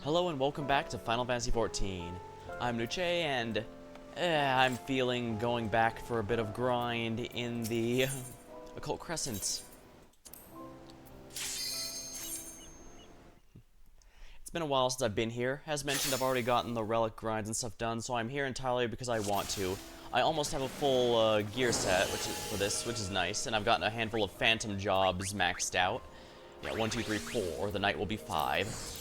Hello and welcome back to Final Fantasy XIV. I'm Nuche and I'm feeling going back for a bit of grind in the Occult Crescent. It's been a while since I've been here. As mentioned, I've already gotten the relic grinds and stuff done, so I'm here entirely because I want to. I almost have a full gear set for this, which is nice, and I've gotten a handful of phantom jobs maxed out. Yeah, 1, 2, 3, 4. The night will be 5.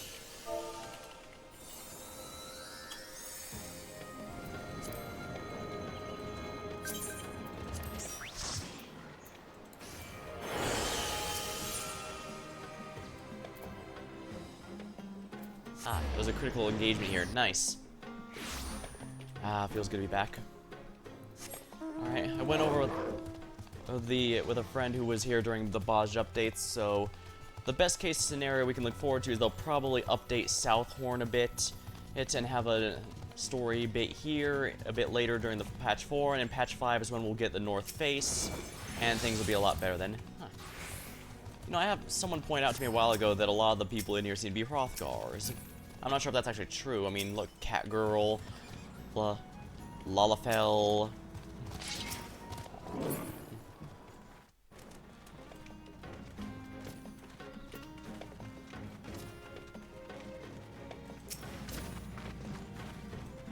Ah, there's a critical engagement here. Nice. Ah, feels good to be back. Alright, I went over with a friend who was here during the Baj updates, so the best case scenario we can look forward to is they'll probably update Southhorn a bit, and have a story bit here, a bit later during the patch 4, and in patch 5 is when we'll get the North Face, and things will be a lot better then. Huh. You know, I have someone point out to me a while ago that a lot of the people in here seem to be Hrothgars. I'm not sure if that's actually true. I mean, look, Catgirl, Lalafell.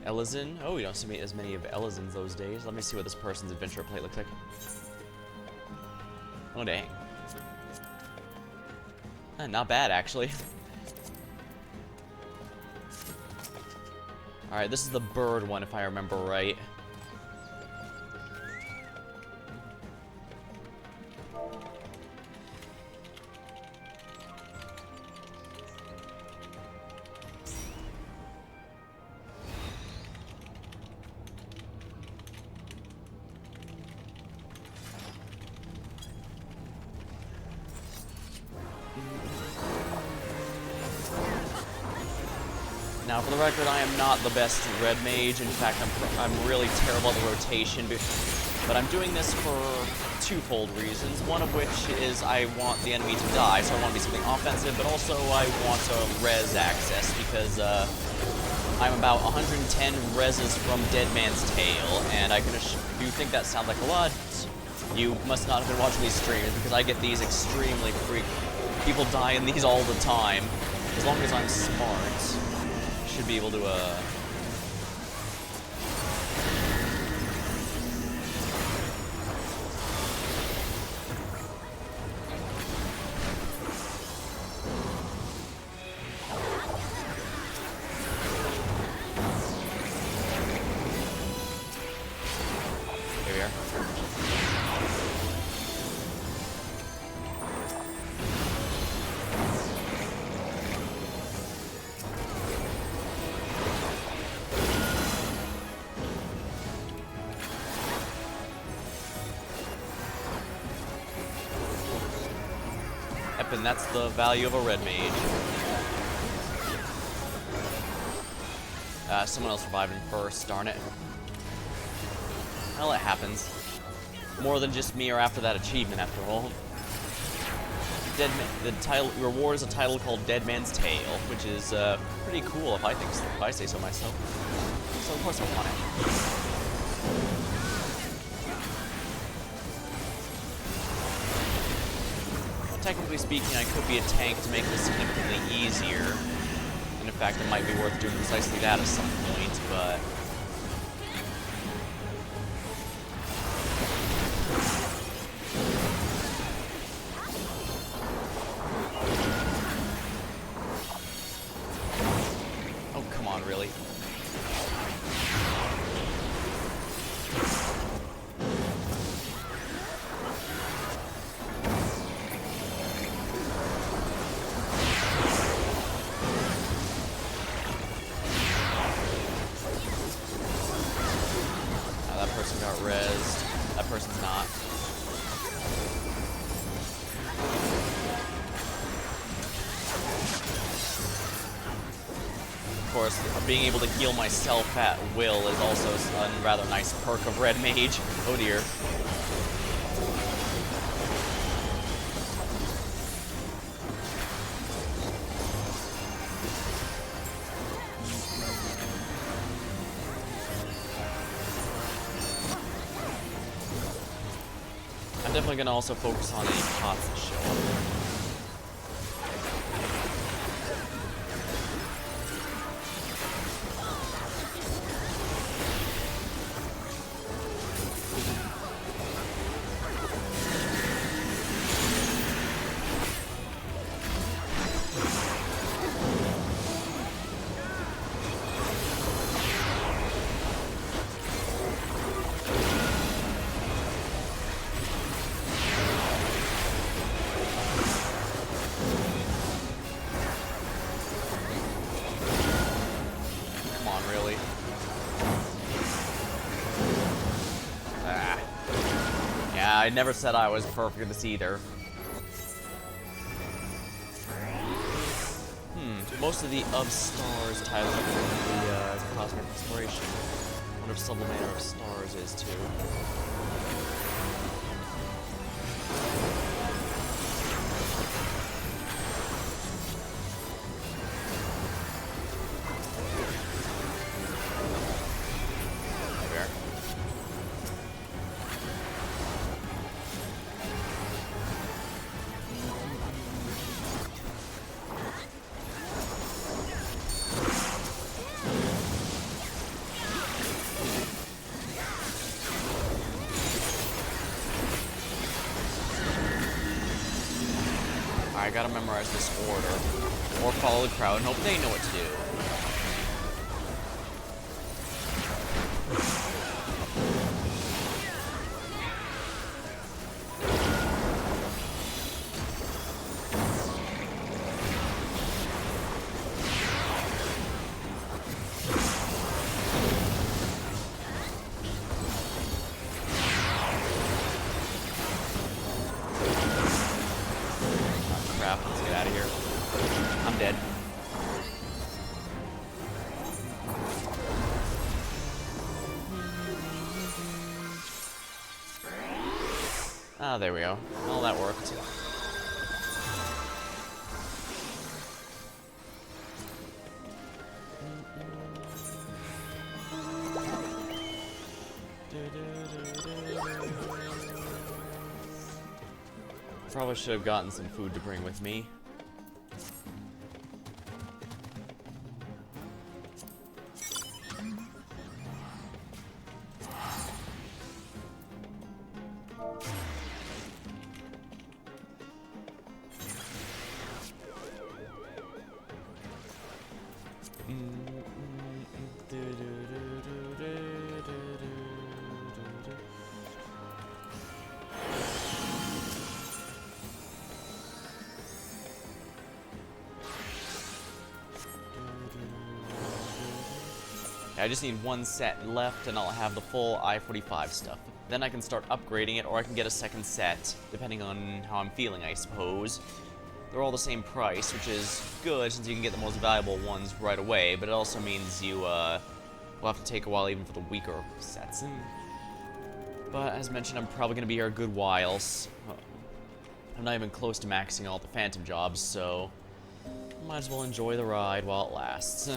Elizin? Oh, we don't see as many of Elizins those days. Let me see what this person's adventure plate looks like. Oh, dang. Not bad, actually. Alright, this is the bird one, if I remember right. Now, for the record, I am not the best red mage. In fact, I'm really terrible at the rotation, but I'm doing this for twofold reasons. One of which is I want the enemy to die, so I want to be something offensive, but also I want to res access, because I'm about 110 reses from Dead Man's Tale, and if you think that sounds like a lot, you must not have been watching these streams, because I get these extremely frequent. People die in these all the time. As long as I'm smart, should be able to, Here we are. And that's the value of a red mage. Someone else reviving first, darn it. Well, it happens. More than just me or after that achievement, after all. The title reward is a title called Dead Man's Tale, which is pretty cool if I say so myself. So of course I want it. Technically speaking, I could be a tank to make this significantly easier. And in fact, it might be worth doing precisely that at some point, but oh, come on, really? Got rezzed. That person's not. Of course, being able to heal myself at will is also a rather nice perk of Red Mage. Oh dear. I'm definitely gonna also focus on any pots that show up. I never said I was perfect at this either. Most of the of stars titles are from the Cosmic Exploration. I wonder if Sublimator of Stars is too. I gotta memorize this order, or follow the crowd and hope they know what to do. Let's get out of here. I'm dead. Ah, there we go. Well, that worked. Probably should have gotten some food to bring with me. I just need one set left and I'll have the full I-45 stuff. Then I can start upgrading it, or I can get a second set, depending on how I'm feeling, I suppose. They're all the same price, which is good since you can get the most valuable ones right away, but it also means you will have to take a while even for the weaker sets. But as mentioned, I'm probably going to be here a good while. So I'm not even close to maxing all the phantom jobs, so might as well enjoy the ride while it lasts.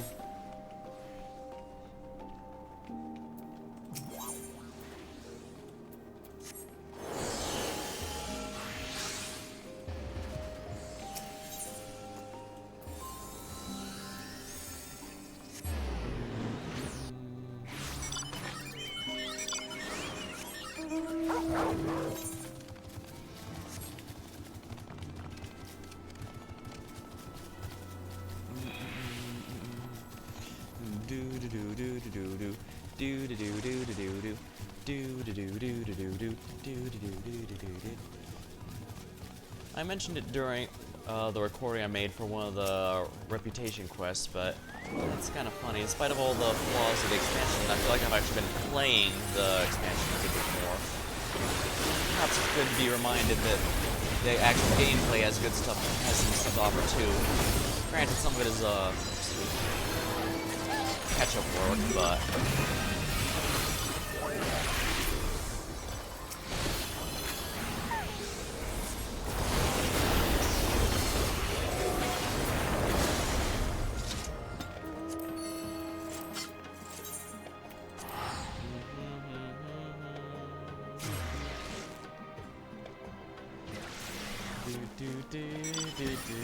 I mentioned it during the recording I made for one of the reputation quests, but it's kind of funny. In spite of all the flaws of the expansion, I feel like I've actually been playing the expansion a bit more. Perhaps it's good to be reminded that the actual gameplay has good stuff, has some stuff to offer too. Granted, some of it is catch-up work, but Do, do, do, do, do.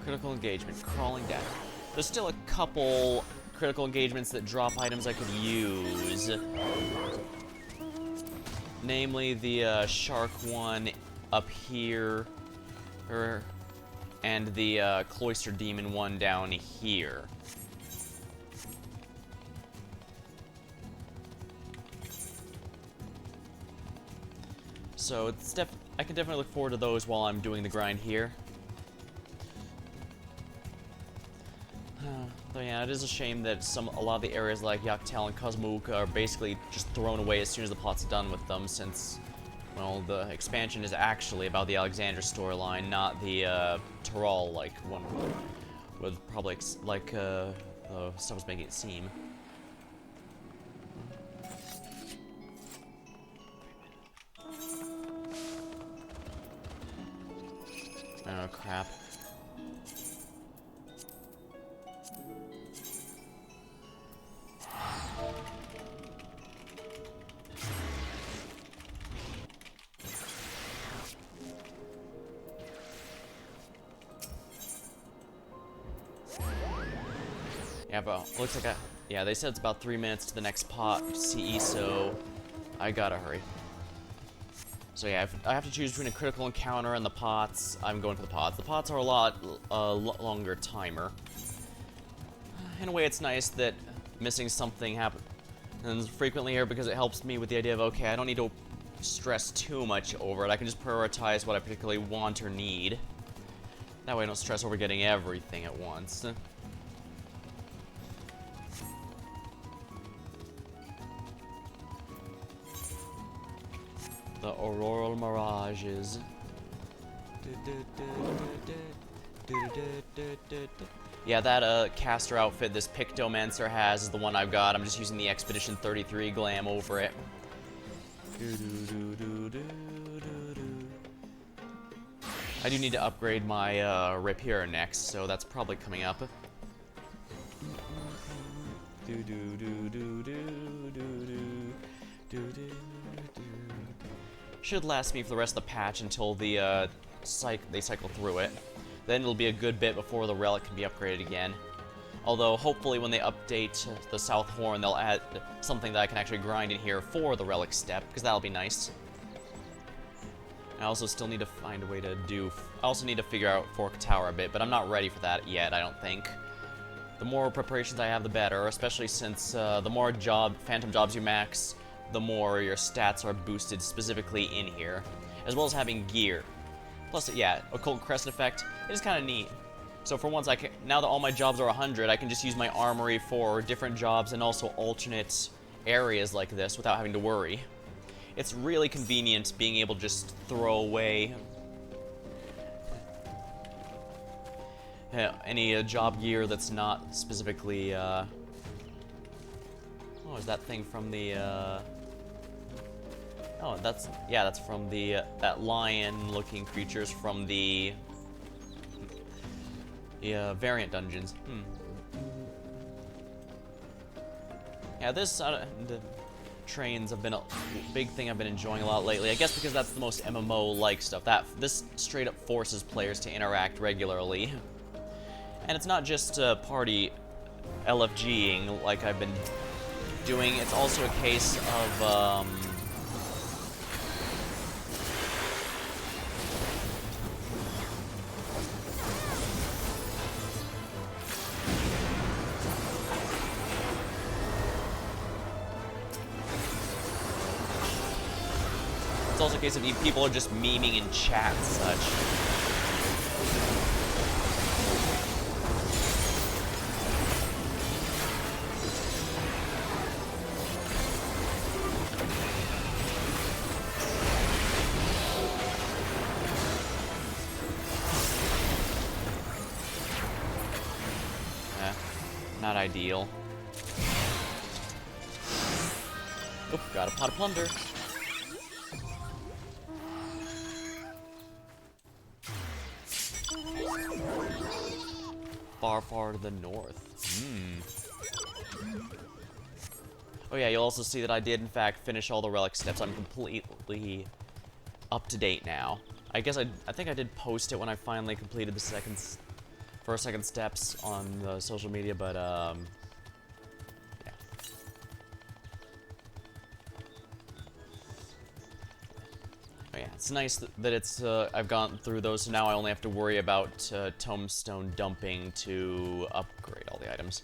Critical engagement, crawling down. There's still a couple critical engagements that drop items I could use. Namely, the shark one up here, and the cloister demon one down here. So it's I can definitely look forward to those while I'm doing the grind here. Though yeah, it is a shame that a lot of the areas like Yaktal and Cosmook are basically just thrown away as soon as the plot's done with them, since, well, the expansion is actually about the Alexandra storyline, not the Tyrol like one with probably the stuff was making it seem. Oh crap. Yeah, but looks like yeah, they said it's about 3 minutes to the next pot CE, so I gotta hurry. So yeah, if I have to choose between a critical encounter and the pots, I'm going for the pots. The pots are a lot longer timer. In a way, it's nice that missing something happens frequently here because it helps me with the idea of, okay, I don't need to stress too much over it. I can just prioritize what I particularly want or need. That way I don't stress over getting everything at once. The auroral mirages. Yeah, that caster outfit this Pictomancer has is the one I've got. I'm just using the Expedition 33 glam over it. I do need to upgrade my Rapier next, so that's probably coming up. Should last me for the rest of the patch until the they cycle through it. Then it'll be a good bit before the relic can be upgraded again. Although hopefully when they update the South Horn, they'll add something that I can actually grind in here for the relic step, because that'll be nice. I also still need to find a way to I also need to figure out Fork Tower a bit, but I'm not ready for that yet, I don't think. The more preparations I have, the better, especially since the more phantom jobs you max, the more your stats are boosted specifically in here, as well as having gear. Plus, yeah, Occult Crescent effect is kind of neat. So for once, now that all my jobs are 100, I can just use my armory for different jobs and also alternate areas like this without having to worry. It's really convenient being able to just throw away any job gear that's not specifically, oh, is that thing from the, oh, that's from the, that lion-looking creatures from the variant dungeons. Yeah, the trains have been a big thing I've been enjoying a lot lately. I guess because that's the most MMO-like stuff. This straight up forces players to interact regularly. And it's not just party LFGing like I've been doing, it's also a case of, it's also a case of people are just memeing in chat and such. Not ideal. Oop, got a pot of plunder. Far, far to the north. Oh yeah, you'll also see that I did, in fact, finish all the relic steps. I'm completely up to date now. I think I did post it when I finally completed the first second steps on the social media, but, yeah. Oh yeah, it's nice that it's, I've gone through those, so now I only have to worry about, tombstone dumping to upgrade all the items.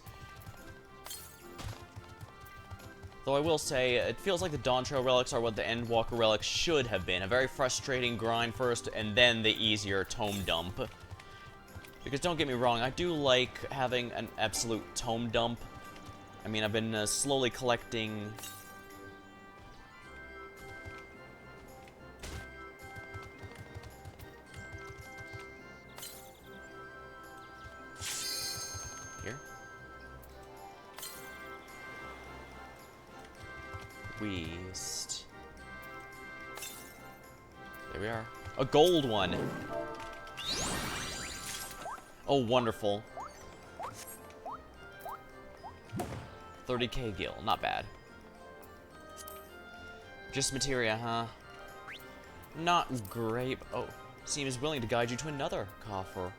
Though I will say, it feels like the Dawn Trail relics are what the Endwalker relics should have been. A very frustrating grind first, and then the easier tome dump. Because don't get me wrong, I do like having an absolute tome dump. I mean, I've been slowly collecting... Here? Weast. There we are. A gold one! Oh, wonderful. 30k gil, not bad. Just materia, huh? Not great. Oh, seems willing to guide you to another coffer.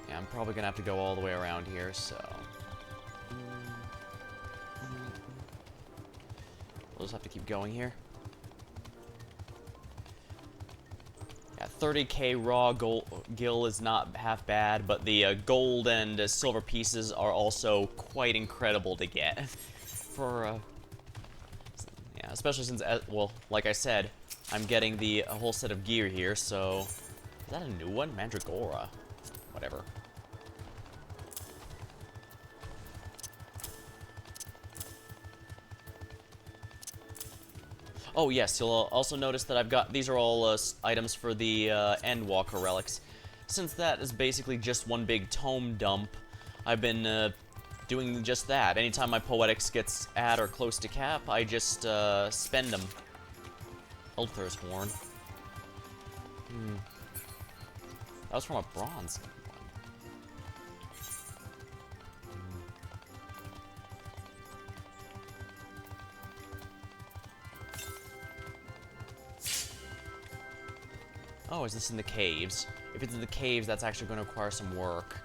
Yeah, I'm probably gonna have to go all the way around here, so... We'll just have to keep going here. Yeah, 30k raw gil is not half bad, but the gold and silver pieces are also quite incredible to get. For, yeah, especially since, well, like I said, I'm getting a whole set of gear here, so... Is that a new one? Mandragora. Whatever. Oh yes, you'll also notice that I've got, these are all items for the Endwalker relics. Since that is basically just one big tome dump, I've been doing just that. Anytime my Poetics gets at or close to cap, I just spend them. Ulthur's Horn. That was from a bronze one. Oh, is this in the caves? If it's in the caves, that's actually going to require some work.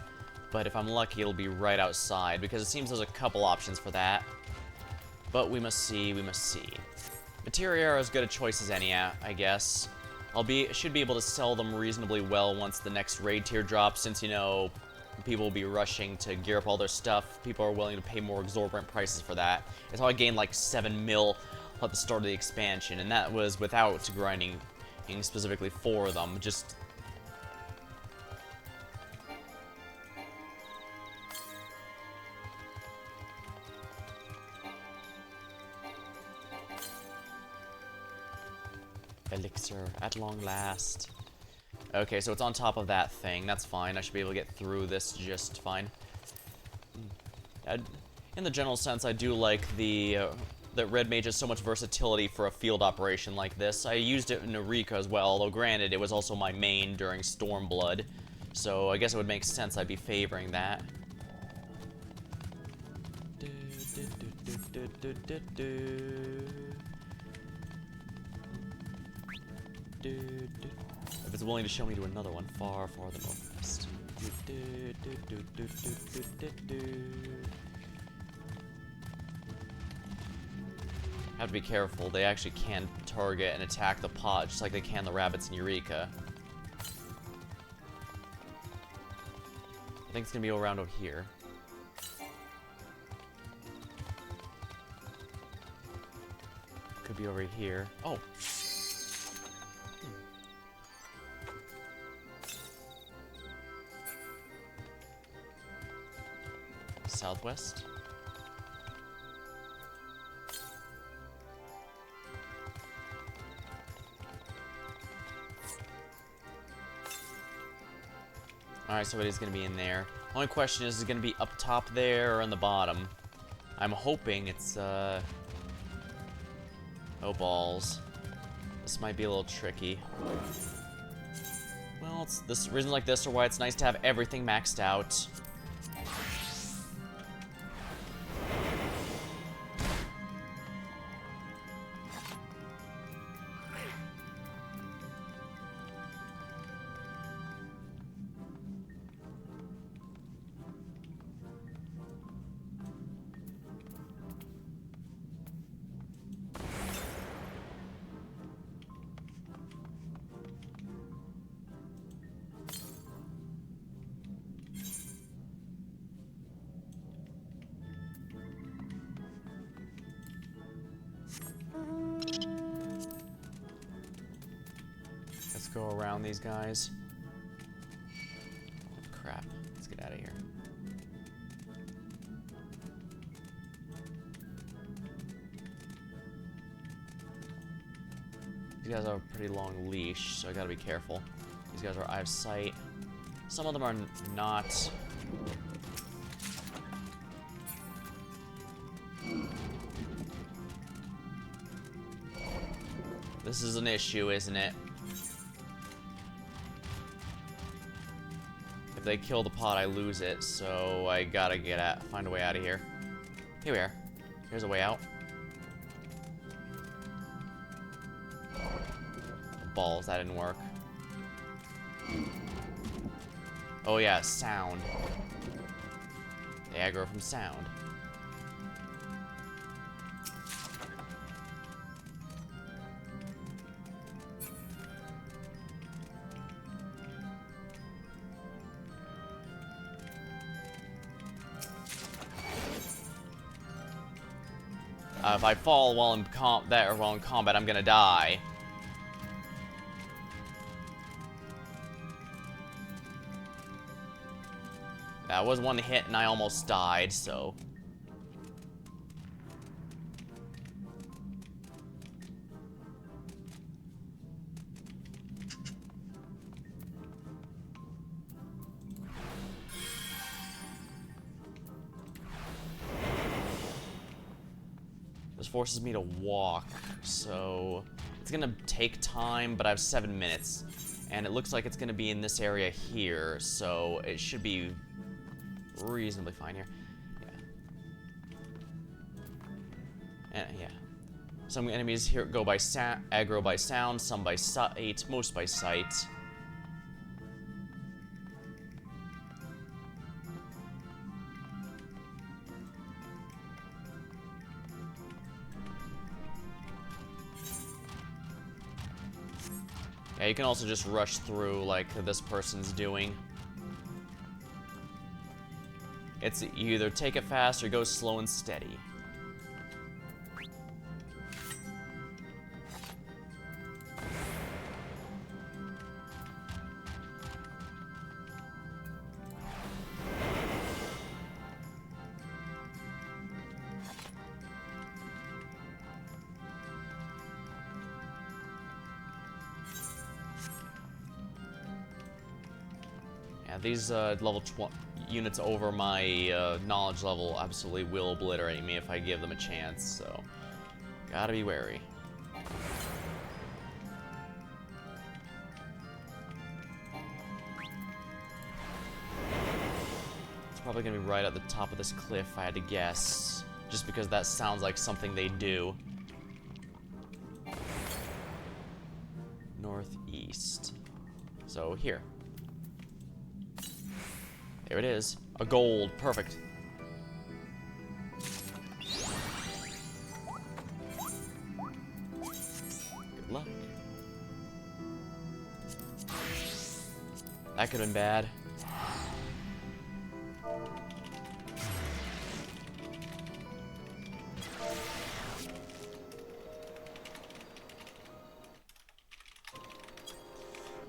But if I'm lucky, it'll be right outside, because it seems there's a couple options for that. But we must see, we must see. Materia are as good a choice as any, I guess. Should be able to sell them reasonably well once the next raid tier drops, since, you know, people will be rushing to gear up all their stuff. People are willing to pay more exorbitant prices for that. It's how I gained like 7 mil at the start of the expansion, and that was without grinding specifically for them, just... Elixir, at long last. Okay, so it's on top of that thing, that's fine, I should be able to get through this just fine. In the general sense, I do like that Red Mage has so much versatility for a field operation like this. I used it in Eureka as well, although granted, it was also my main during Stormblood. So I guess it would make sense I'd be favoring that. If it's willing to show me to another one, far, far the northwest. Have to be careful, they actually can target and attack the pod, just like they can the rabbits in Eureka. I think it's gonna be around over here. Could be over here. Oh! Southwest? Alright, so it is going to be in there. Only question is it going to be up top there or on the bottom? I'm hoping it's, oh, balls. This might be a little tricky. Well, it's this reason like this or why it's nice to have everything maxed out. go around these guys. Oh, crap. Let's get out of here. These guys have a pretty long leash, so I gotta be careful. These guys are out of sight. Some of them are not. This is an issue, isn't it? If they kill the pod, I lose it, so I gotta find a way out of here. Here we are. Here's a way out. Balls, that didn't work. Oh yeah, sound. They aggro from sound. If I fall while in combat, I'm gonna die. That was one hit and I almost died, so. This forces me to walk, so it's gonna take time, but I have 7 minutes. And it looks like it's gonna be in this area here, so it should be reasonably fine here. Yeah. Yeah. Some enemies here go by aggro by sound, some by sight, most by sight. Yeah, you can also just rush through like this person's doing. It's you either take it fast or go slow and steady. Yeah, these level units over my knowledge level absolutely will obliterate me if I give them a chance, so gotta be wary. It's probably gonna be right at the top of this cliff, if I had to guess, just because that sounds like something they do. Northeast. So here. There it is. A gold. Perfect. Good luck. That could have been bad.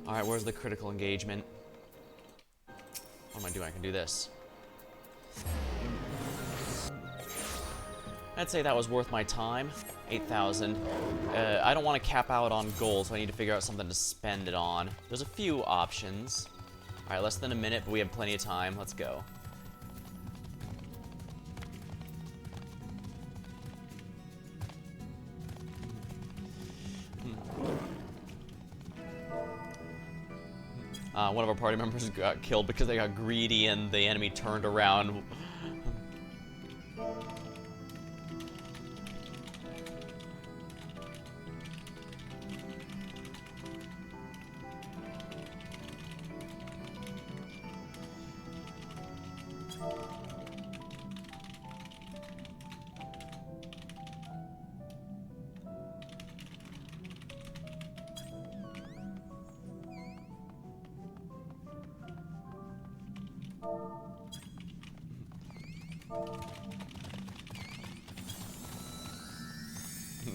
Alright, where's the critical engagement? What am I doing? I can do this. I'd say that was worth my time. 8,000. I don't want to cap out on gold, so I need to figure out something to spend it on. There's a few options. Alright, less than a minute, but we have plenty of time. Let's go. One of our party members got killed because they got greedy and the enemy turned around.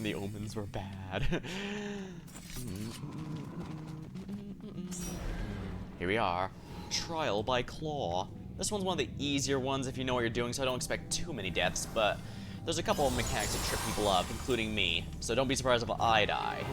The omens were bad. Here we are. Trial by Claw. This one's one of the easier ones if you know what you're doing, so I don't expect too many deaths, but there's a couple of mechanics that trip people up, including me, so don't be surprised if I die.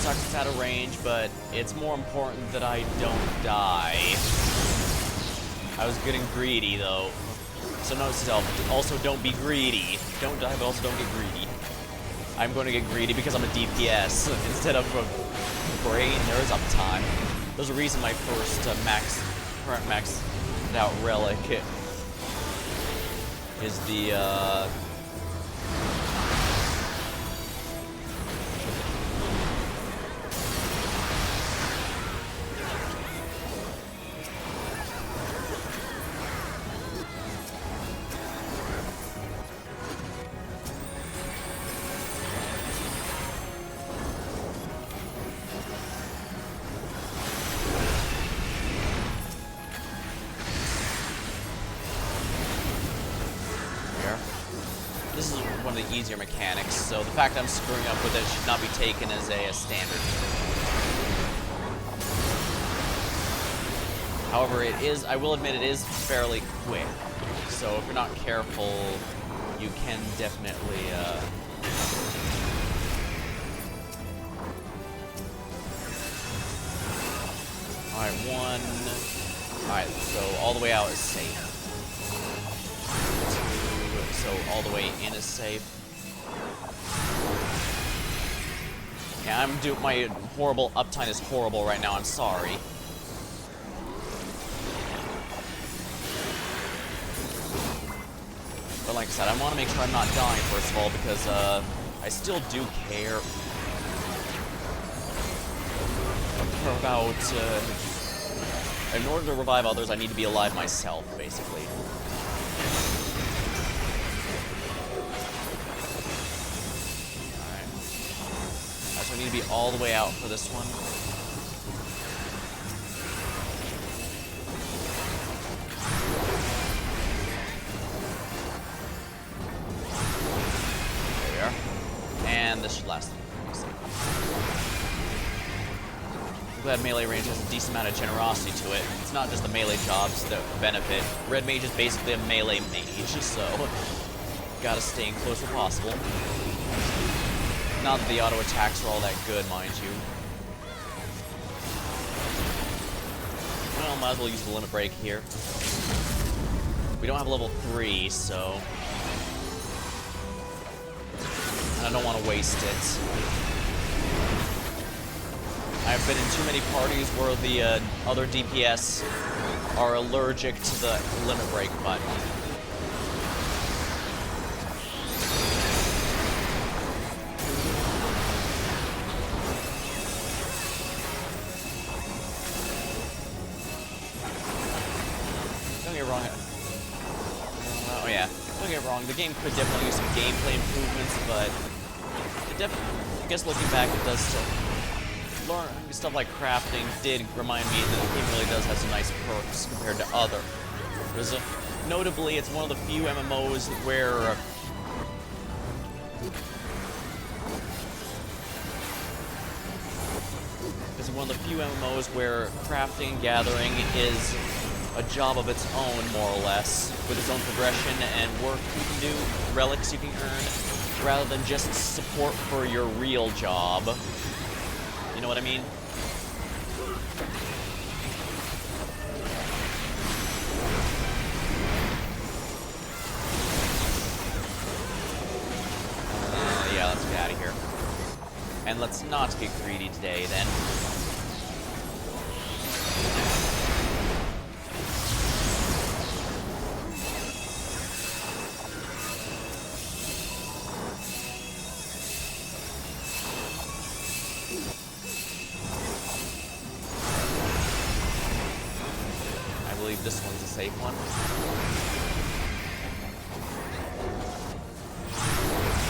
Sucks it's out of range, but it's more important that I don't die. I was getting greedy, though. So note to self, also don't be greedy. Don't die, but also don't get greedy. I'm going to get greedy because I'm a DPS instead of a brain. There is uptime. There's a reason my first current maxed out relic is the, this is one of the easier mechanics, so the fact I'm screwing up with it should not be taken as a standard. However, it is, I will admit, it is fairly quick. So if you're not careful, you can definitely, Alright, one. Alright, so all the way out is safe. So all the way in is safe. Yeah, my horrible uptime is horrible right now, I'm sorry. But like I said, I want to make sure I'm not dying, first of all, because I still do care about, in order to revive others, I need to be alive myself, basically. So I need to be all the way out for this one. There we are. And this should last. I'm glad melee range has a decent amount of generosity to it. It's not just the melee jobs that benefit. Red mage is basically a melee mage, so gotta stay in close as possible. Not that the auto attacks are all that good, mind you. Well, might as well use the limit break here. We don't have level 3, so... and I don't want to waste it. I've been in too many parties where the other DPS are allergic to the limit break button. The game could definitely use some gameplay improvements, but I guess looking back, it does still learn stuff like crafting did remind me that the game really does have some nice perks compared to other. Notably, it's one of the few MMOs where crafting and gathering is a job of its own, more or less, with its own progression and work you can do, relics you can earn, rather than just support for your real job. You know what I mean? Yeah, let's get out of here. And let's not get greedy today, then. believe this one's a safe one.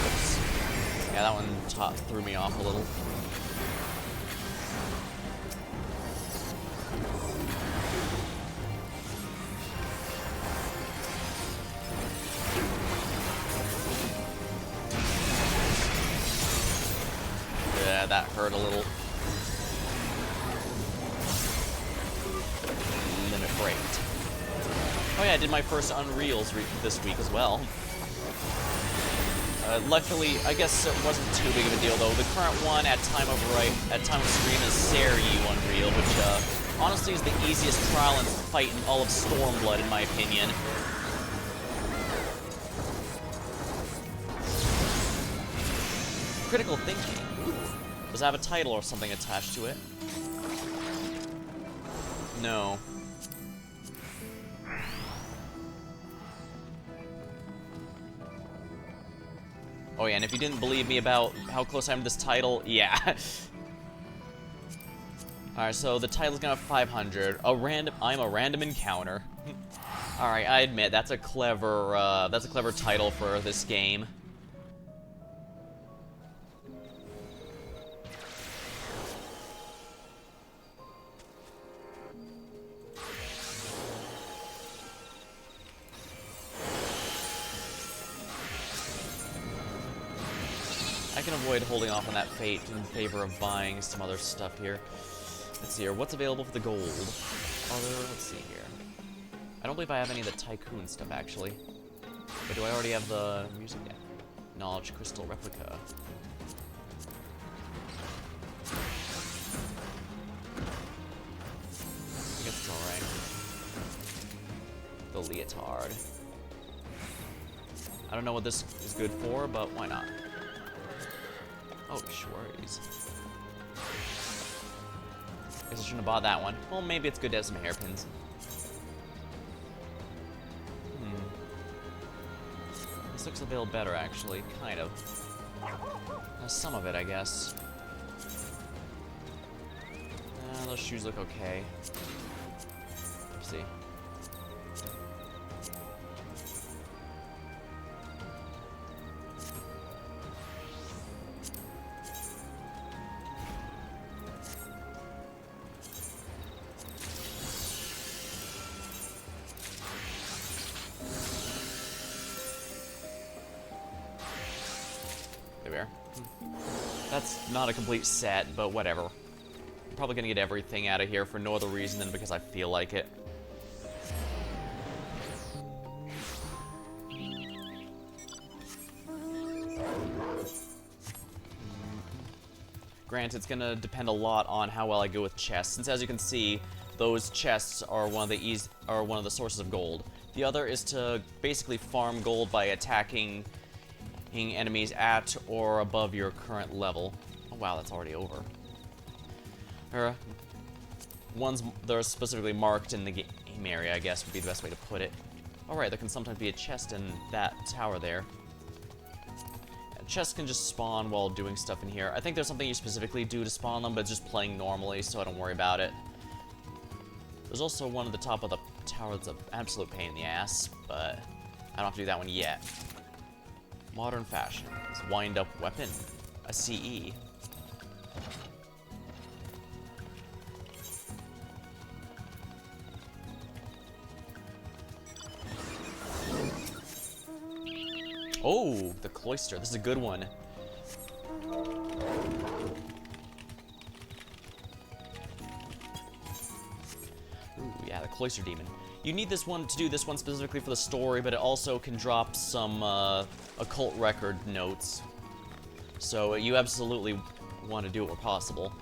Oops. Yeah, that one threw me off a little. Yeah, that hurt a little. Limit breaked. Oh yeah, I did my first Unreals this week as well. Luckily, I guess it wasn't too big of a deal though. The current one at time of stream is Seiryu Unreal, which honestly is the easiest trial and fight in all of Stormblood, in my opinion. Critical thinking. Does it have a title or something attached to it? No. Oh yeah, and if you didn't believe me about how close I am to this title, yeah. Alright, so the title's gonna have 500. I'm a random encounter. Alright, I admit, that's a clever title for this game. I can avoid holding off on that fate in favor of buying some other stuff here. Let's see here. What's available for the gold? Let's see here. I don't believe I have any of the Tycoon stuff, actually. But do I already have the music yet? Knowledge Crystal Replica. I guess it's alright. The Leotard. I don't know what this is good for, but why not? Oh, Schwarries. Guess I shouldn't have bought that one. Well, maybe it's good to have some hairpins. This looks a little better, actually. Kind of. Some of it, I guess. Those shoes look okay. Let's see. That's not a complete set, but whatever. I'm probably gonna get everything out of here for no other reason than because I feel like it. Granted, it's gonna depend a lot on how well I go with chests, since as you can see, those chests are one of the sources of gold. The other is to basically farm gold by attacking enemies at or above your current level. Oh wow, that's already over. Ones that are specifically marked in the game area, I guess, would be the best way to put it. Alright, there can sometimes be a chest in that tower there. Chests can just spawn while doing stuff in here. I think there's something you specifically do to spawn them, but it's just playing normally, so I don't worry about it. There's also one at the top of the tower that's an absolute pain in the ass, but I don't have to do that one yet. Modern fashion. It's wind-up weapon. A CE. Oh, the cloister. This is a good one. Ooh, yeah, the cloister demon. You need this one to do this one specifically for the story, but it also can drop some occult record notes. So you absolutely want to do it where possible.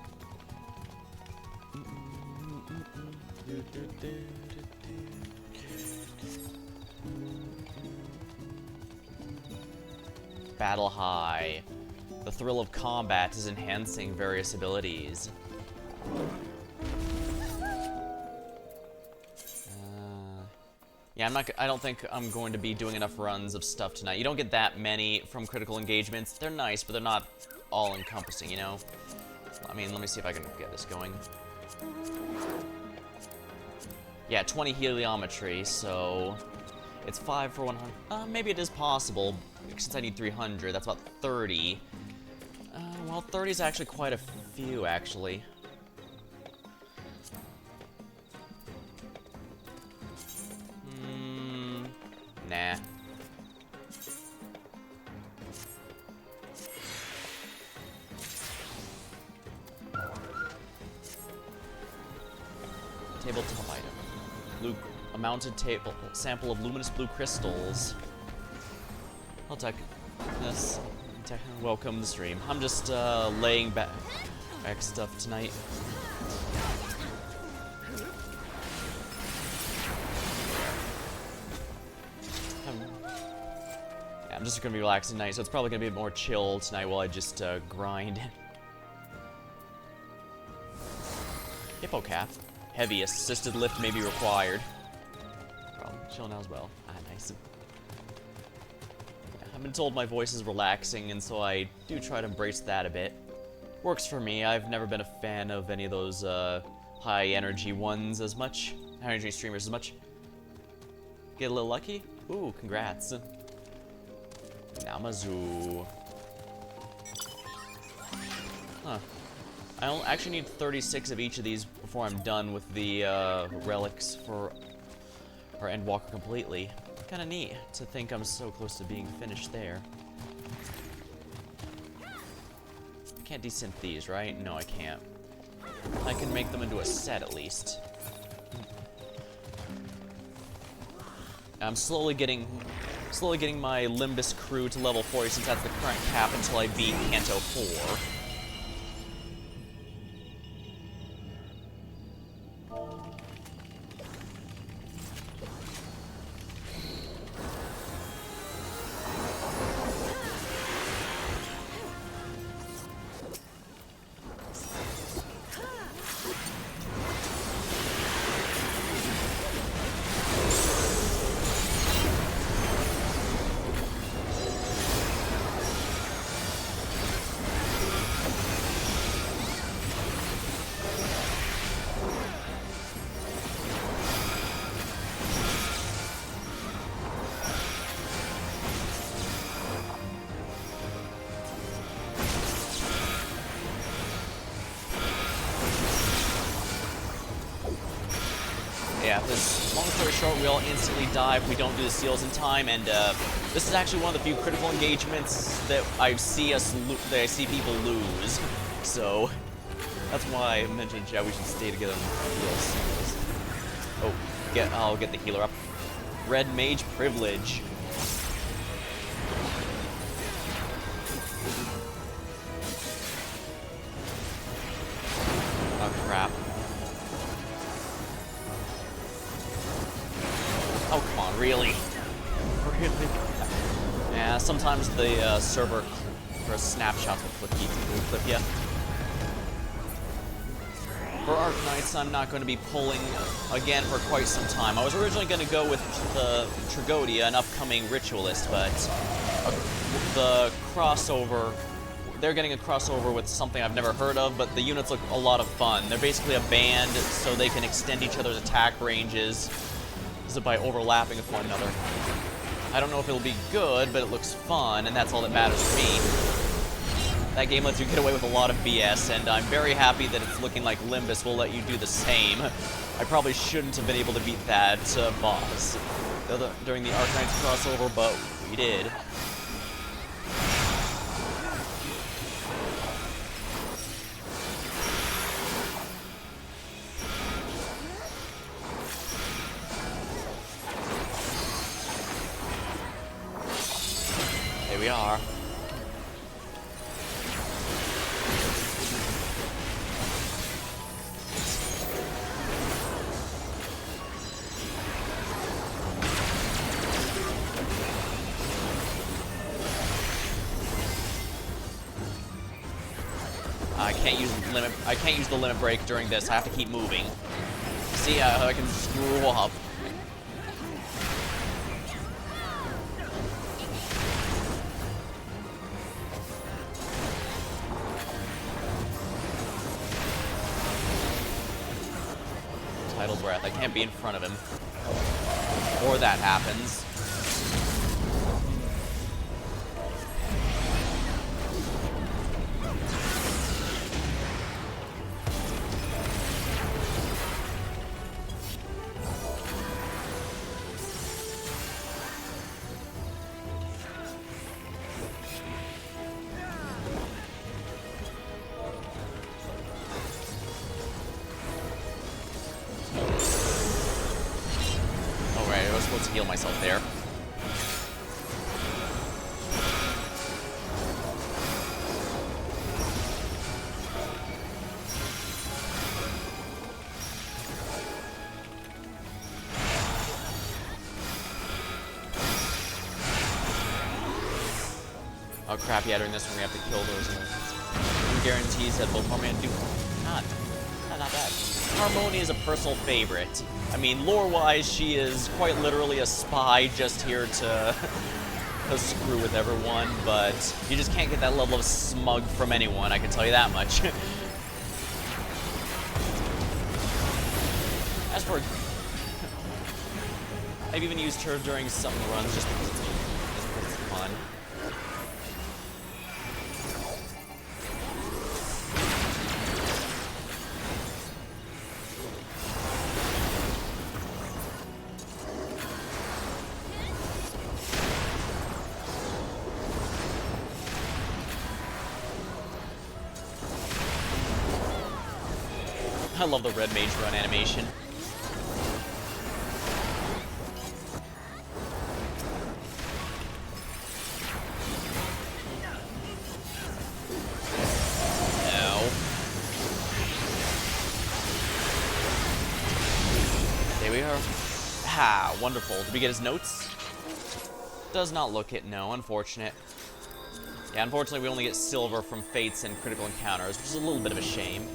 Battle high. The thrill of combat is enhancing various abilities. Yeah, I don't think I'm going to be doing enough runs of stuff tonight. You don't get that many from critical engagements. They're nice, but they're not all-encompassing, you know? I mean, let me see if I can get this going. Yeah, 20 heliometry, so it's 5 for 100. Maybe it is possible, since I need 300. That's about 30. Well, 30 is actually quite a few, actually. Nah. Tabletop item. A mounted table sample of luminous blue crystals. I'll take this. Welcome the stream. I'm just laying back stuff tonight. I'm just gonna be relaxing tonight, so it's probably gonna be more chill tonight while I just grind. Hippo cap. Heavy assisted lift may be required. Chill now as well. Ah, nice. Yeah, I've been told my voice is relaxing, and so I do try to embrace that a bit. Works for me. I've never been a fan of any of those high energy ones as much. High energy streamers as much. Get a little lucky? Ooh, congrats. Namazu. Huh. I actually need 36 of each of these before I'm done with the relics for our Endwalker completely. Kinda neat to think I'm so close to being finished there. I can't desynth these, right? No, I can't. I can make them into a set at least. I'm slowly getting my Limbus crew to level 40 since that's the current cap until I beat Kanto 4. Yeah, this, long story short, we all instantly die if we don't do the seals in time, and this is actually one of the few critical engagements that I see people lose. So that's why I mentioned, yeah, we should stay together and heal seals. Oh, I'll get the healer up. Red Mage Privilege. Oh crap. Oh, come on, really? Really? Yeah, sometimes the server for snapshots will clip you. For Arknights, I'm not going to be pulling again for quite some time. I was originally going to go with the Tragodia, an upcoming Ritualist, but the crossover, they're getting a crossover with something I've never heard of, but the units look a lot of fun. They're basically a band, so they can extend each other's attack ranges by overlapping with one another. I don't know if it'll be good, but it looks fun, and that's all that matters to me. That game lets you get away with a lot of BS, and I'm very happy that it's looking like Limbus will let you do the same. I probably shouldn't have been able to beat that boss during the Arknights crossover, but we did. We are. I can't use the limit break during this. I have to keep moving. See how I can screw up. idle breath. I can't be in front of him. Or that happens. To heal myself there. Oh crap, yeah, during this one we have to kill those. Who guarantees that both Harmony and Duke not bad. Harmony is a personal favorite. I mean, lore-wise, she is quite literally a spy just here to screw with everyone, but you just can't get that level of smug from anyone, I can tell you that much. As for... I've even used her during some runs just because it's fun. I love the red mage run animation. Ow. There we are. Ha, wonderful. Did we get his notes? Does not look it, no, unfortunate. Yeah, unfortunately we only get silver from fates and critical encounters, which is a little bit of a shame.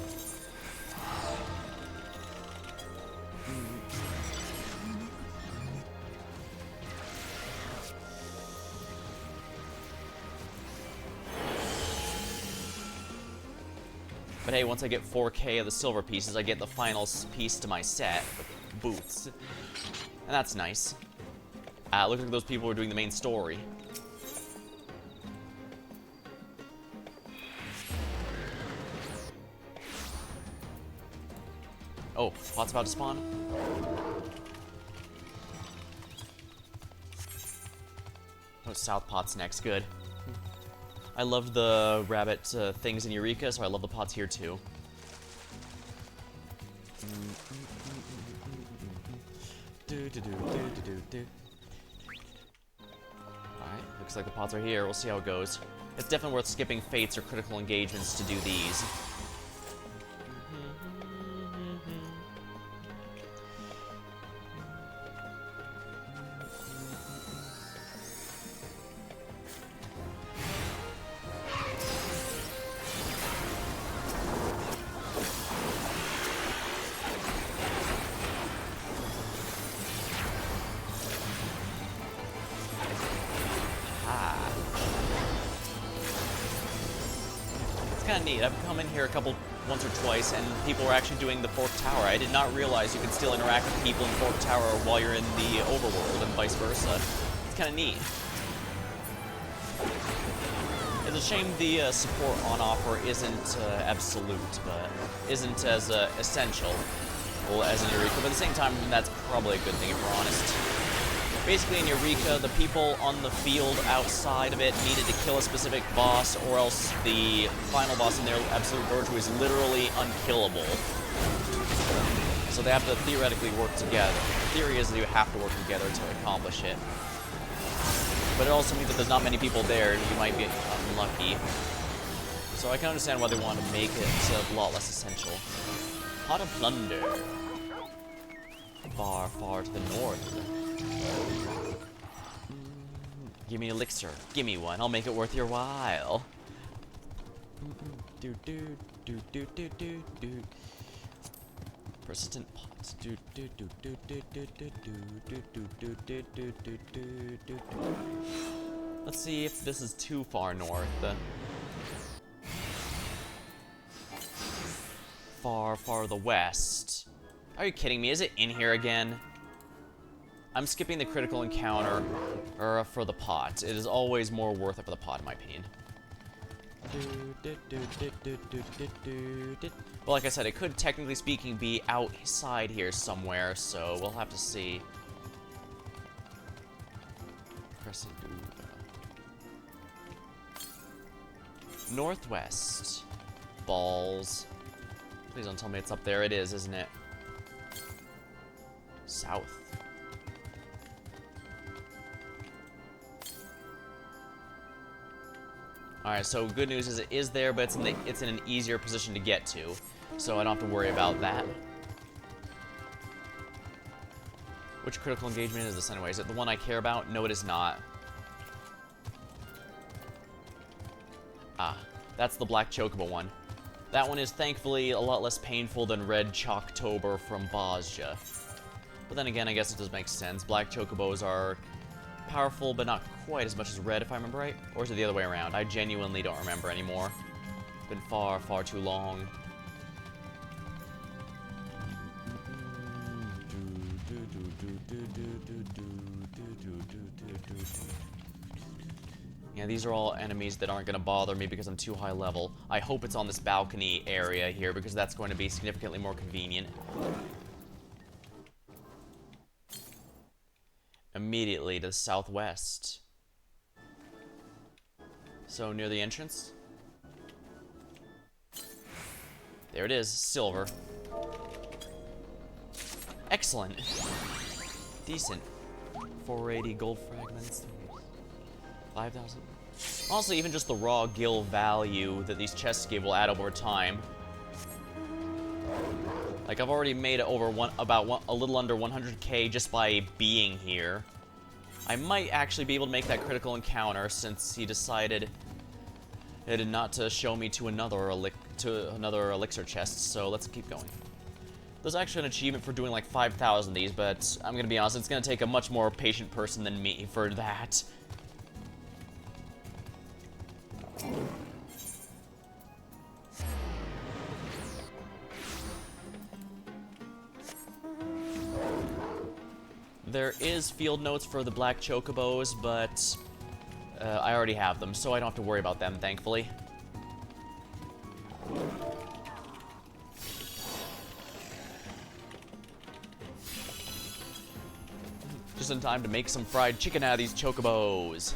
But hey, once I get 4K of the silver pieces, I get the final piece to my set, the boots. And that's nice. Looks like those people were doing the main story. Oh, pot's about to spawn. Oh, South pot's next, good. I loved the rabbit things in Eureka, so I love the pots here too. Alright, looks like the pots are here. We'll see how it goes. It's definitely worth skipping fates or critical engagements to do these. Kind of neat. I've come in here once or twice, and people were actually doing the Fourth Tower. I did not realize you could still interact with people in Fourth Tower while you're in the overworld, and vice versa. It's kind of neat. It's a shame the support on offer isn't absolute, but isn't as essential as in Eureka. But at the same time, that's probably a good thing if we're honest. Basically, in Eureka, the people on the field outside of it needed to kill a specific boss, or else the final boss in their absolute virtue is literally unkillable. So they have to theoretically work together. The theory is that you have to work together to accomplish it. But it also means that there's not many people there, and you might be unlucky. So I can understand why they want to make it a lot less essential. Pot of Plunder. Far, far to the north. Give me elixir. Give me one. I'll make it worth your while. Persistent pot. Let's see if this is too far north. Far, far to the west. Are you kidding me? Is it in here again? I'm skipping the critical encounter for the pot. It is always more worth it for the pot, in my opinion. Well, like I said, it could, technically speaking, be outside here somewhere, so we'll have to see. Crescent. Northwest. Balls. Please don't tell me it's up there. It is, isn't it? South. Alright, so good news is it is there, but it's in an easier position to get to. So I don't have to worry about that. Which critical engagement is this anyway? Is it the one I care about? No, it is not. Ah, that's the Black Chocobo one. That one is thankfully a lot less painful than Red Chalktober from Bozja. But then again, I guess it does make sense. Black Chocobos are powerful, but not quite as much as Red, if I remember right. Or is it the other way around? I genuinely don't remember anymore. It's been far, far too long. Yeah, these are all enemies that aren't going to bother me because I'm too high level. I hope it's on this balcony area here because that's going to be significantly more convenient. Immediately to the southwest. So near the entrance. There it is, silver. Excellent. Decent. 480 gold fragments. 5,000. Honestly, even just the raw gil value that these chests give will add over time. Like, I've already made a little under 100k just by being here. I might actually be able to make that critical encounter since he decided not to show me to another elixir chest, so let's keep going. There's actually an achievement for doing like 5,000 of these, but I'm gonna be honest, it's gonna take a much more patient person than me for that. There is field notes for the Black Chocobos, but I already have them, so I don't have to worry about them, thankfully. Just in time to make some fried chicken out of these Chocobos.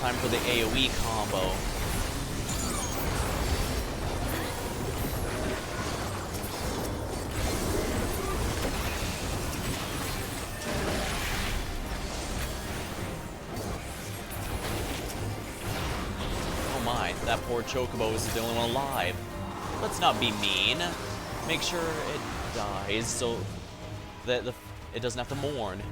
Time for the AoE combo. Oh my, that poor Chocobo is the only one alive. Let's not be mean. Make sure it dies so that it doesn't have to mourn.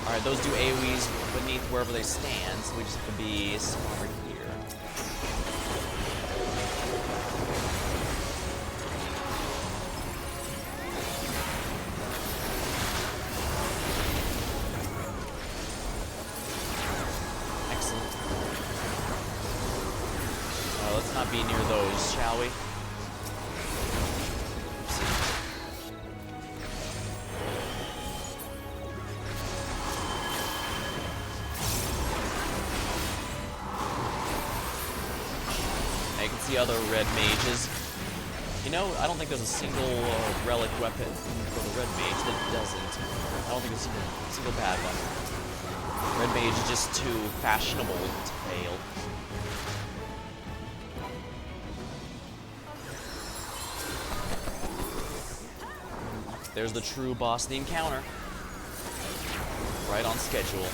Alright, those do AoEs beneath wherever they stand, so we just have to be smart here. Excellent. Let's not be near those, shall we? The other red mages You know, I don't think there's a single relic weapon for the Red Mage that doesn't. I don't think there's a single bad one. Red Mage is just too fashionable to fail. There's the true boss of the encounter. Right on schedule.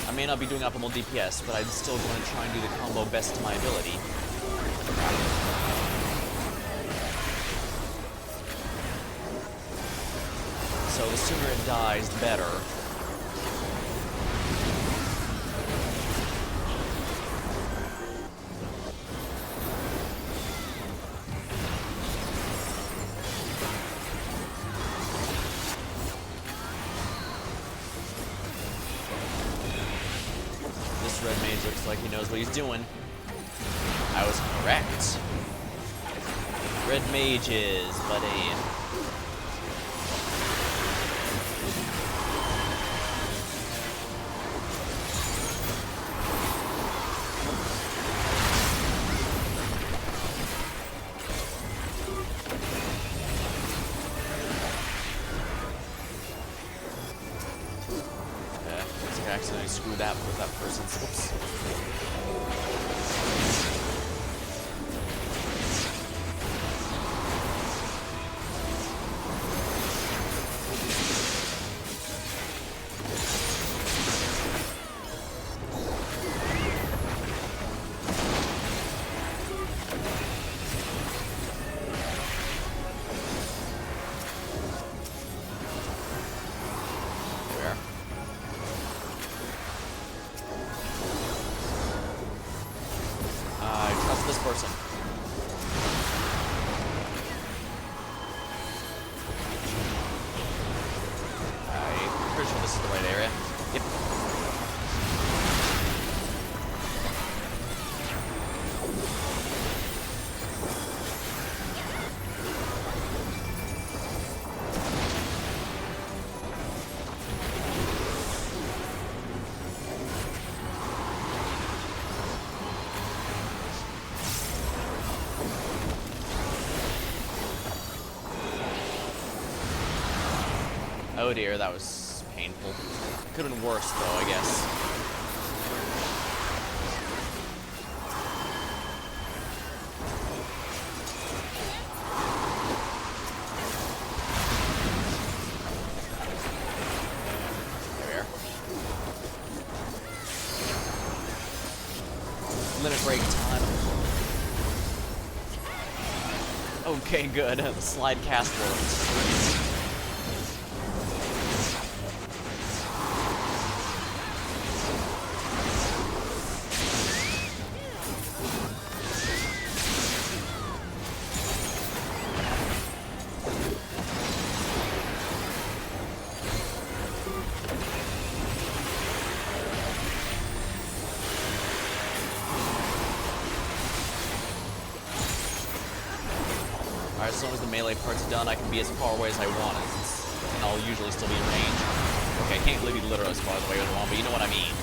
I may not be doing optimal DPS, but I'm still going to try and do the combo best to my ability. So the sooner it dies, the better. Red Mage looks like he knows what he's doing. I was correct. Red Mages, buddy. I accidentally screwed that with that person's. Oops. This person. I'm pretty sure this is the right area. Yep. Oh dear, that was painful. Could have been worse, though, I guess. There we are. Limit break time. Okay, good. The slide cast worked. Alright, as long as the melee part's done, I can be as far away as I want, and I'll usually still be in range. Okay, I can't really be literally as far away as I want, but you know what I mean.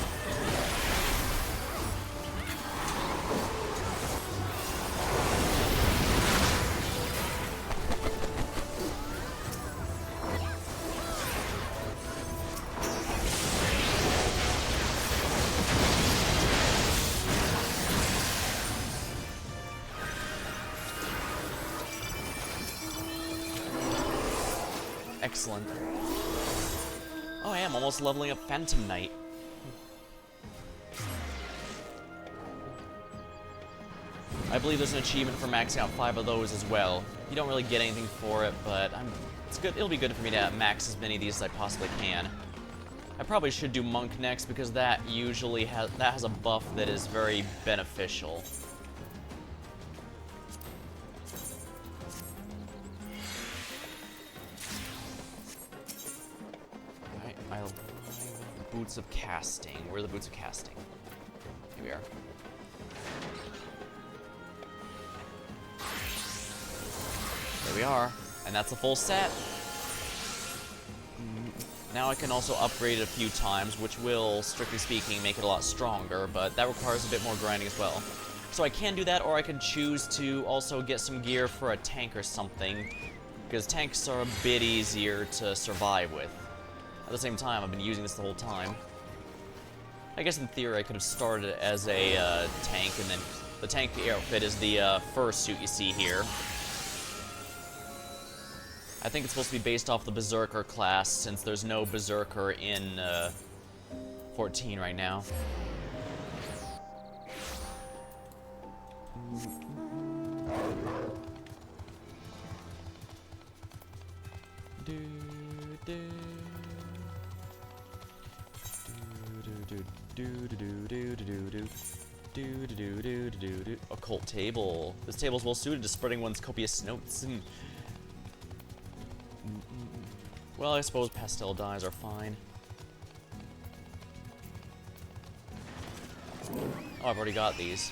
Excellent. Oh, I am almost leveling up Phantom Knight. I believe there's an achievement for maxing out 5 of those as well. You don't really get anything for it, but it's good. It'll be good for me to max as many of these as I possibly can. I probably should do Monk next because that usually has a buff that is very beneficial. Boots of Casting. Where are the Boots of Casting? Here we are. There we are. And that's a full set. Now I can also upgrade it a few times, which will, strictly speaking, make it a lot stronger, but that requires a bit more grinding as well. So I can do that, or I can choose to also get some gear for a tank or something, because tanks are a bit easier to survive with. At the same time, I've been using this the whole time. I guess in theory I could have started as a tank, and then the tank outfit is the fursuit you see here. I think it's supposed to be based off the Berserker class, since there's no Berserker in 14 right now. Occult table. This table is well suited to spreading one's copious notes. Well, I suppose pastel dyes are fine. Oh, I've already got these.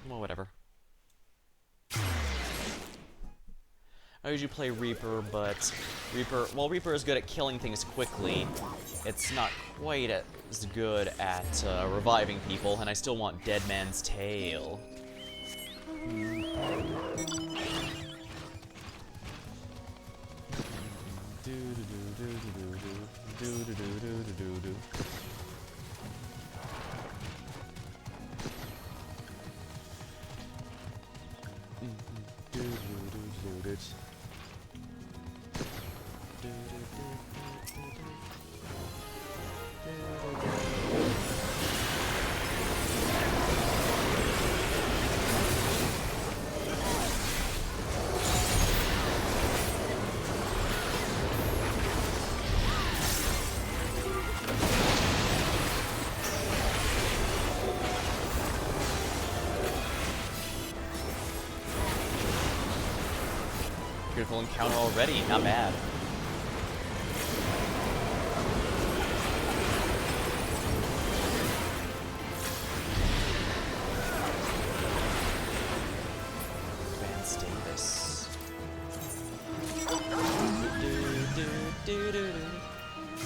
Well, whatever. I usually play Reaper, but while Reaper is good at killing things quickly, it's not quite as good at reviving people, and I still want Dead Man's Tail. Critical encounter already, not bad. Advanced Davis.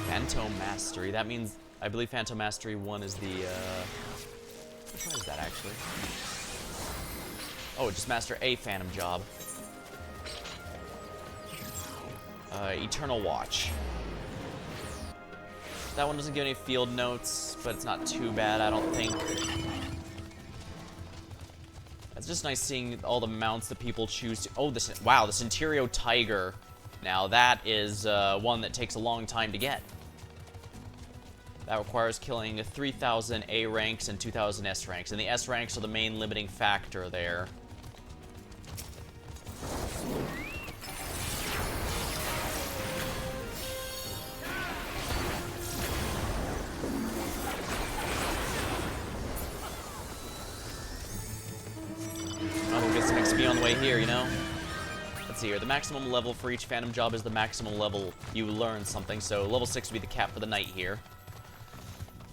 Phantom Mastery. That means, I believe Phantom Mastery 1 is the, which one is that actually? Oh, just master a Phantom job. Eternal Watch. That one doesn't give any field notes, but it's not too bad, I don't think. It's just nice seeing all the mounts that people choose to... Oh, wow, the Centurio Tiger. Now, that is one that takes a long time to get. That requires killing 3,000 A ranks and 2,000 S ranks, and the S ranks are the main limiting factor there. On the way here, you know? Let's see here. The maximum level for each Phantom job is the maximum level you learn something, so level 6 would be the cap for the night here.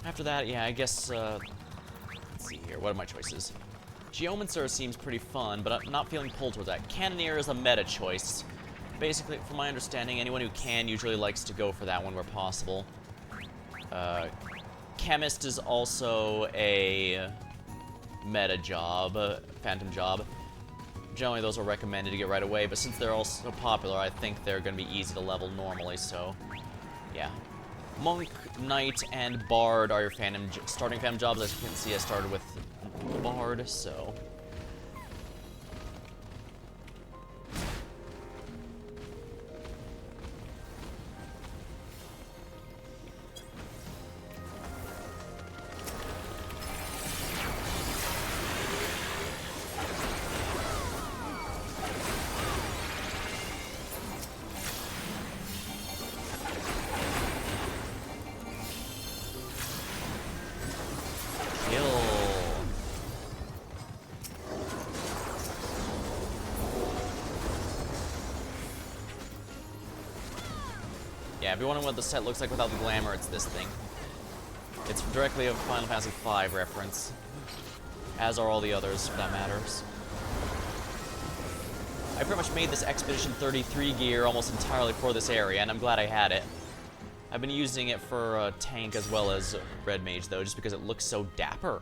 After that, yeah, I guess, let's see here. What are my choices? Geomancer seems pretty fun, but I'm not feeling pulled towards that. Cannoneer is a meta choice. Basically, from my understanding, anyone who can usually likes to go for that one where possible. Chemist is also a meta job, Phantom job. Generally, those are recommended to get right away, but since they're all so popular, I think they're going to be easy to level normally, so yeah. Monk, Knight, and Bard are your starting Phantom jobs. As you can see, I started with Bard, so... Yeah, if you're wondering what the set looks like without the glamour, it's this thing. It's directly a Final Fantasy V reference, as are all the others, for that matters. I pretty much made this Expedition 33 gear almost entirely for this area, and I'm glad I had it. I've been using it for tank as well as red mage, though, just because it looks so dapper.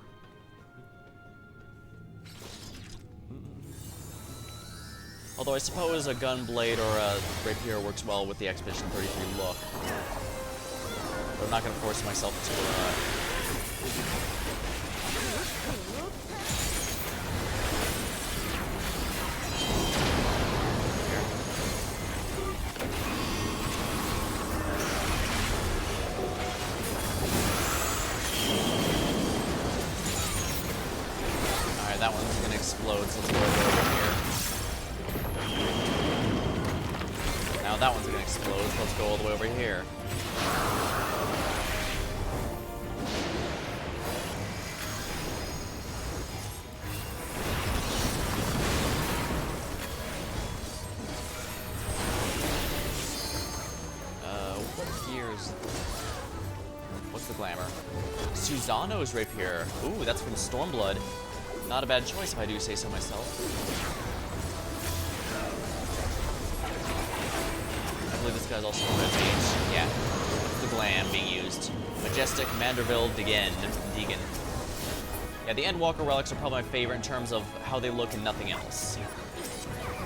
Although I suppose a gunblade or a rapier works well with the Expedition 33 look. But I'm not going to force myself to... That one's gonna explode, so let's go over here. Now that one's gonna explode, so let's go all the way over here. What gears? What's the glamour? Susano's rapier. Ooh, that's from Stormblood. Not a bad choice, if I do say so myself. I believe this guy's also a red mage. Yeah, the glam being used. Majestic Manderville Degan. Yeah, the Endwalker relics are probably my favorite in terms of how they look and nothing else.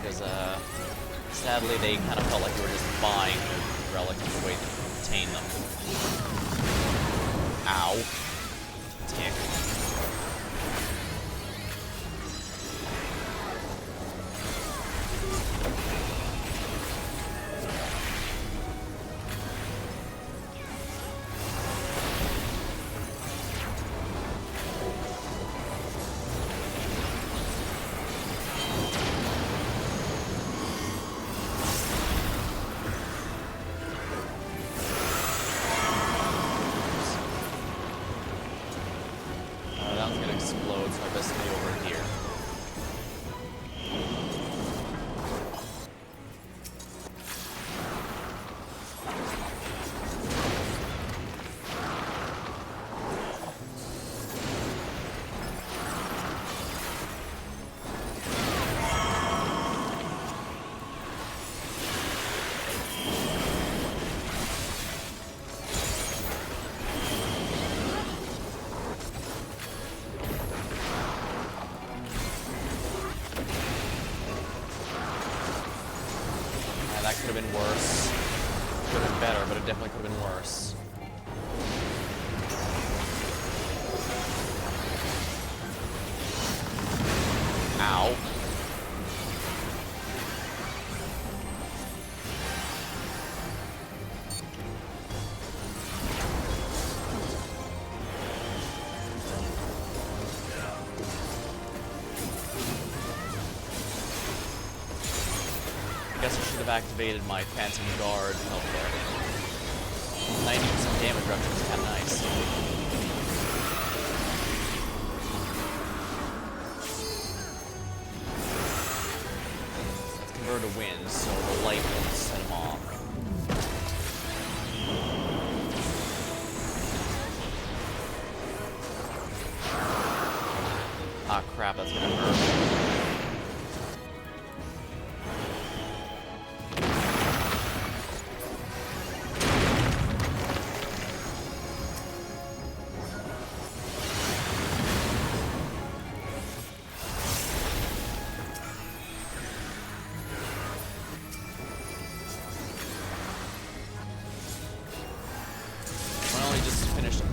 Because, sadly, they kind of felt like you were just buying the relic and the way to obtain them. Ow. Tick. That could have been worse. Could have been better, but it definitely could have been worse. Ow. I guess I should have activated my Phantom Guard help there. 90% damage reduction is kind of nice. Let's convert to wind, so the light won't set him off. Ah, crap, that's gonna hurt.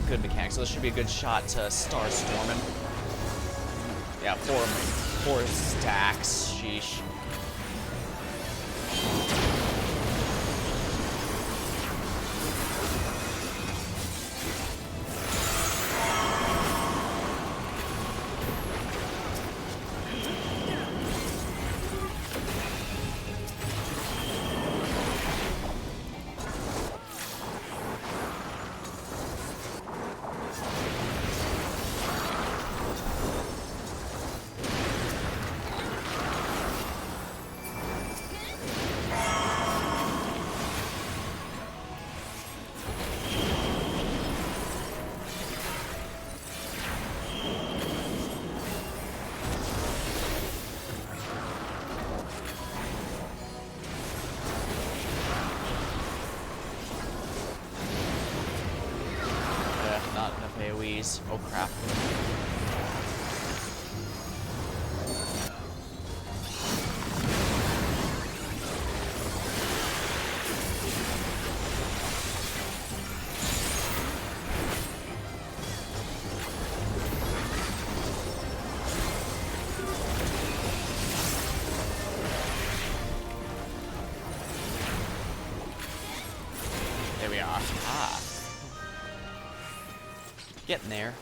Good mechanic, so this should be a good shot to Starstorm. Yeah, four stacks. Sheesh. enemies. Oh crap. There we are. Ah. Getting there.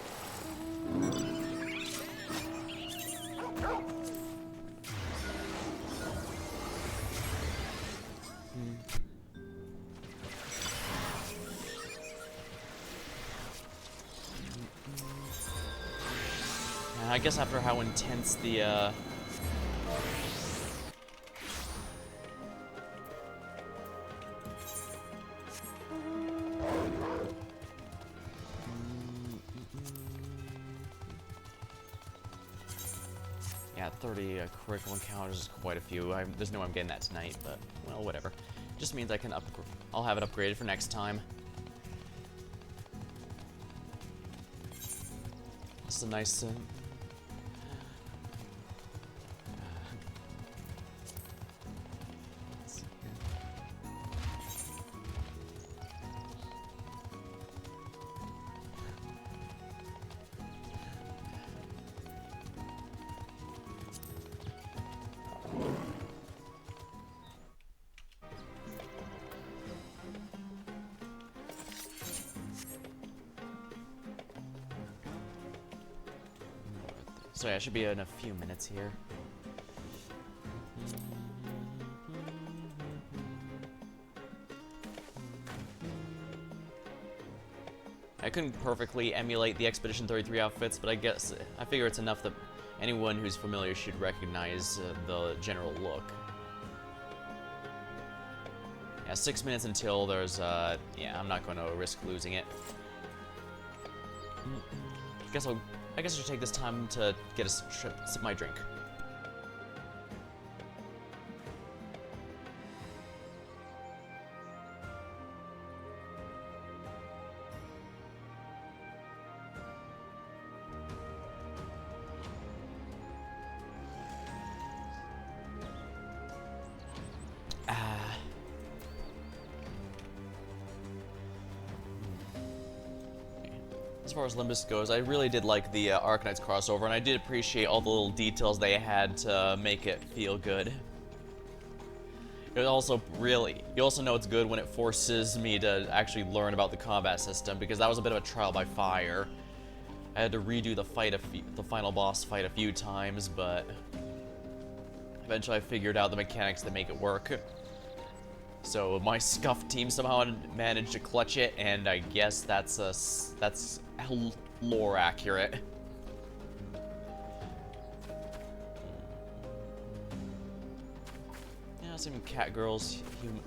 I guess after how intense the yeah, 30 critical encounters is quite a few. There's no way I'm getting that tonight, but well, whatever. Just means I can I'll have it upgraded for next time. This is a nice so yeah, I should be in a few minutes here. I couldn't perfectly emulate the Expedition 33 outfits, but I figure it's enough that anyone who's familiar should recognize the general look. Yeah, 6 minutes until there's, yeah, I'm not going to risk losing it. I guess I should take this time to get a sip my drink. As far as Limbus goes, I really did like the Arcanines crossover, and I did appreciate all the little details they had to make it feel good. It also you also know it's good when it forces me to actually learn about the combat system, because that was a bit of a trial by fire. I had to redo the final boss fight a few times, but eventually I figured out the mechanics that make it work. So my scuffed team somehow managed to clutch it, and I guess that's lore accurate. Yeah, some cat girls,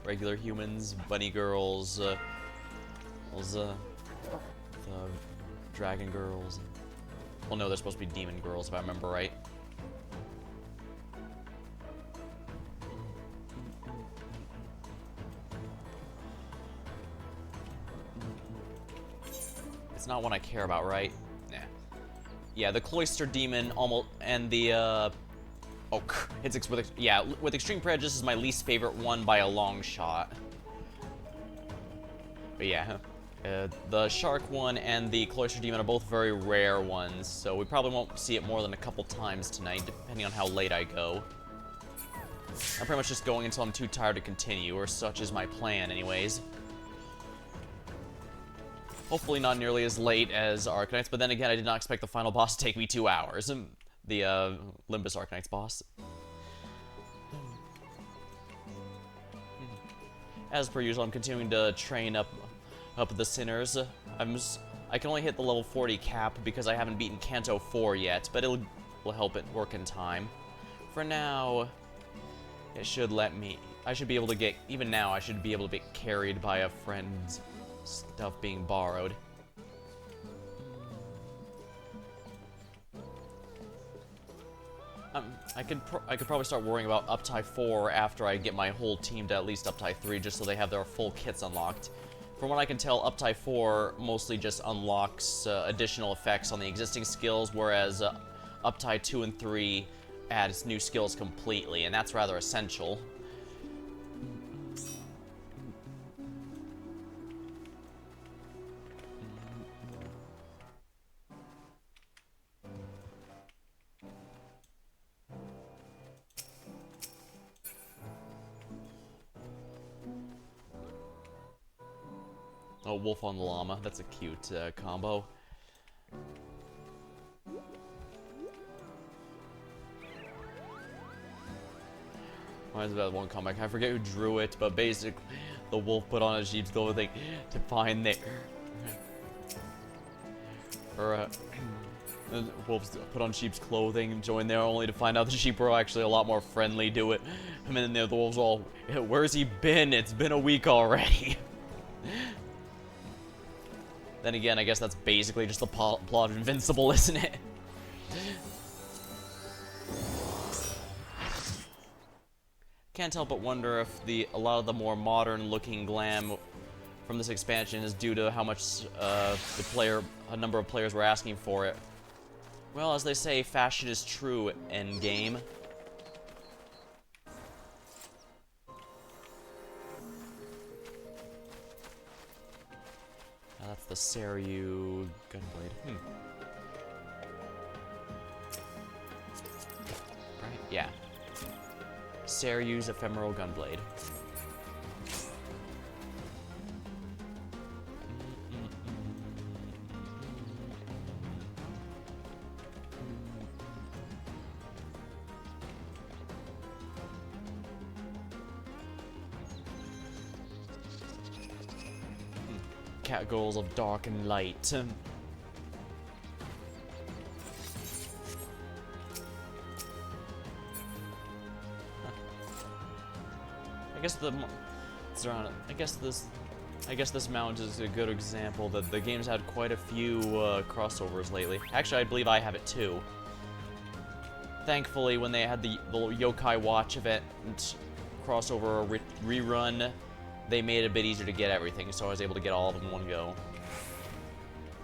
regular humans, bunny girls, the dragon girls. Well, no, they're supposed to be demon girls if I remember right. It's not one I care about, right? Nah. Yeah, the Cloister Demon and the with Extreme Prejudice is my least favorite one by a long shot. But yeah, the Shark one and the Cloister Demon are both very rare ones, so we probably won't see it more than a couple times tonight, depending on how late I go. I'm pretty much just going until I'm too tired to continue, or such is my plan anyways. Hopefully not nearly as late as Arcanites, but then again, I did not expect the final boss to take me 2 hours. The Limbus Arcanites boss. As per usual, I'm continuing to train up the Sinners. I can only hit the level 40 cap because I haven't beaten Kanto 4 yet, but it will help it work in time. For now, it should let me... I should be able to get... Even now, I should be able to get carried by a friend's stuff being borrowed. I could probably start worrying about Uptie 4 after I get my whole team to at least Uptie 3, just so they have their full kits unlocked. From what I can tell, Uptie 4 mostly just unlocks additional effects on the existing skills, whereas Uptie 2 and 3 adds new skills completely, and that's rather essential. Oh, Wolf on the Llama. That's a cute combo. Reminds me of that one comic. I forget who drew it, but basically, the wolf put on a sheep's clothing to find the wolves put on sheep's clothing, join there only to find out the sheep were actually a lot more friendly to it. And then the wolves all, where's he been? It's been a week already. Then again, I guess that's basically just the plot of Invincible, isn't it? Can't help but wonder if a lot of the more modern-looking glam from this expansion is due to how much a number of players were asking for it. Well, as they say, fashion is true, endgame. That's the Seiryu Gunblade. Right? Yeah. Seiryu's Ephemeral Gunblade. Cat goals of dark and light. I guess this mount is a good example that the game's had quite a few crossovers lately. Actually, I believe I have it too. Thankfully, when they had the Yokai Watch event crossover rerun, they made it a bit easier to get everything, so I was able to get all of them in one go.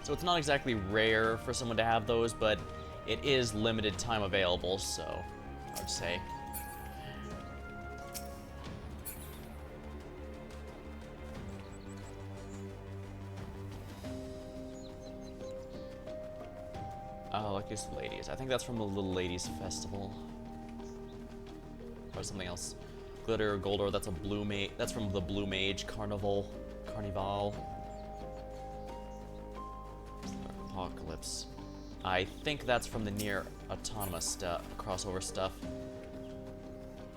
So it's not exactly rare for someone to have those, but it is limited time available, so I would say. Oh, Luckiest Ladies. I think that's from the Little Ladies Festival. Or something else. Glitter or Goldor, that's a Blue Mage. That's from the Blue Mage Carnival. Apocalypse. I think that's from the Nier Automata stuff, crossover stuff.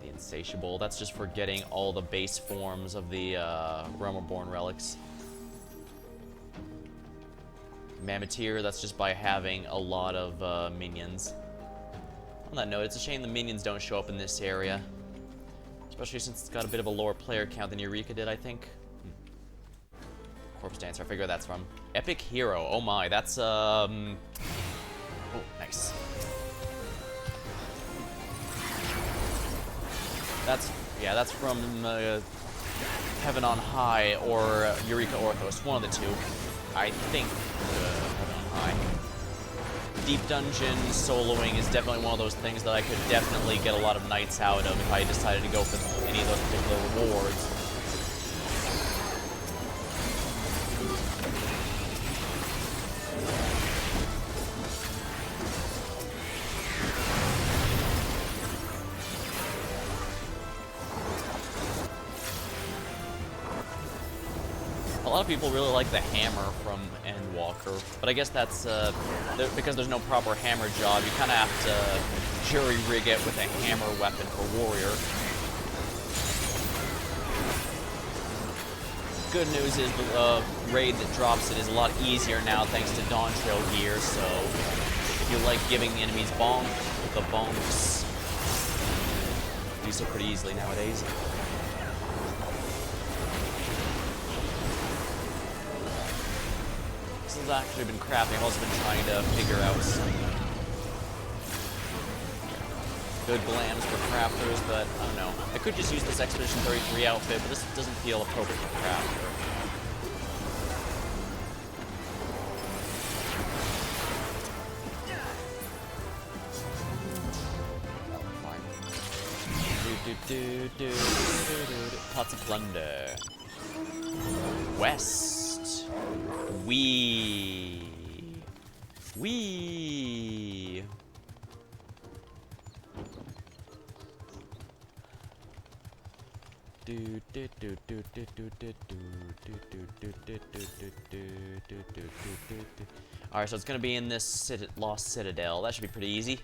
The Insatiable. That's just for getting all the base forms of the Realm Reborn relics. Mammoteer, that's just by having a lot of minions. On that note, it's a shame the minions don't show up in this area. Especially since it's got a bit of a lower player count than Eureka did, I think. Corpse Dancer, I figure that's from. Epic Hero, oh my, that's, oh, nice. That's from Heaven on High or Eureka Orthos, one of the two. I think Heaven on High. Deep Dungeon soloing is definitely one of those things that I could definitely get a lot of nights out of if I decided to go for any of those particular rewards. A lot of people really like the hammer from Endwalker, but I guess that's because there's no proper hammer job, you kind of have to jury-rig it with a hammer weapon for Warrior. Good news is the raid that drops it is a lot easier now thanks to Dawn Trail gear, so if you like giving the enemies bonk with the bonks, do so pretty easily nowadays. This has actually been crafting. I've also been trying to figure out some good glams for crafters, but I don't know. I could just use this Expedition 33 outfit, but this doesn't feel appropriate for crafter. Pots of plunder. West. Wee. Alright, so it's gonna be in this Lost Citadel. That should be pretty easy.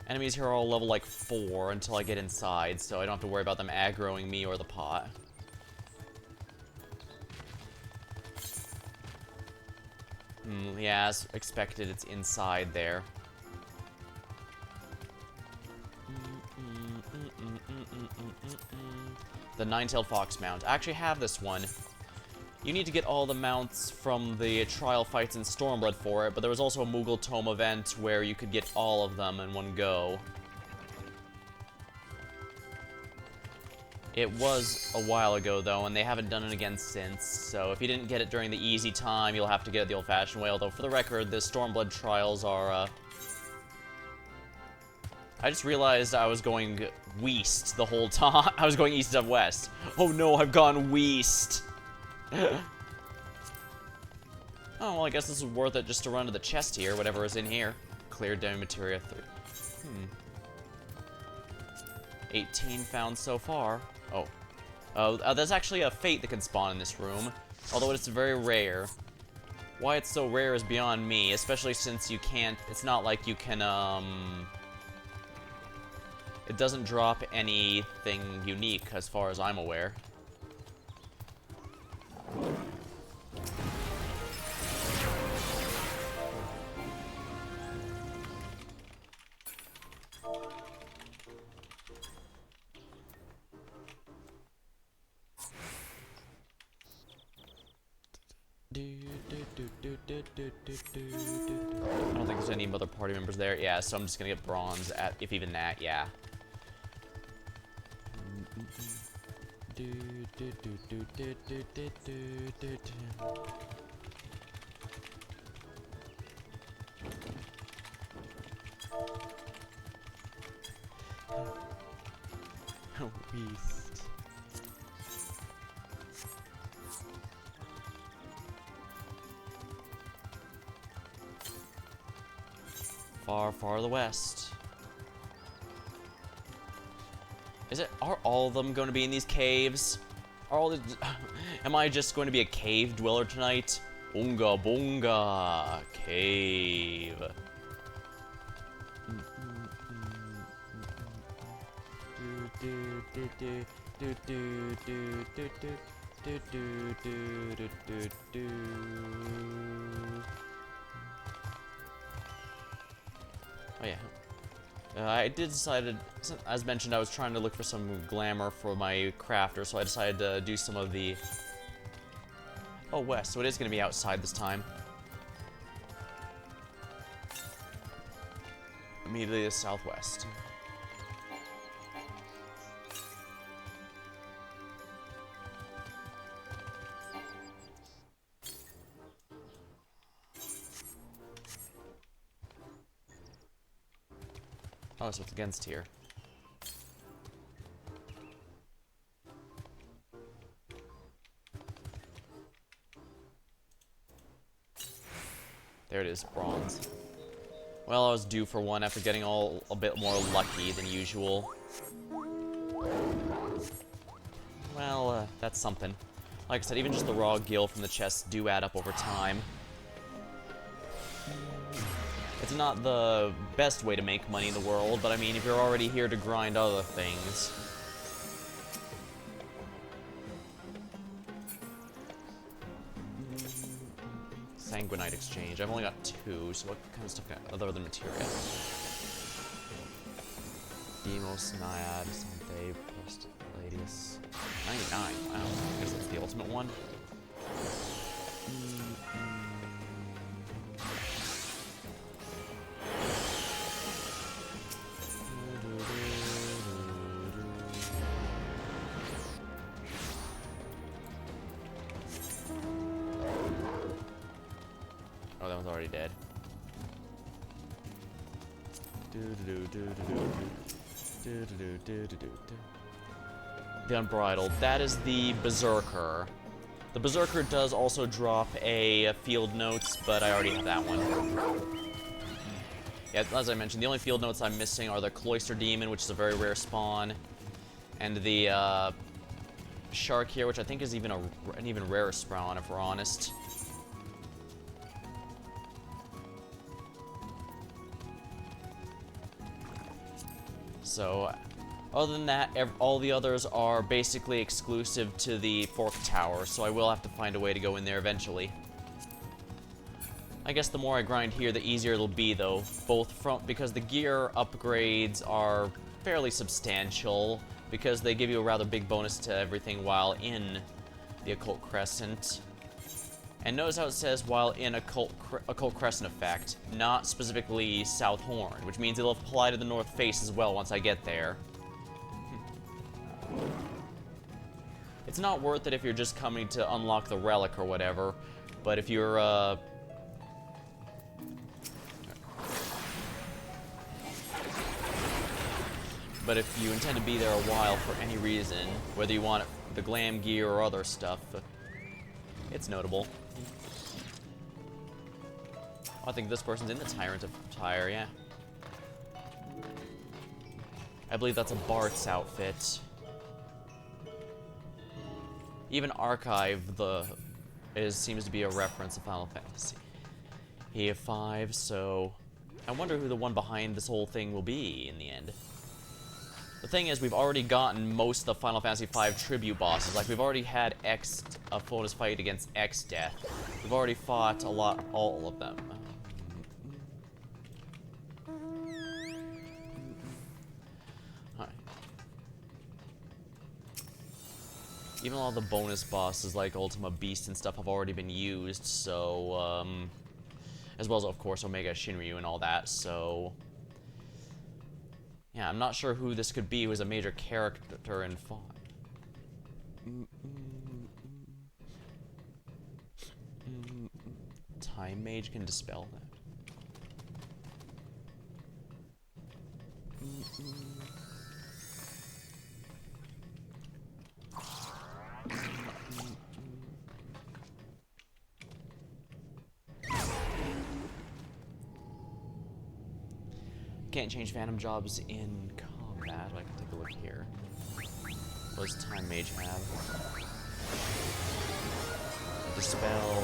Enemies here are all level like 4 until I get inside, so I don't have to worry about them aggroing me or the pot. Yeah, as expected, it's inside there. The Nine-Tailed Fox mount. I actually have this one. You need to get all the mounts from the trial fights in Stormblood for it, but there was also a Moogle Tome event where you could get all of them in one go. It was a while ago, though, and they haven't done it again since, so if you didn't get it during the easy time, you'll have to get it the old-fashioned way, although, for the record, the Stormblood trials are, I just realized I was going west the whole time. I was going east of west. Oh no, I've gone west! Oh, well, I guess this is worth it just to run to the chest here, whatever is in here. Cleared down materia 3. 18 found so far. Oh, there's actually a fate that can spawn in this room, although it's very rare. Why it's so rare is beyond me, especially since you can't, it's not like you can, it doesn't drop anything unique as far as I'm aware. I don't think there's any other party members there. Yeah, so I'm just gonna get bronze at, if even that, yeah. Beast. Far, far to the west. Are all of them going to be in these caves? Am I just going to be a cave dweller tonight? Boonga boonga, cave. Oh yeah. I did decide, as mentioned, I was trying to look for some glamour for my crafter, so I decided to do some of the... Oh, west, so it is going to be outside this time. Immediately to southwest. Oh, so it's against here. There it is, bronze. Well, I was due for one after getting a bit more lucky than usual. Well, that's something. Like I said, even just the raw gil from the chests do add up over time. It's not the best way to make money in the world, but I mean, if you're already here to grind other things... Sanguinite exchange. I've only got 2, so what kind of stuff can I... other than materia? Demos, Naiad, Sante, Post, Ladies... 99, wow. I guess that's the ultimate one. Oh, that one's already dead. The Unbridled. That is the Berserker. The Berserker does also drop a field notes, but I already have that one. Yeah, as I mentioned, the only field notes I'm missing are the Cloister Demon, which is a very rare spawn, and the Shark here, which I think is even an even rarer spawn, if we're honest. So, other than that, all the others are basically exclusive to the Fork Tower, so I will have to find a way to go in there eventually. I guess the more I grind here, the easier it'll be, though. Because the gear upgrades are fairly substantial, because they give you a rather big bonus to everything while in the Occult Crescent. And notice how it says while in Occult Crescent effect, not specifically South Horn, which means it'll apply to the North Face as well once I get there. It's not worth it if you're just coming to unlock the relic or whatever, but if you're, But if you intend to be there a while for any reason, whether you want the glam gear or other stuff, it's notable. I think this person's in the Tyrant attire, yeah. I believe that's a Bart's outfit. Even Archive seems to be a reference to Final Fantasy. He have 5, so I wonder who the one behind this whole thing will be in the end. The thing is, we've already gotten most of the Final Fantasy V tribute bosses. Like, we've already had a bonus fight against X-Death. We've already fought all of them. Even all the bonus bosses, like Ultima Beast and stuff, have already been used, so, as well as, of course, Omega Shinryu and all that, so... Yeah, I'm not sure who this could be who's a major character in 5. Time Mage can dispel that. Can't change Phantom jobs in combat. I can take a look here. What does Time Mage have? Dispel.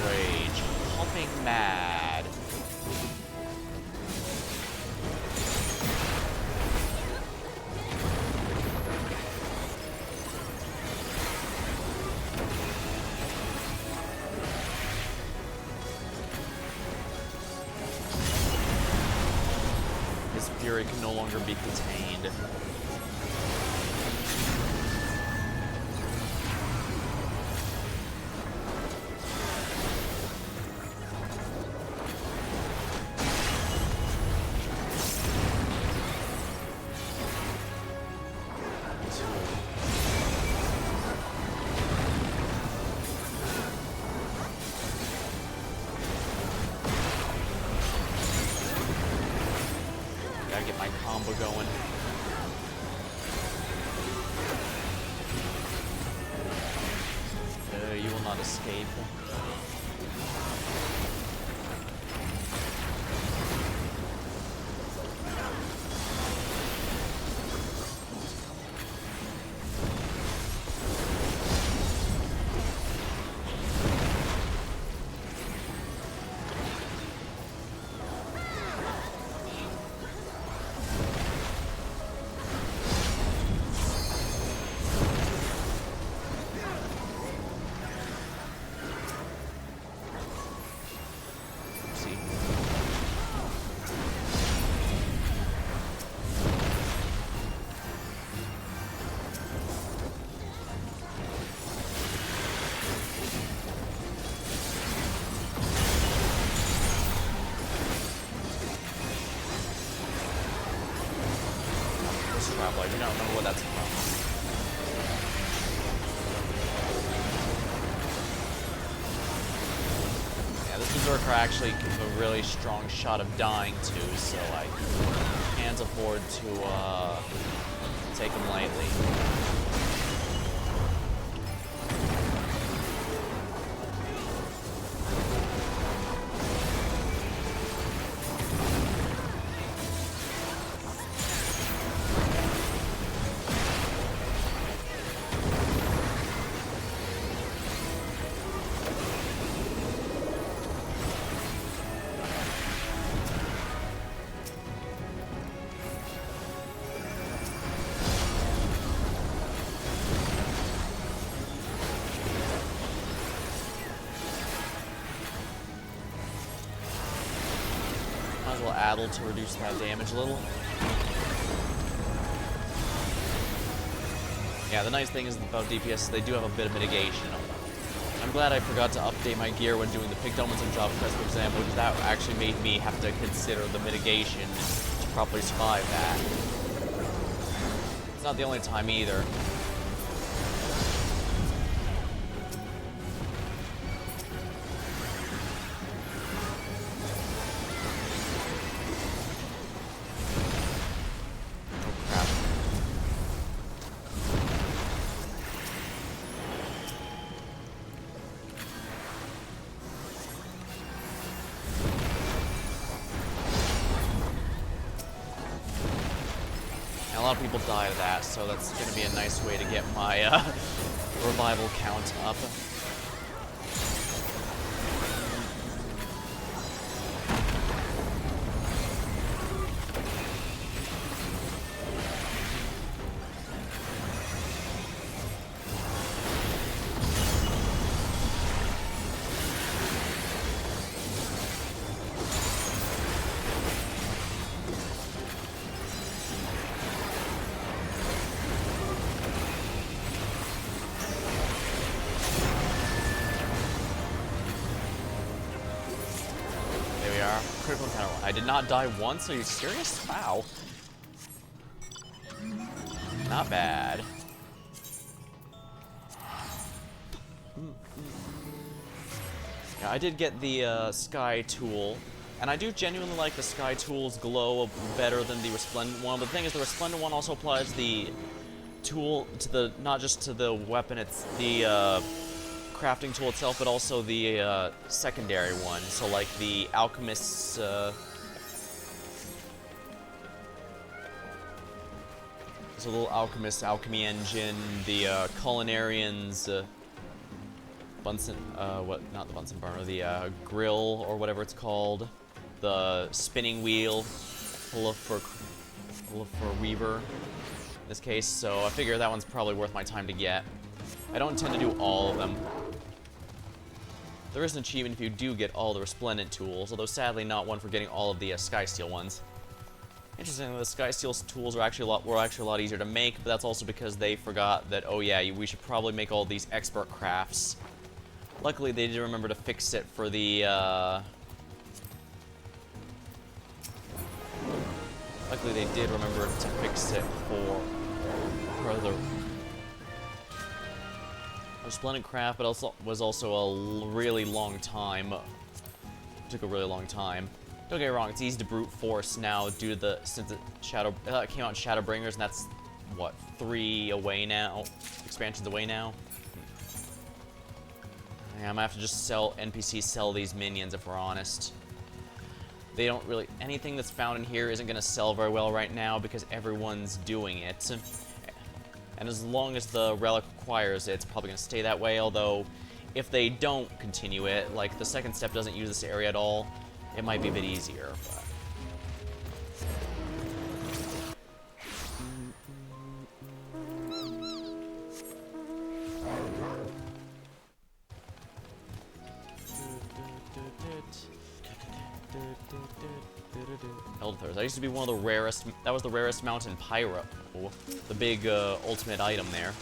Rage. Hopping mad. His fury can no longer be contained. Gotta get my combo going. You will not escape. I do not remember what that's from. Yeah, this Berserker actually gives a really strong shot of dying too, so I can't afford to take him lightly. Addle to reduce that damage a little. Yeah, the nice thing is about DPS is they do have a bit of mitigation. I'm glad I forgot to update my gear when doing the picked elements on Job Quest, for example, because that actually made me have to consider the mitigation to properly survive that. It's not the only time either. A lot of people die to that, so that's going to be a nice way to get my revival count up. Critical encounter. I did not die once? Are you serious? Wow. Not bad. Yeah, I did get the Sky Tool, and I do genuinely like the Sky Tool's glow better than the Resplendent one, but the thing is the Resplendent one also applies the tool to the, not just to the weapon, it's the crafting tool itself, but also the secondary one. So like the alchemist's so the little alchemist alchemy engine, the culinarian's Bunsen, not the Bunsen burner, the grill or whatever it's called, the spinning wheel, for Weaver in this case. So I figure that one's probably worth my time to get. I don't intend to do all of them. There is an achievement if you do get all the Resplendent tools, although sadly not one for getting all of the Skysteel ones. Interestingly, the Skysteel tools were actually a lot easier to make, but that's also because they forgot that, oh yeah, we should probably make all these expert crafts. Luckily, they did remember to fix it for the, Luckily, they did remember to fix it for the Resplendent craft, but also was also a really long time. Took a really long time. Don't get me wrong, it's easy to brute force now due to since it came out in Shadowbringers, and that's what, 3 away now, expansions away now. Yeah, I'm gonna have to just NPCs sell these minions if we're honest. They don't really, anything that's found in here isn't gonna sell very well right now because everyone's doing it. And as long as the relic requires it, it's probably going to stay that way, although if they don't continue it, like the second step doesn't use this area at all, it might be a bit easier. But. Elderthurs. That used to be one of the rarest. That was the rarest mountain pyro. The big ultimate item there.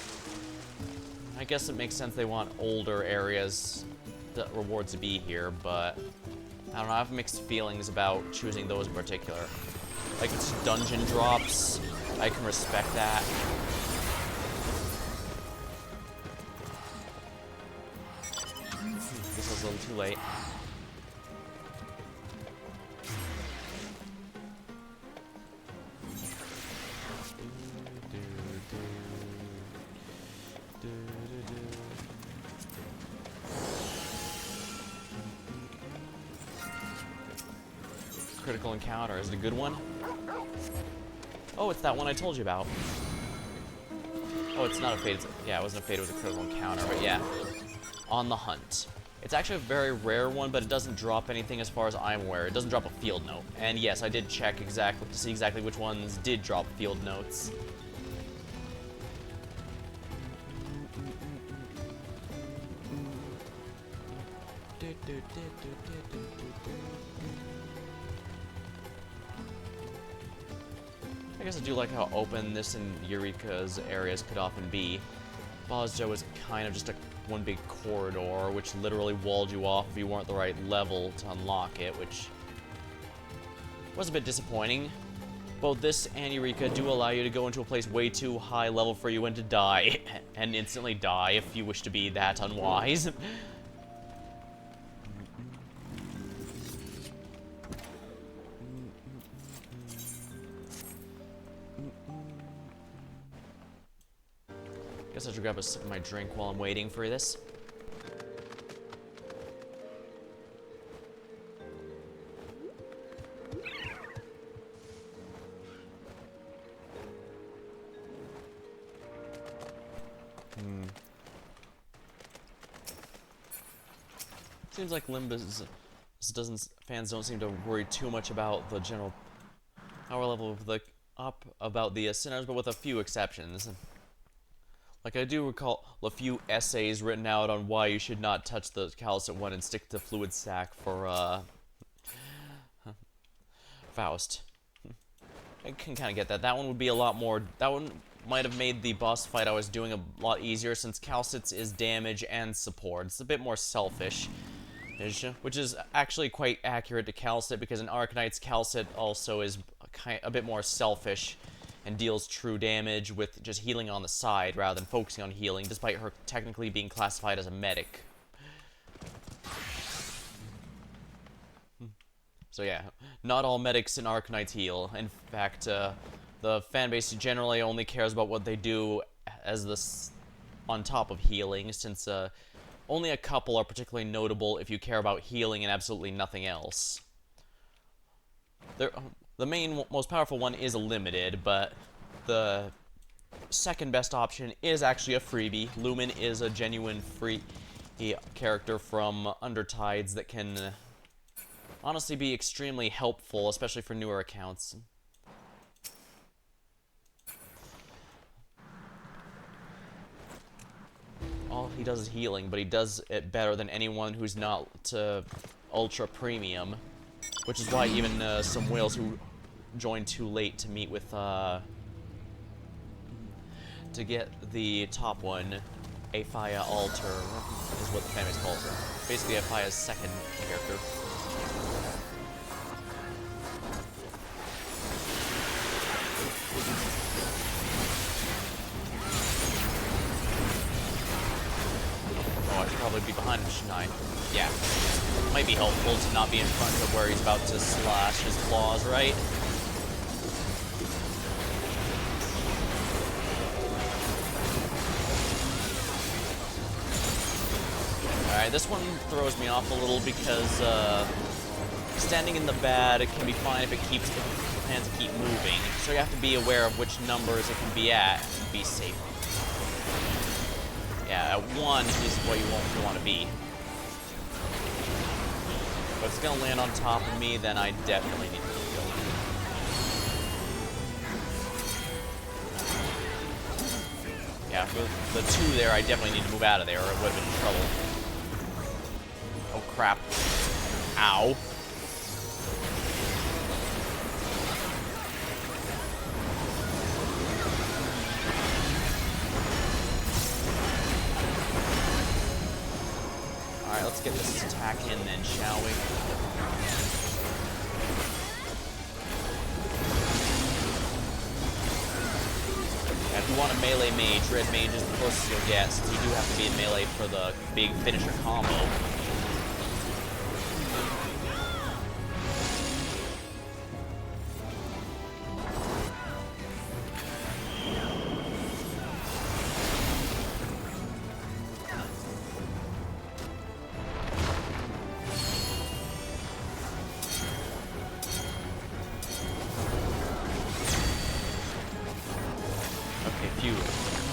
I guess it makes sense they want older areas, the rewards to be here, but I don't know. I have mixed feelings about choosing those in particular. Like it's dungeon drops. I can respect that. This was a little too late. Critical encounter. Is it a good one? Oh, it's that one I told you about. Oh, it's not a fade. Yeah, it wasn't a fade. It was a critical encounter. But yeah, on the hunt. It's actually a very rare one, but it doesn't drop anything as far as I'm aware. It doesn't drop a field note. And yes, I did check exactly to see exactly which ones did drop field notes. I guess I do like how open this and Eureka's areas could often be. Bosjo was kind of just one big corridor, which literally walled you off if you weren't the right level to unlock it, which was a bit disappointing. Both this and Eureka do allow you to go into a place way too high level for you and to die, and instantly die if you wish to be that unwise. Guess I should grab a sip of my drink while I'm waiting for this. Seems like Limbus fans don't seem to worry too much about the general power level of the about the sinners, but with a few exceptions. Like, I do recall a few essays written out on why you should not touch the Callicet one and stick to Fluid Sac for, Faust. I can kind of get that. That one would be a lot more... That one might have made the boss fight I was doing a lot easier, since Callicet's is damage and support. It's a bit more selfish, which is actually quite accurate to Callicet, because in Arcanite's Callicet also is a bit more selfish and deals true damage with just healing on the side rather than focusing on healing, despite her technically being classified as a medic. So yeah, not all medics in Arcanites heal. In fact, the fanbase generally only cares about what they do as on top of healing, since only a couple are particularly notable if you care about healing and absolutely nothing else. The main, most powerful one is a limited, but the second best option is actually a freebie. Lumen is a genuine free character from Undertides that can honestly be extremely helpful, especially for newer accounts. All he does is healing, but he does it better than anyone who's not ultra premium. Which is why even some whales who joined too late to meet with, to get the top one, Aphia Alter, is what the fanbase calls her. Basically, Aphia's second character. Oh, I should probably be behind him, shouldn't I? Yeah. Might be helpful to not be in front of where he's about to slash his claws, right? Alright, this one throws me off a little because standing in the bad can be fine if it plans to keep moving. So you have to be aware of which numbers it can be at and be safe. Yeah, at 1 is what you want to be. If it's gonna land on top of me, then I definitely need to keep going. Yeah, with the 2 there, I definitely need to move out of there, or it would have been in trouble. Oh crap. Ow. Alright, let's get this attack in then, shall we? you want a melee mage, red mage is the closest you'll get, since you do have to be in melee for the big finisher combo.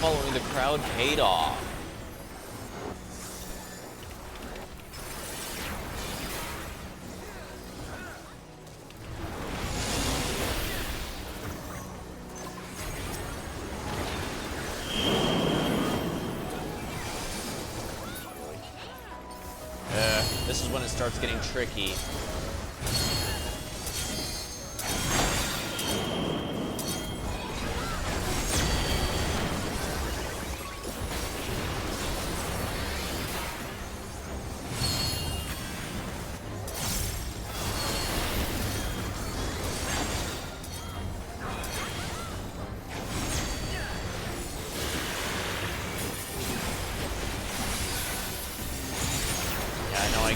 Following the crowd paid off. This is when it starts getting tricky.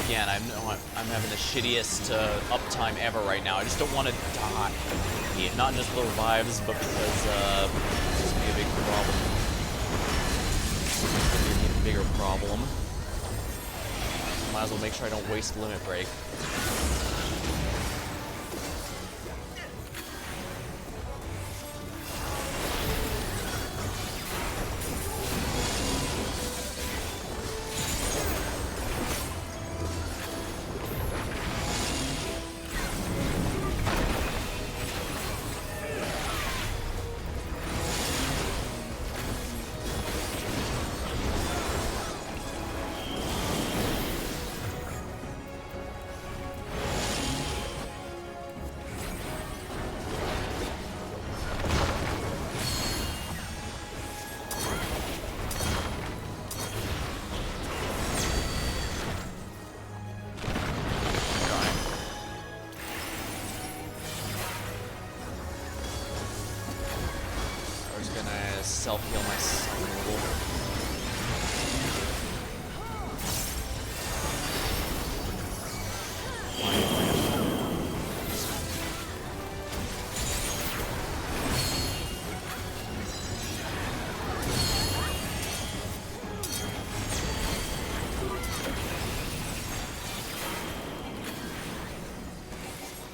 Again, I'm having the shittiest uptime ever right now. I just don't want to die. Yeah, not just for the revives, but because it's going to be a big problem. It's going to be a bigger problem. Might as well make sure I don't waste limit break. Self-heal myself a little.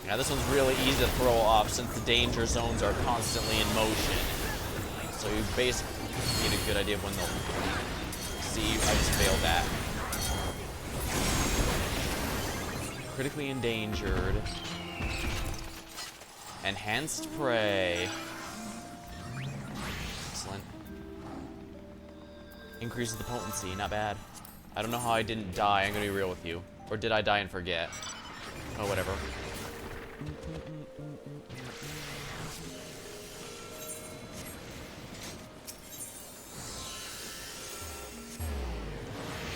Yeah, this one's really easy to throw off since the danger zones are constantly in motion. So you basically get a good idea of when they'll see you. I just failed that. Critically endangered. Enhanced prey. Excellent. Increases the potency, not bad. I don't know how I didn't die, I'm gonna be real with you. Or did I die and forget? Oh, whatever.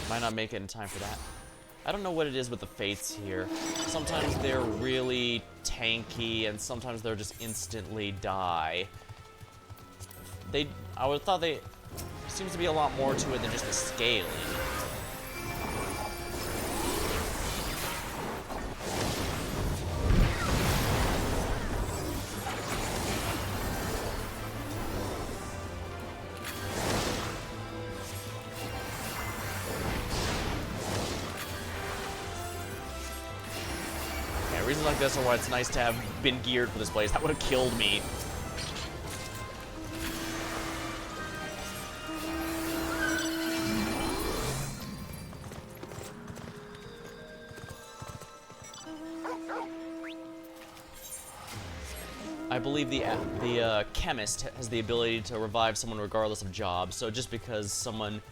Might not make it in time for that. I don't know what it is with the fates here. Sometimes they're really tanky, and sometimes they'll just instantly die. I would have thought seems to be a lot more to it than just the scaling. Reasons like this are why it's nice to have been geared for this place. That would have killed me. I believe the chemist has the ability to revive someone regardless of job. So just because someone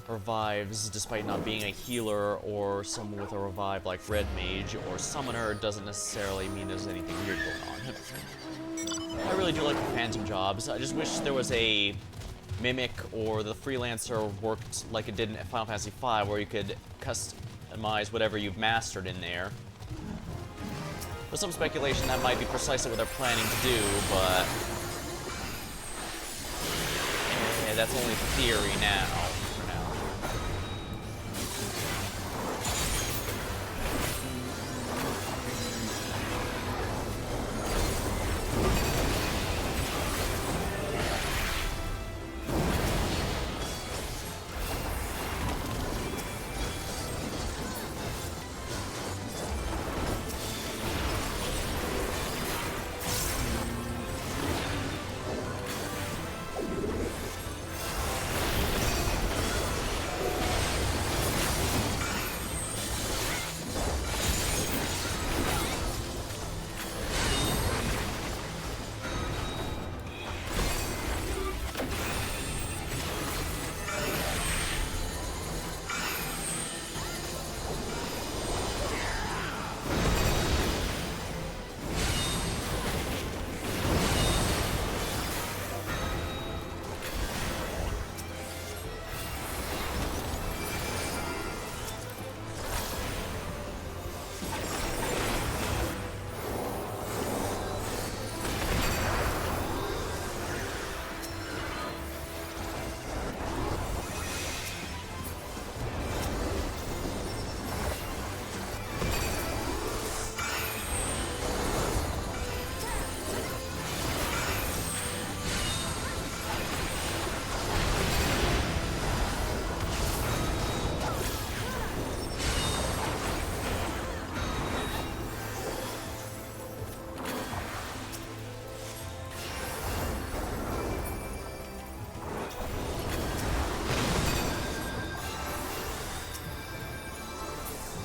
revives despite not being a healer or someone with a revive like red mage or summoner doesn't necessarily mean there's anything weird going on. I really do like the phantom jobs. I just wish there was a mimic or the freelancer worked like it did in Final Fantasy V, where you could customize whatever you've mastered in there. There's some speculation that might be precisely what they're planning to do, but that's only theory now. For now.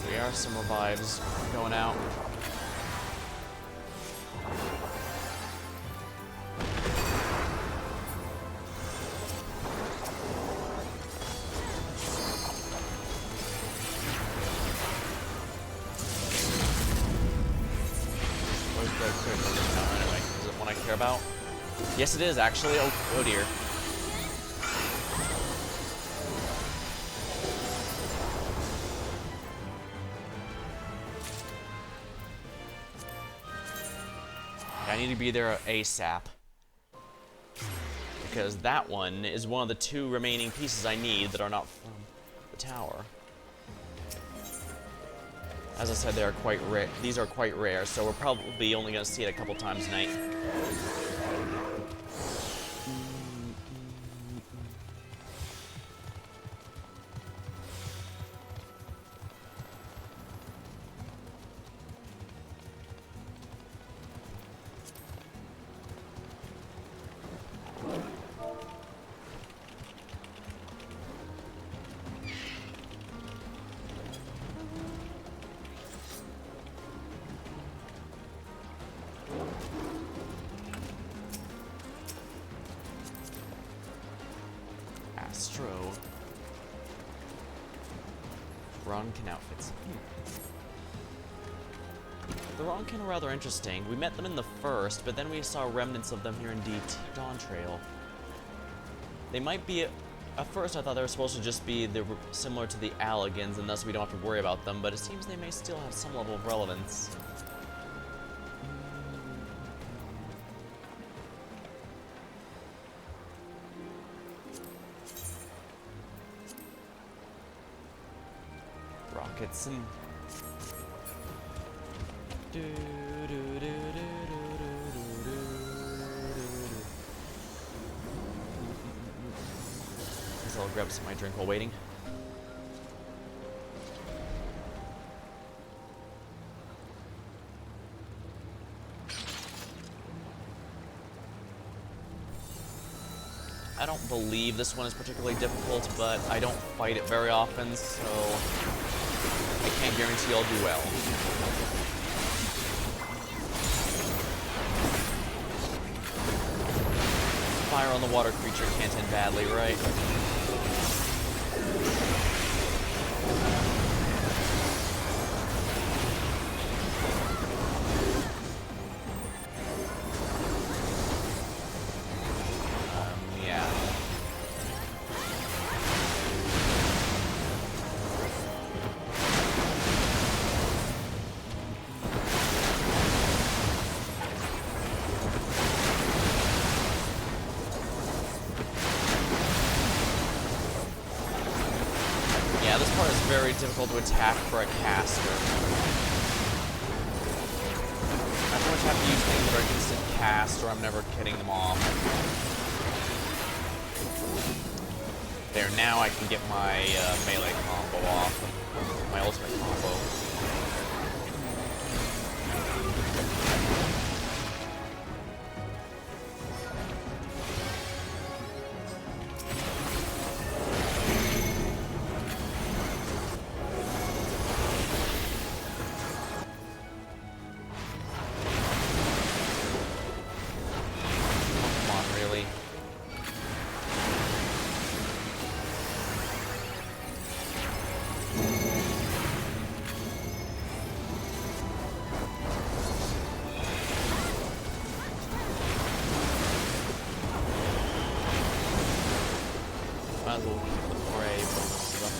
There are some revives going out. Where's the critical counter anyway? Is it one I care about? Yes, it is actually. Oh dear. I need to be there ASAP. Because that one is one of the 2 remaining pieces I need that are not from the tower. As I said, they are quite rare. These are quite rare, so we're probably only going to see it a couple times a night. Ronkin outfits. The Ronkin are rather interesting. We met them in the first, but then we saw remnants of them here in Dawn Trail. They might be... At first I thought they were supposed to just be similar to the Alligans, and thus we don't have to worry about them, but it seems they may still have some level of relevance. Rockets and... Guess I'll grab some of my drink while waiting. I don't believe this one is particularly difficult, but I don't fight it very often, so I can't guarantee I'll do well. Fire on the water creature can't end badly, right? Yeah, this part is very difficult to attack for a caster. I pretty much have to use things that are instant cast, or I'm never getting them off. There, now I can get my melee combo off. My ultimate combo. Might as well keep the prey bonuses up.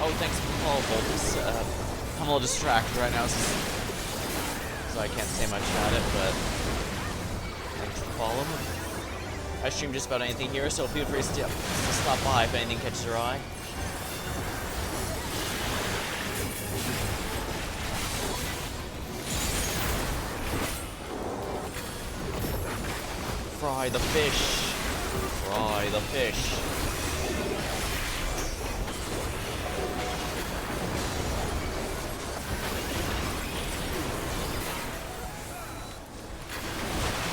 Oh, thanks for the follow, Voltus. I'm a little distracted right now, so I can't say much about it, but thanks for the follow. I stream just about anything here, so feel free to stop by if anything catches your eye. Fry the fish. Fry the fish.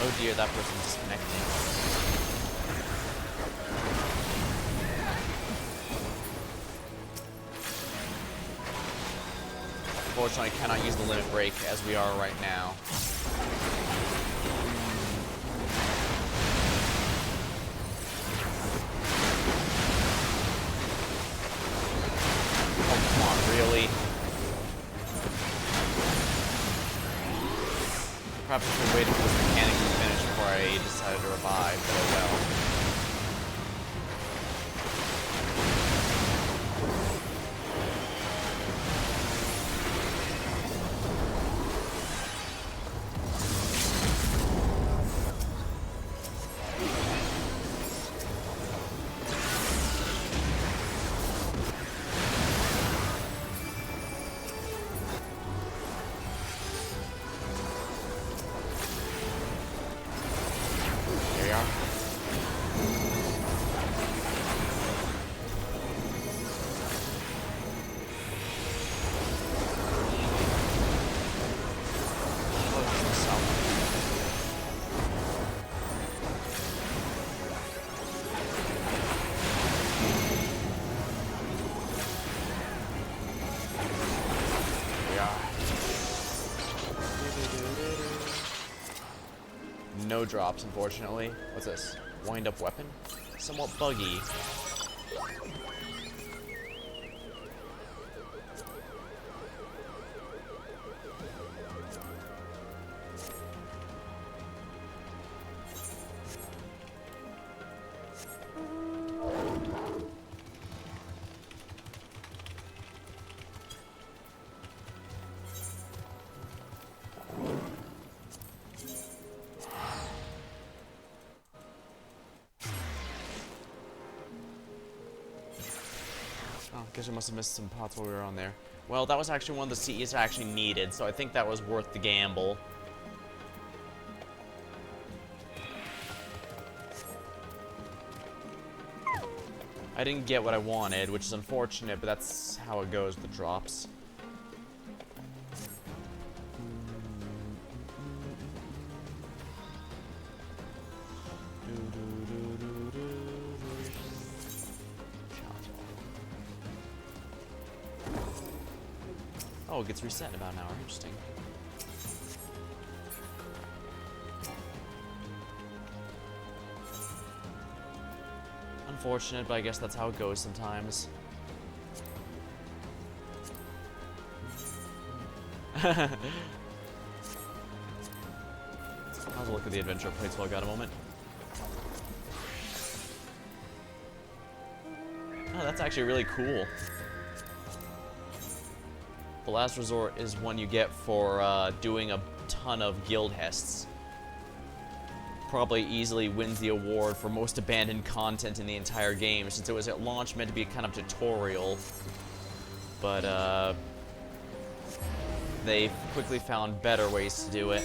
Oh dear, that person's disconnecting. Unfortunately, I cannot use the limit break as we are right now. Oh, come on, really? Perhaps I should have waited for this mechanic to finish before I decided to revive, but oh well. No drops, unfortunately. What's this? Wind-up weapon? Somewhat buggy. Oh, guess I must have missed some pots while we were on there. Well, that was actually one of the CEs I actually needed, so I think that was worth the gamble. I didn't get what I wanted, which is unfortunate, but that's how it goes with the drops. Oh, it gets reset in about an hour. Interesting. Unfortunate, but I guess that's how it goes sometimes. I'll have a look at the adventure plates while I got a moment. Oh, that's actually really cool. The last resort is one you get for doing a ton of guild hests. Probably easily wins the award for most abandoned content in the entire game, since it was at launch meant to be a kind of tutorial. But they quickly found better ways to do it.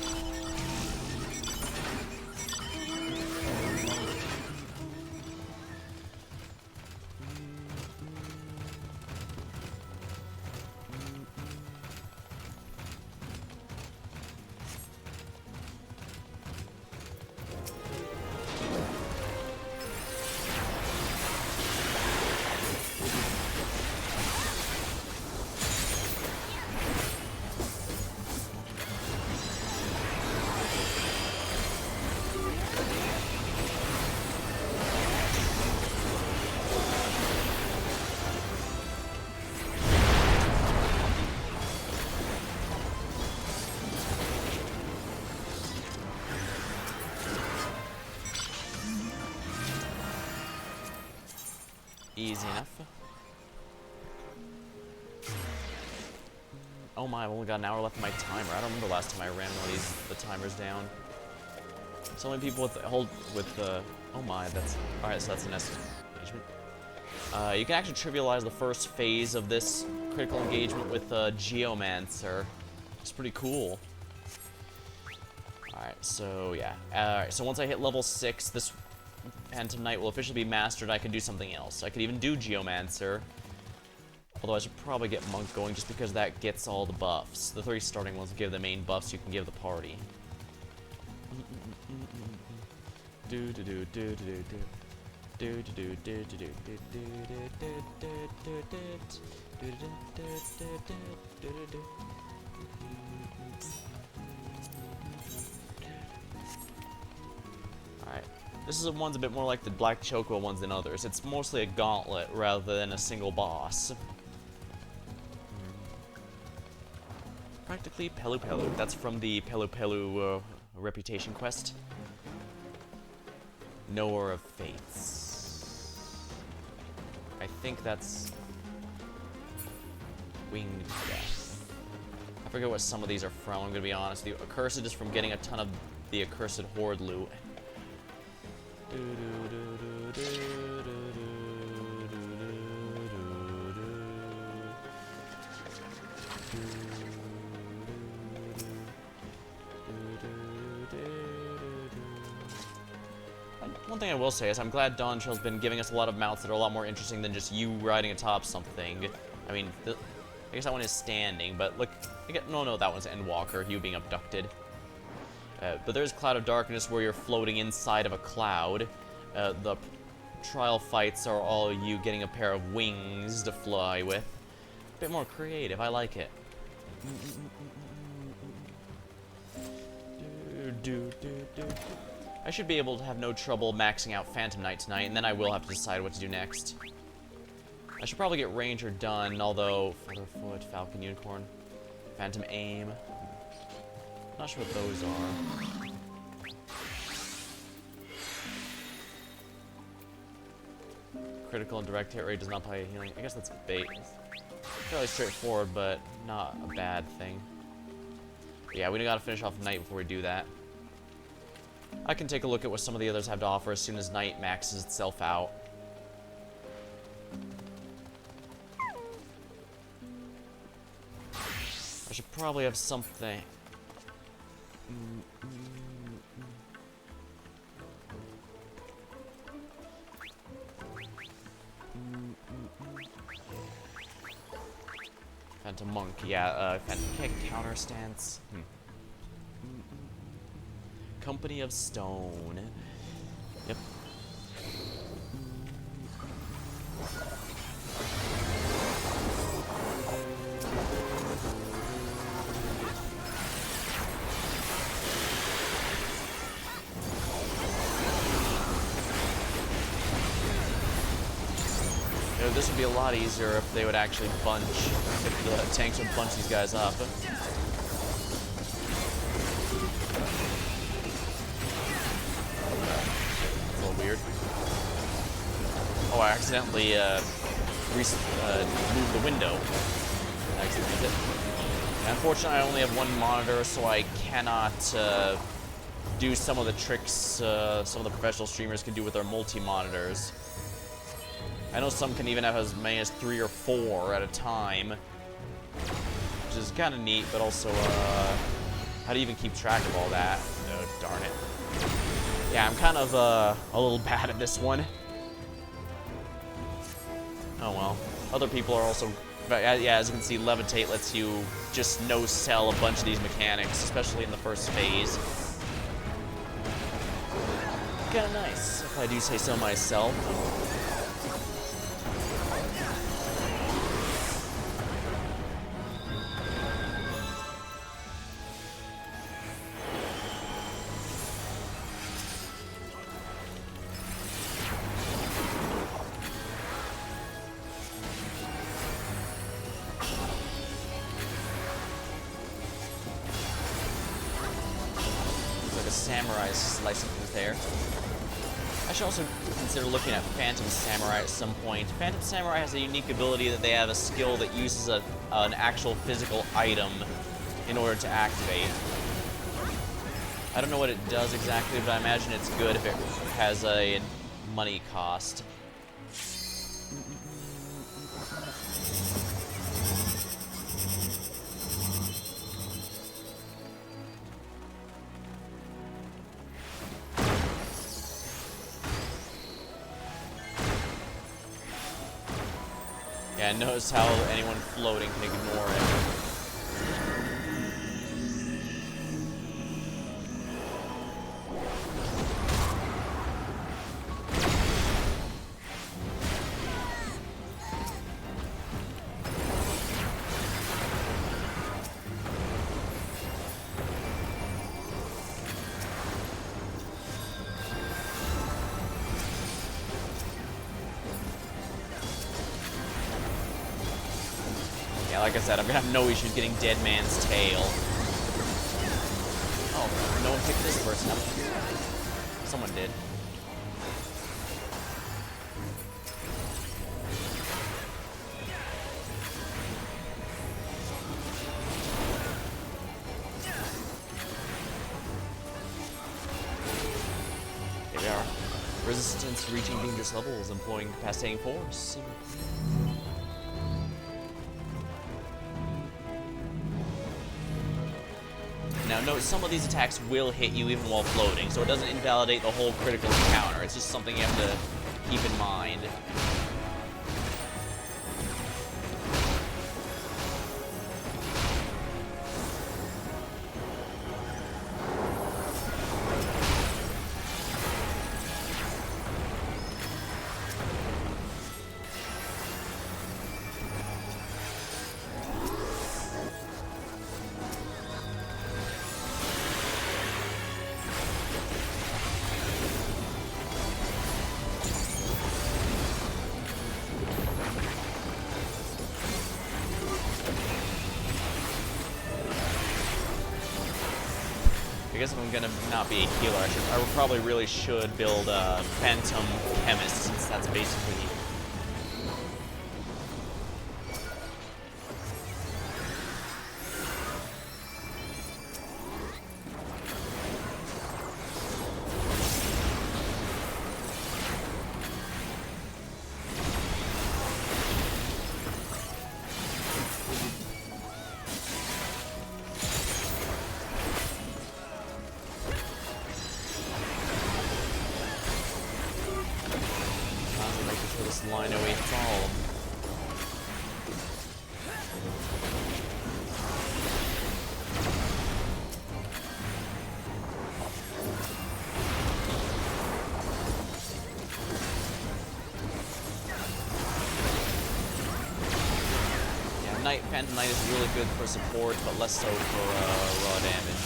Easy enough. Oh my, I've only got an hour left of my timer. I don't remember last time I ran one of these, the timer's down. So many people with the, oh my, that's, alright, so that's an engagement. You can actually trivialize the first phase of this critical engagement with Geomancer. It's pretty cool. Alright, so yeah. Alright, so once I hit level 6, this Phantom Knight will officially be mastered. I can do something else. I could even do Geomancer. Although I should probably get Monk going just because that gets all the buffs. The 3 starting ones give the main buffs you can give the party. Alright. This is one's a bit more like the Black Choco ones than others. It's mostly a gauntlet rather than a single boss. Practically Pelu Pelu. That's from the Pelu Pelu reputation quest. Knower of Fates. I think that's Winged Death. I forget what some of these are from, I'm gonna be honest with you. Accursed is from getting a ton of the Accursed Horde loot. One thing I will say is I'm glad Dawn Trill's been giving us a lot of mounts that are a lot more interesting than just you riding atop something. I mean, I guess that one is standing, but look, no, that one's Endwalker, you being abducted. But there's Cloud of Darkness where you're floating inside of a cloud. The trial fights are all you getting a pair of wings to fly with. A bit more creative, I like it. I should be able to have no trouble maxing out Phantom Knight tonight, and then I will have to decide what to do next. I should probably get Ranger done, although Featherfoot, Falcon, Unicorn, Phantom Aim. Not sure what those are. Critical and direct hit rate does not apply healing. I guess that's bait. Fairly straightforward, but not a bad thing. But yeah, we gotta finish off Knight before we do that. I can take a look at what some of the others have to offer as soon as Knight maxes itself out. I should probably have something. Phantom Monk, yeah, Phantom Kick, Counter Stance. Company of Stone. Yep. You know, this would be a lot easier if they would actually bunch, if the tanks would bunch these guys up. Weird. Oh, I accidentally moved the window. Accidentally. Unfortunately, I only have one monitor, so I cannot do some of the tricks some of the professional streamers can do with their multi-monitors. I know some can even have as many as 3 or 4 at a time, which is kind of neat, but also, how do you even keep track of all that? Oh, darn it. Yeah, I'm kind of a little bad at this one. Oh well. Other people are also, yeah, as you can see, Levitate lets you just no-sell a bunch of these mechanics, especially in the first phase. Kinda nice, if I do say so myself. Samurai slicing through there. I should also consider looking at Phantom Samurai at some point. Phantom Samurai has a unique ability that they have a skill that uses an actual physical item in order to activate. I don't know what it does exactly, but I imagine it's good if it has a money cost. Yeah, notice how anyone floating can ignore it. Yeah, like I said, I'm gonna have no issues getting Dead Man's Tail. Oh, no one picked this person up. Someone did. Here we are. Resistance reaching dangerous levels, employing incapacitating force. Now note, some of these attacks will hit you even while floating, so it doesn't invalidate the whole critical encounter. It's just something you have to keep in mind. guess if I'm gonna not be a healer, I probably really should build a Phantom Chemist, since that's basically... This line away fall. Yeah, Phantom Knight is really good for support, but less so for raw damage.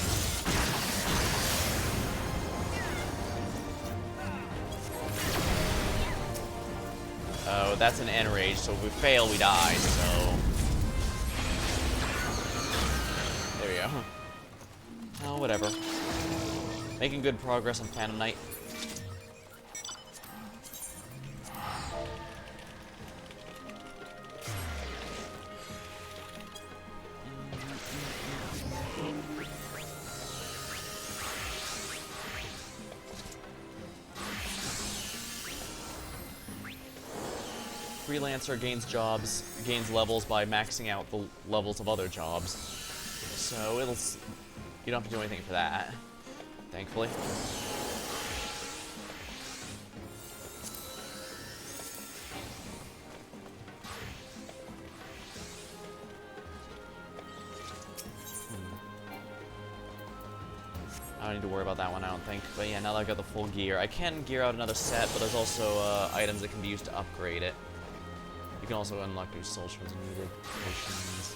Oh, that's an enrage, so if we fail, we die, so... There we go. Oh, whatever. Making good progress on Phantom Knight. Freelancer gains levels by maxing out the levels of other jobs. So you don't have to do anything for that, thankfully. I don't need to worry about that one, I don't think. But yeah, now that I've got the full gear, I can gear out another set, but there's also items that can be used to upgrade it. You can also unlock new soul shards and needed potions.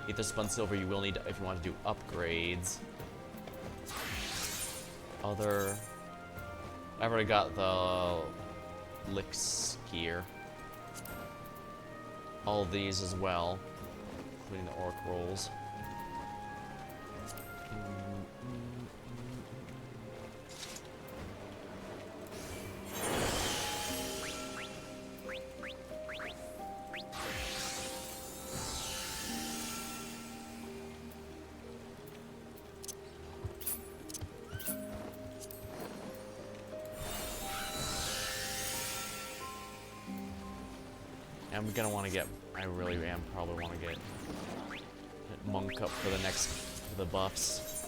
Ether spun silver you will need if you want to do upgrades. I've already got the Licks gear. All of these as well, including the orc rolls. I'm gonna want to get, I really am probably want to get Monk up for the buffs.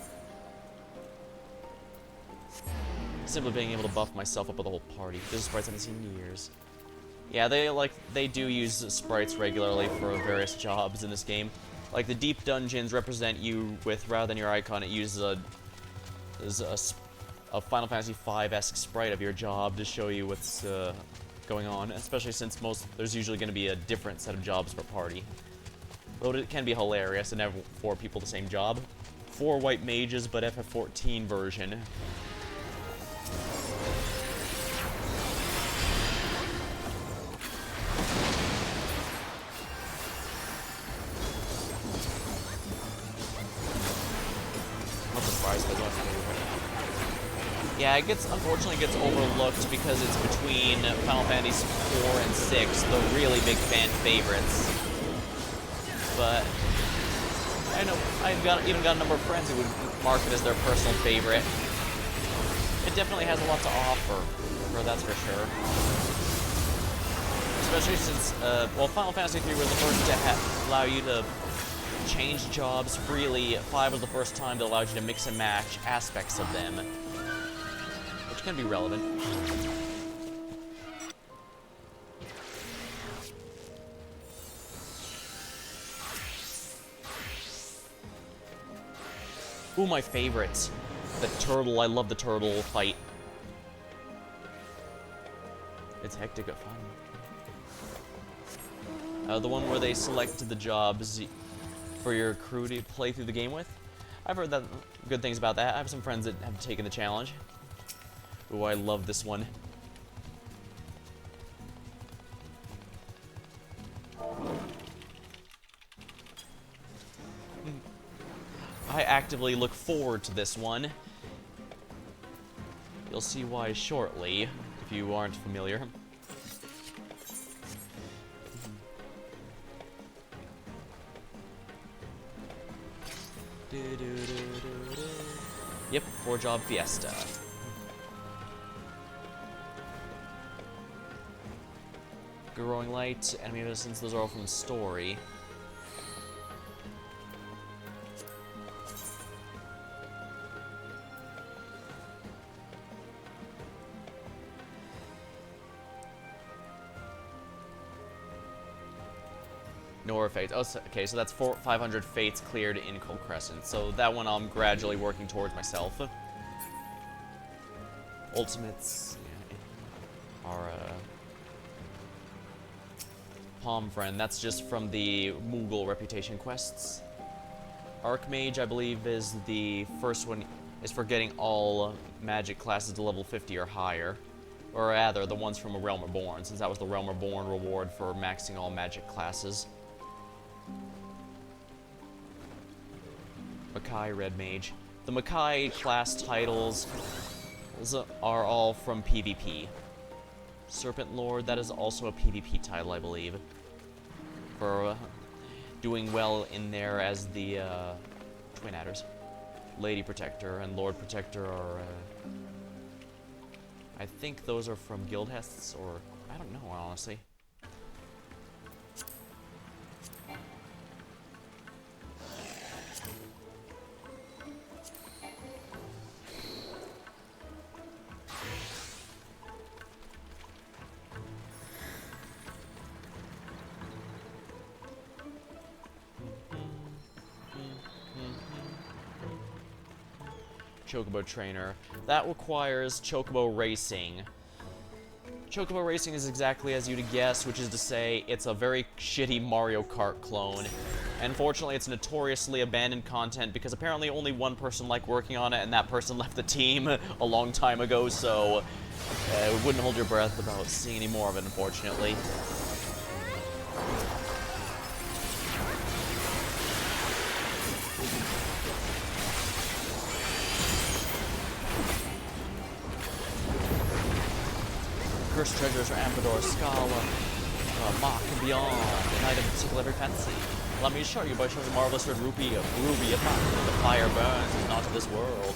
Simply being able to buff myself up with the whole party. These are sprites I haven't seen in years. Yeah, they do use sprites regularly for various jobs in this game. Like the deep dungeons represent you with, rather than your icon, it uses a Final Fantasy V-esque sprite of your job to show you what's going on, especially since there's usually going to be a different set of jobs per party. Though it can be hilarious to have 4 people the same job. 4 white mages, but FF14 version. I'm not surprised by that. Yeah, unfortunately gets overlooked because it's between Final Fantasy 4 and 6, the really big fan favorites. But I know I've even got a number of friends who would mark it as their personal favorite. It definitely has a lot to offer, that's for sure. Especially since, well, Final Fantasy 3 was the first to allow you to change jobs freely. 5 was the first time that allowed you to mix and match aspects of them, which can be relevant. Ooh, my favorite. The turtle. I love the turtle fight. It's hectic but fun. The one where they select the jobs for your crew to play through the game with. I've heard good things about that. I have some friends that have taken the challenge. Ooh, I love this one. I actively look forward to this one. You'll see why shortly, if you aren't familiar. Yep, 4-job fiesta. Growing light, enemy resistance, those are all from the story. Nor fates. Oh, okay, so that's 500 fates cleared in Occult Crescent. So that one I'm gradually working towards myself. Ultimates are Palm Friend. That's just from the Moogle reputation quests. Archmage, I believe, is the first one. Is for getting all magic classes to level 50 or higher. Or rather, the ones from A Realm Reborn, since that was the Realm Reborn reward for maxing all magic classes. Makai Red Mage. The Makai class titles are all from PvP. Serpent Lord, that is also a PvP title, I believe. For doing well in there as the Twin Adders. Lady Protector and Lord Protector are... I think those are from Guildhests, or... I don't know, honestly. Chocobo Trainer. That requires Chocobo Racing. Chocobo Racing is exactly as you'd guess, which is to say, it's a very shitty Mario Kart clone. Unfortunately, it's notoriously abandoned content because apparently only one person liked working on it, and that person left the team a long time ago, so wouldn't hold your breath about seeing any more of it, unfortunately. Cursed treasures are Ampador, Scala, Mach, and beyond, an item to tickle every fancy. Allow me to show you by showing the marvelous red ruby of Mach. The fire burns, is not of this world.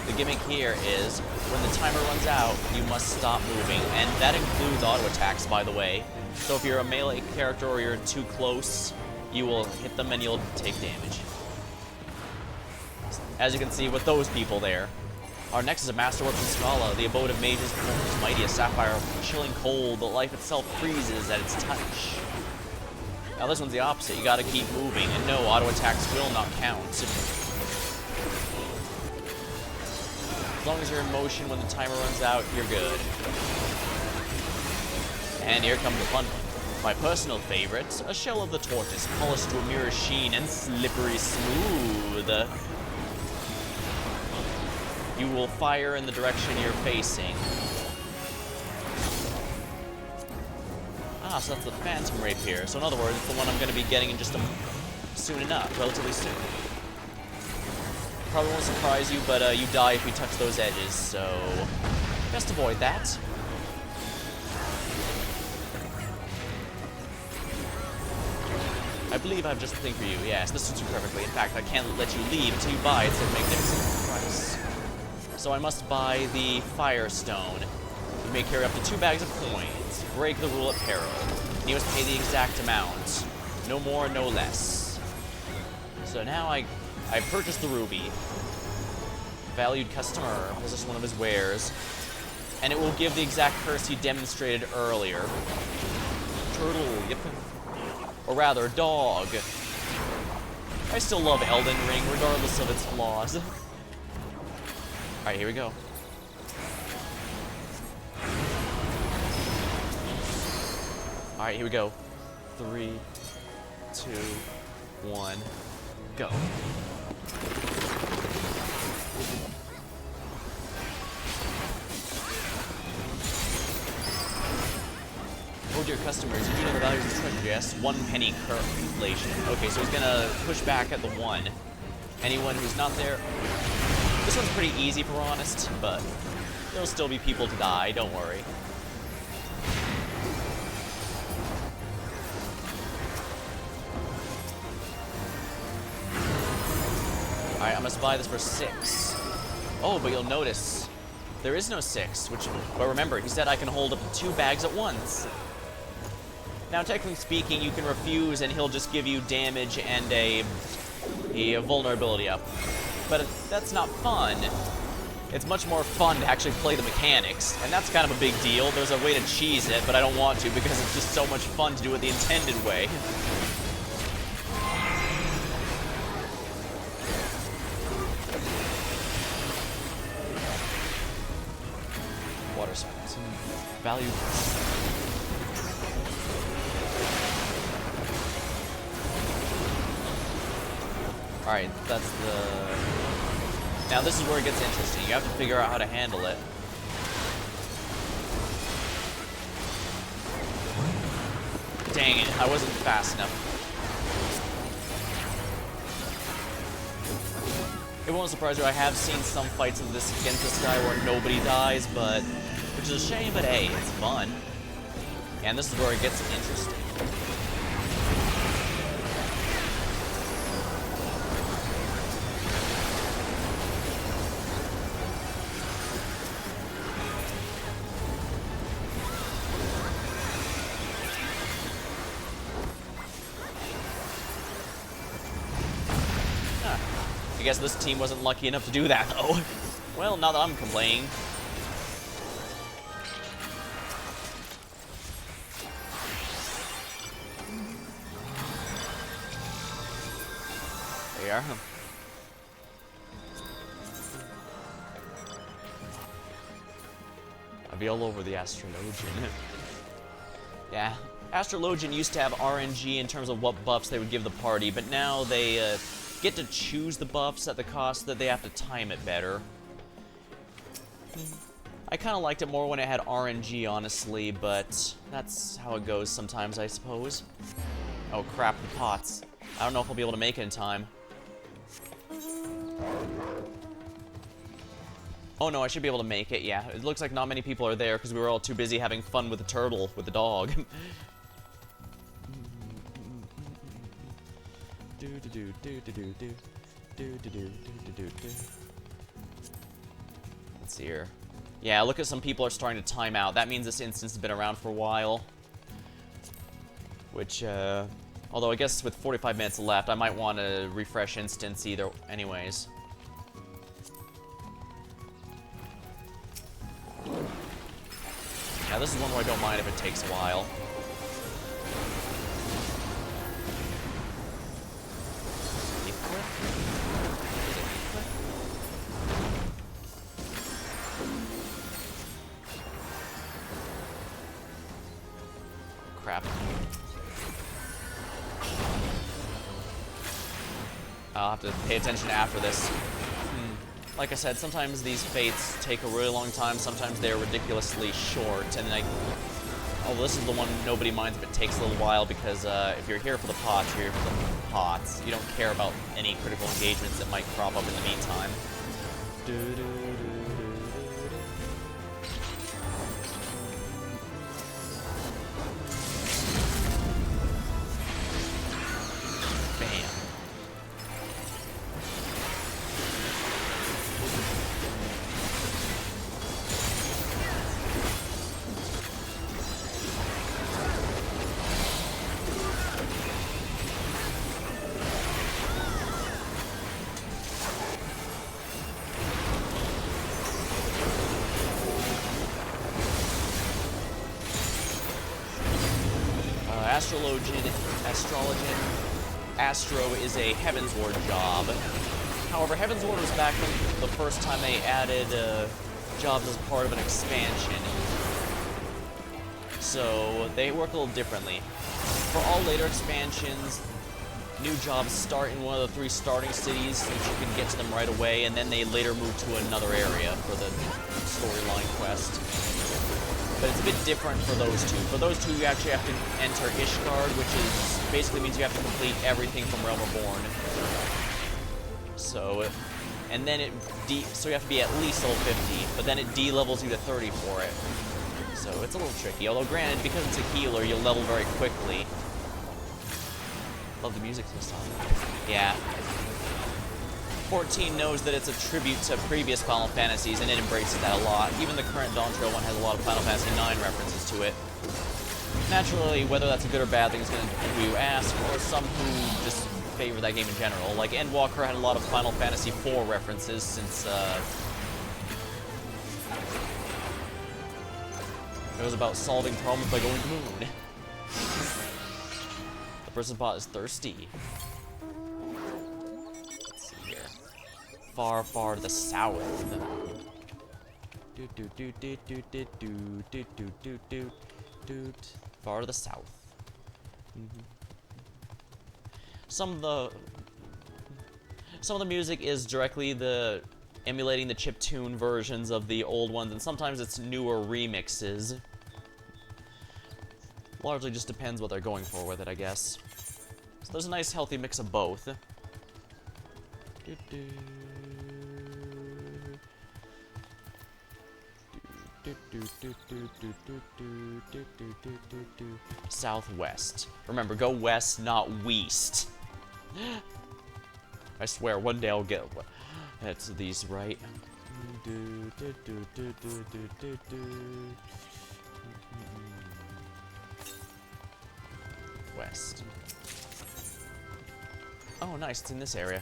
The gimmick here is, when the timer runs out, you must stop moving, and that includes auto attacks, by the way. So if you're a melee character or you're too close, you will hit them and you'll take damage. As you can see with those people there. Our next is a masterwork from Scala, the abode of mages, the mightiest sapphire, chilling cold, the life itself freezes at its touch. Now this one's the opposite, you gotta keep moving, and no, auto attacks will not count. As long as you're in motion when the timer runs out, you're good. And here comes the fun one. My personal favorite, a shell of the tortoise, polished to a mirror sheen and slippery smooth. You will fire in the direction you're facing. Ah, so that's the Phantom Rapier. So in other words, it's the one I'm going to be getting in just soon enough, relatively soon. Probably won't surprise you, but you die if you touch those edges, so best avoid that. I believe I have just the thing for you. Yes, this suits you perfectly. In fact, I can't let you leave until you buy it, so it magnificent price. So I must buy the Firestone. You may carry up to 2 bags of coins. Break the rule at peril. And you must pay the exact amount. No more, no less. So now I purchased the ruby. Valued customer possesses one of his wares. And it will give the exact curse he demonstrated earlier. Turtle, yep. Or rather, dog. I still love Elden Ring, regardless of its flaws. Alright, here we go. Alright, here we go. 3, 2, 1, go. Oh dear customers, did you know the values of treasure? Yes, 1 penny curve inflation. Okay, so he's gonna push back at the 1. anyone who's not there. This one's pretty easy, if we're honest, but there'll still be people to die, don't worry. Alright, I must buy this for 6. Oh, but you'll notice there is no 6, but remember, he said I can hold up to 2 bags at once. Now, technically speaking, you can refuse and he'll just give you damage and a vulnerability up. But that's not fun. It's much more fun to actually play the mechanics, and that's kind of a big deal. There's a way to cheese it, but I don't want to because it's just so much fun to do it the intended way. Water spots. Value. Alright, that's the... Now this is where it gets interesting. You have to figure out how to handle it. Dang it, I wasn't fast enough. It won't surprise you, I have seen some fights of this against this guy where nobody dies, but... Which is a shame, but hey, it's fun. And this is where it gets interesting. I guess this team wasn't lucky enough to do that, though. Well, not that I'm complaining. There you are. I'd be all over the Astrologian. Yeah, Astrologian used to have RNG in terms of what buffs they would give the party, but now they, get to choose the buffs at the cost that they have to time it better. I kind of liked it more when it had RNG, honestly, but that's how it goes sometimes, I suppose. Oh crap, the pots. I don't know if I'll be able to make it in time. Oh no, I should be able to make it, yeah. It looks like not many people are there because we were all too busy having fun with the turtle, with the dog. Let's see here. Yeah, look at some people are starting to time out. That means this instance has been around for a while. Which, although I guess with 45 minutes left, I might want to refresh instance either anyways. Yeah, this is one where I don't mind if it takes a while. Crap. I'll have to pay attention after this. Like I said, sometimes these fates take a really long time, sometimes they're ridiculously short, and oh, this is the one nobody minds if it takes a little while, because if you're here for the pots, you're here for the pots. You don't care about any critical engagements that might crop up in the meantime. Astro is a Heavensward job. However, Heavensward was back when the first time they added jobs as part of an expansion. So they work a little differently. For all later expansions, new jobs start in one of the 3 starting cities, which you can get to them right away, and then they later move to another area for the storyline quest. But it's a bit different for those 2. For those 2, you actually have to enter Ishgard, which basically means you have to complete everything from Realm Reborn. So, and then so you have to be at least level 50, but then it de-levels you to 30 for it. So it's a little tricky, although granted, because it's a healer, you'll level very quickly. Love the music to this song. Yeah. 14 knows that it's a tribute to previous Final Fantasies, and it embraces that a lot. Even the current Dawn Trail one has a lot of Final Fantasy IX references to it. Naturally, whether that's a good or bad thing is going to depend who you ask, or some who just favor that game in general. Like, Endwalker had a lot of Final Fantasy IV references, since, it was about solving problems by going to the moon. The person's bot is thirsty. Far, far to the south. Far to the south. Some of the music is directly emulating the chiptune versions of the old ones, and sometimes it's newer remixes. Largely just depends what they're going for with it, I guess. So there's a nice healthy mix of both. Southwest. Remember, go west, not west. I swear, one day I'll get these right. West. Oh, nice, it's in this area.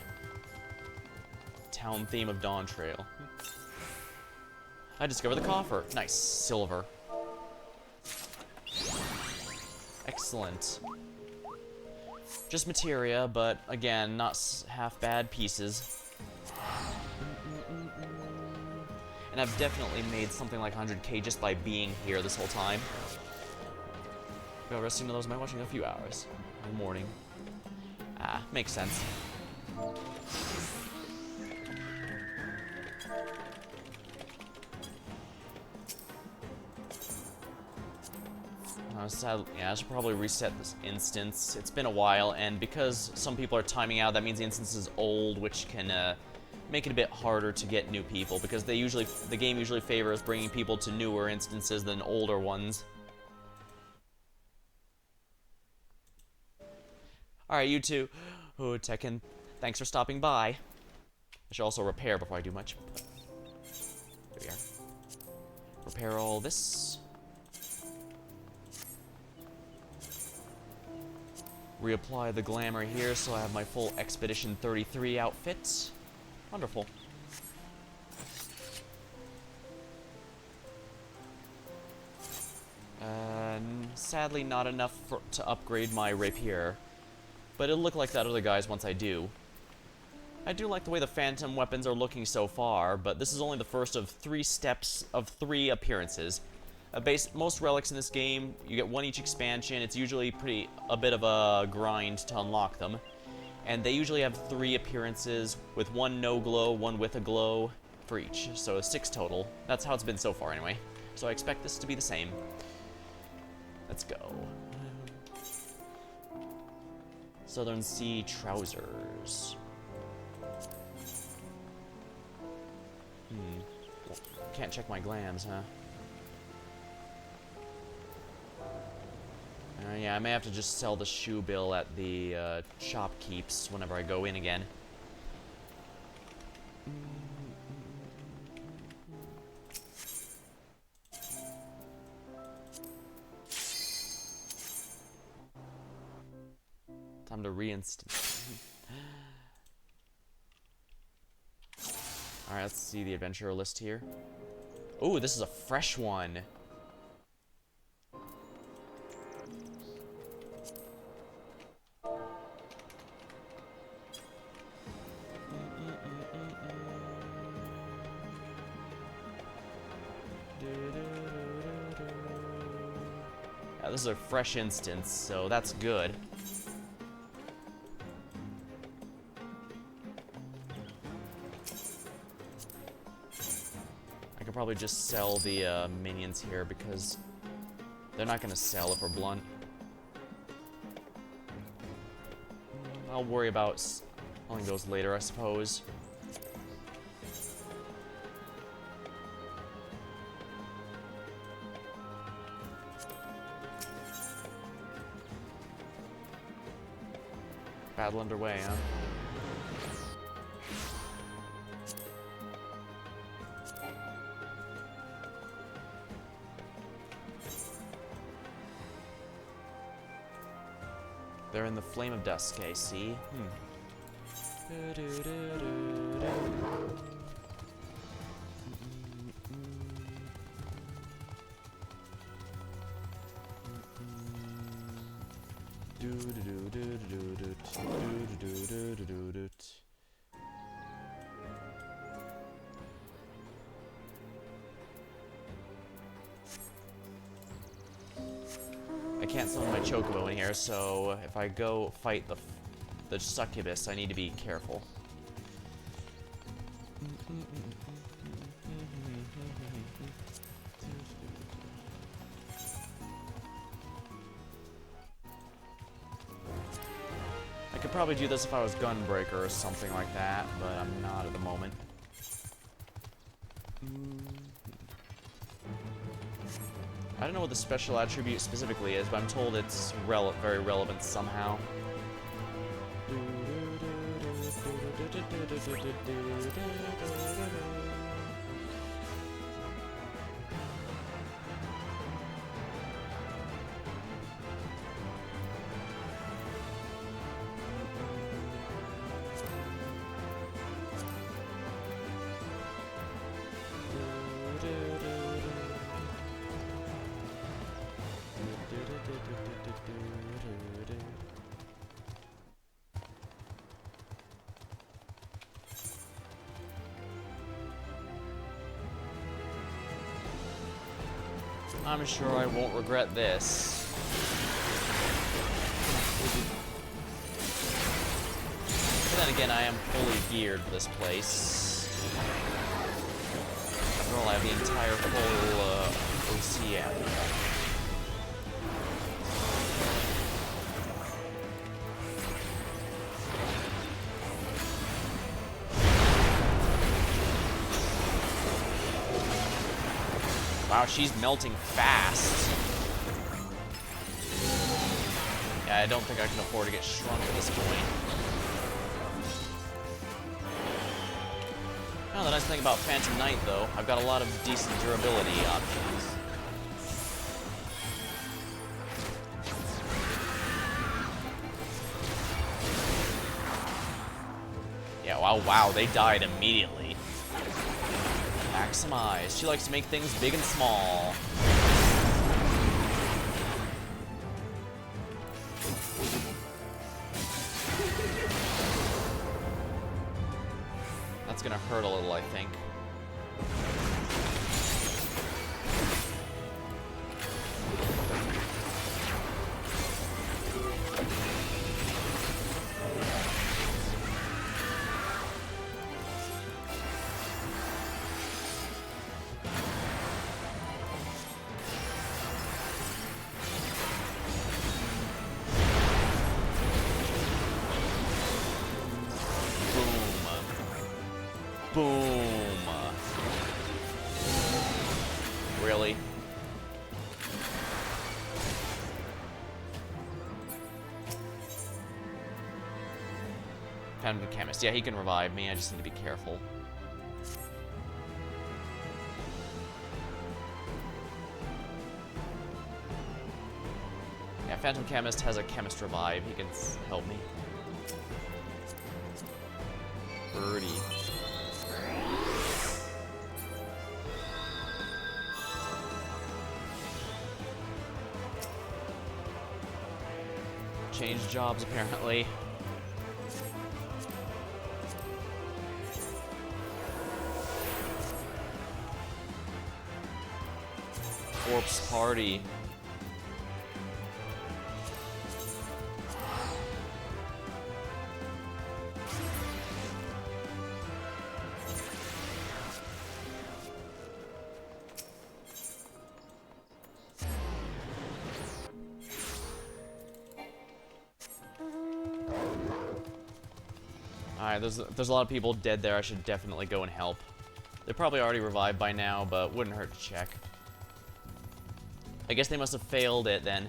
Town theme of Dawn Trail. I discovered the coffer. Nice. Silver. Excellent. Just materia, but again, not half bad pieces. And I've definitely made something like 100k just by being here this whole time. Go resting to those might watching a few hours in the morning. Ah, makes sense. Sadly, yeah, I should probably reset this instance. It's been a while, and because some people are timing out, that means the instance is old, which can make it a bit harder to get new people, because the game usually favors bringing people to newer instances than older ones. Alright, you two. Oh, Tekken, thanks for stopping by. I should also repair before I do much. There we are. Repair all this. Reapply the glamour here so I have my full Expedition 33 outfit. Wonderful. Sadly not enough to upgrade my rapier, but it'll look like that other guy's once I do. I do like the way the phantom weapons are looking so far, but this is only the first of 3 steps of 3 appearances. Most relics in this game, you get 1 each expansion. It's usually a bit of a grind to unlock them. And they usually have 3 appearances, with 1 no glow, 1 with a glow for each. So 6 total. That's how it's been so far anyway. So I expect this to be the same. Let's go. Southern Sea Trousers. Can't check my glams, huh? Yeah, I may have to just sell the shoe bill at the shopkeeps whenever I go in again. Time to reinstance. Alright, let's see the adventurer list here. Ooh, this is a fresh one. Yeah, this is a fresh instance, so that's good. I could probably just sell the minions here because they're not going to sell if we're blunt. I'll worry about Only goes later, I suppose. Battle underway, huh? They're in the Flame of Dusk, I see. I can't summon my Chocobo in here, so if I go fight the succubus, I need to be careful. I could probably do this if I was Gunbreaker or something like that, but I'm not at the moment. I don't know what the special attribute specifically is, but I'm told it's very relevant somehow. I'm sure I won't regret this. But then again, I am fully geared for this place. After all, I have the entire full OCM. Wow, she's melting fast. Yeah, I don't think I can afford to get shrunk at this point. Oh, the nice thing about Phantom Knight, though, I've got a lot of decent durability options. Yeah, wow, they died immediately. Maximize. She likes to make things big and small. That's gonna hurt a little, I think. Boom. Really? Phantom Chemist. Yeah, he can revive me. I just need to be careful. Yeah, Phantom Chemist has a Chemist Revive. He can help me. Birdie. Change jobs, apparently. Corpse Party. Alright, there's a lot of people dead there. I should definitely go and help. They're probably already revived by now, but wouldn't hurt to check. I guess they must have failed it then.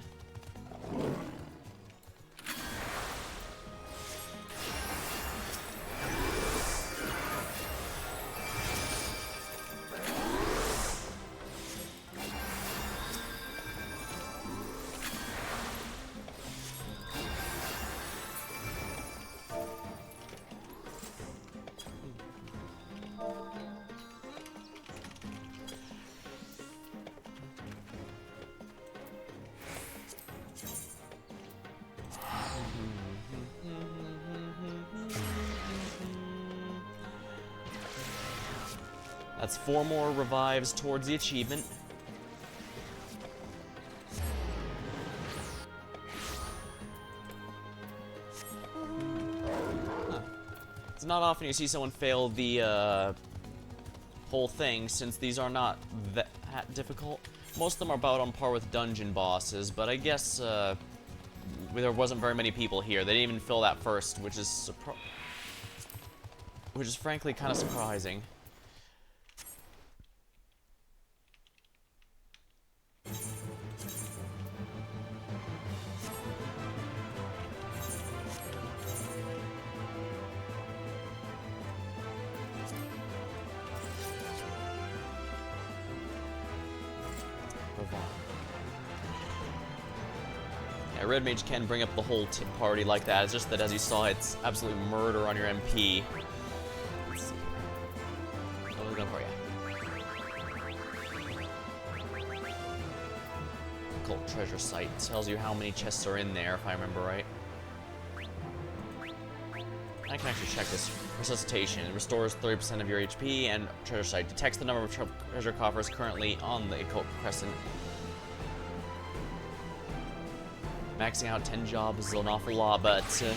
That's 4 more revives towards the achievement. Huh. It's not often you see someone fail the whole thing, since these are not that difficult. Most of them are about on par with dungeon bosses, but I guess there wasn't very many people here. They didn't even fill that first, which is frankly kind of surprising. Yeah, Red Mage can bring up the whole party like that. It's just that, as you saw, it's absolute murder on your MP. Let's see. What was going for you? Occult Treasure Site tells you how many chests are in there, if I remember right. I can actually check this. Resuscitation. It restores 30% of your HP, and Treasure Site detects the number of treasure coffers currently on the Occult Crescent. Maxing out 10 jobs is an awful lot, but as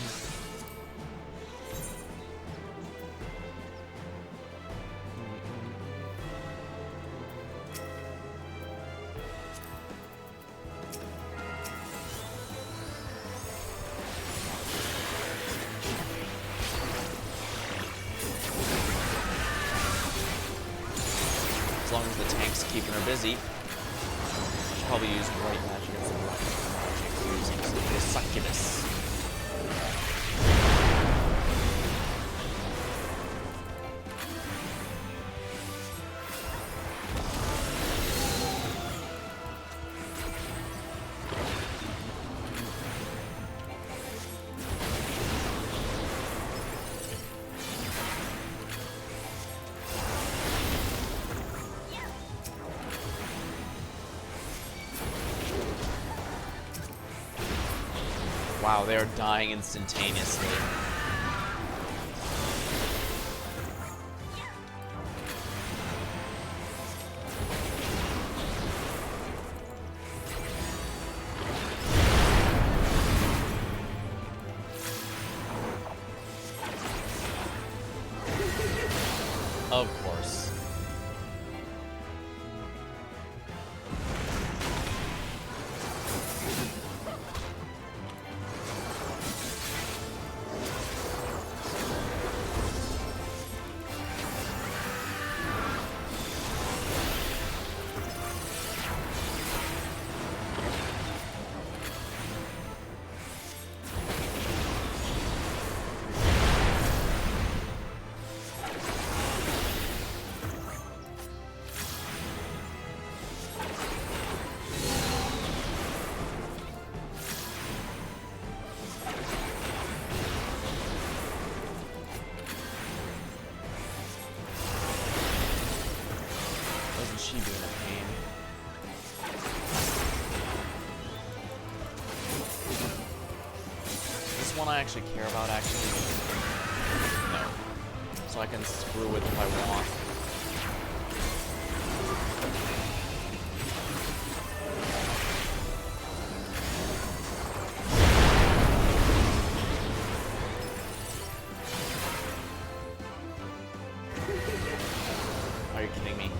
long as the tank's keeping her busy, she'll probably use white magic instead of magic using the succubus. Wow, they are dying instantaneously. Of course. She being a pain. This one I actually care about, actually. No. So I can screw with if I want. Are you kidding me?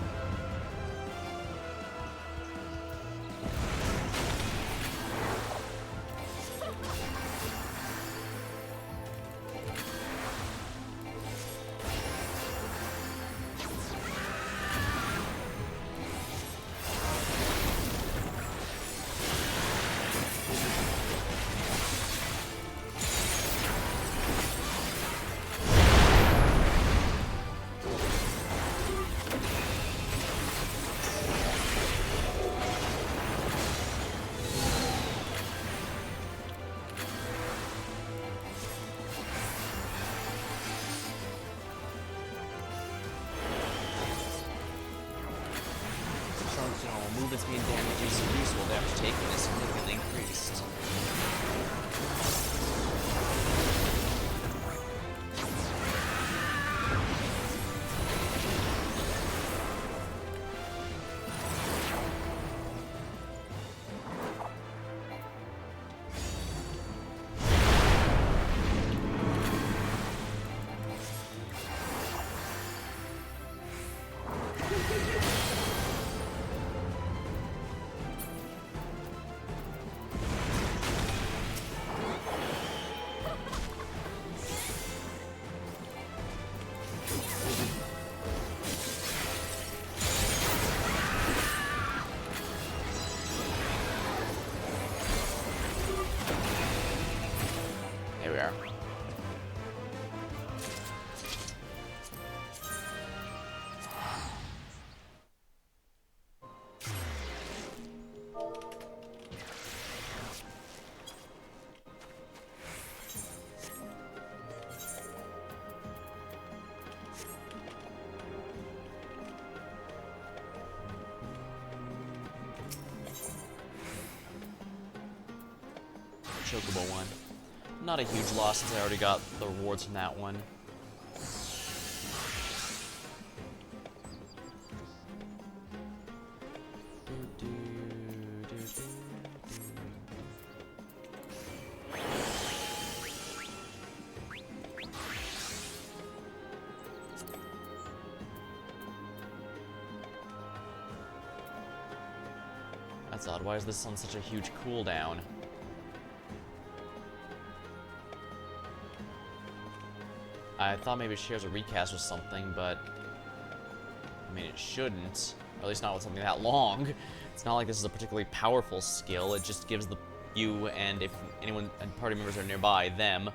functional movement speed and damage is useful. Damage taken is significantly increased. There we are. Chocobo one. Not a huge loss since I already got the rewards from that one. That's odd. Why is this on such a huge cooldown? I thought maybe it shares a recast or something, but I mean, it shouldn't. Or at least not with something that long. It's not like this is a particularly powerful skill. It just gives you, and if anyone and party members are nearby, them,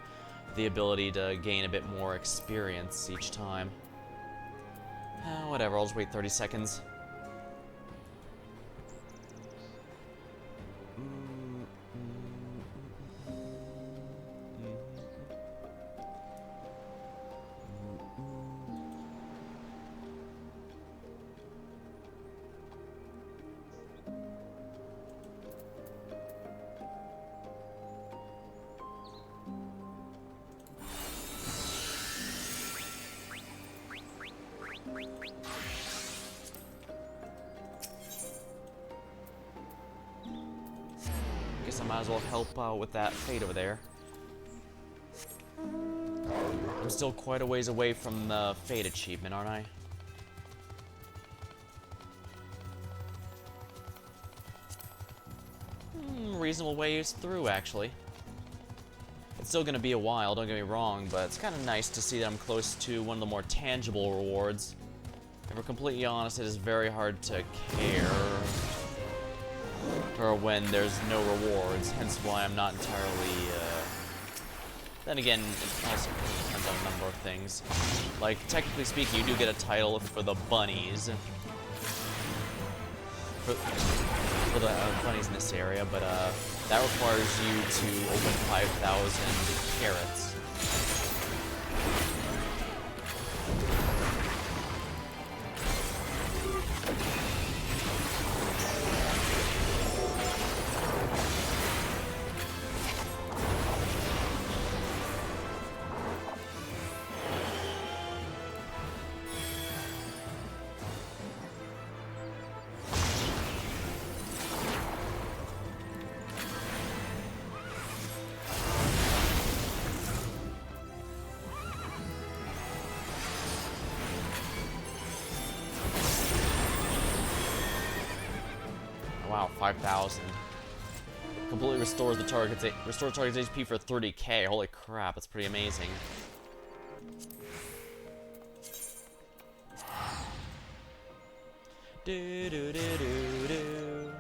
the ability to gain a bit more experience each time. Whatever, I'll just wait 30 seconds. Guess I might as well help out with that fate over there. I'm still quite a ways away from the fate achievement, aren't I? Reasonable ways through, actually. It's still gonna be a while, don't get me wrong, but it's kind of nice to see that I'm close to one of the more tangible rewards. If we're completely honest, it is very hard to care or when there's no rewards, hence why I'm not entirely, Then again, it also depends on a number of things. Like, technically speaking, you do get a title for the bunnies. For the bunnies in this area, but, that requires you to open 5,000 carrots. Wow, 5,000. Completely restores the target's HP for 30k. Holy crap, that's pretty amazing. Do do do do do.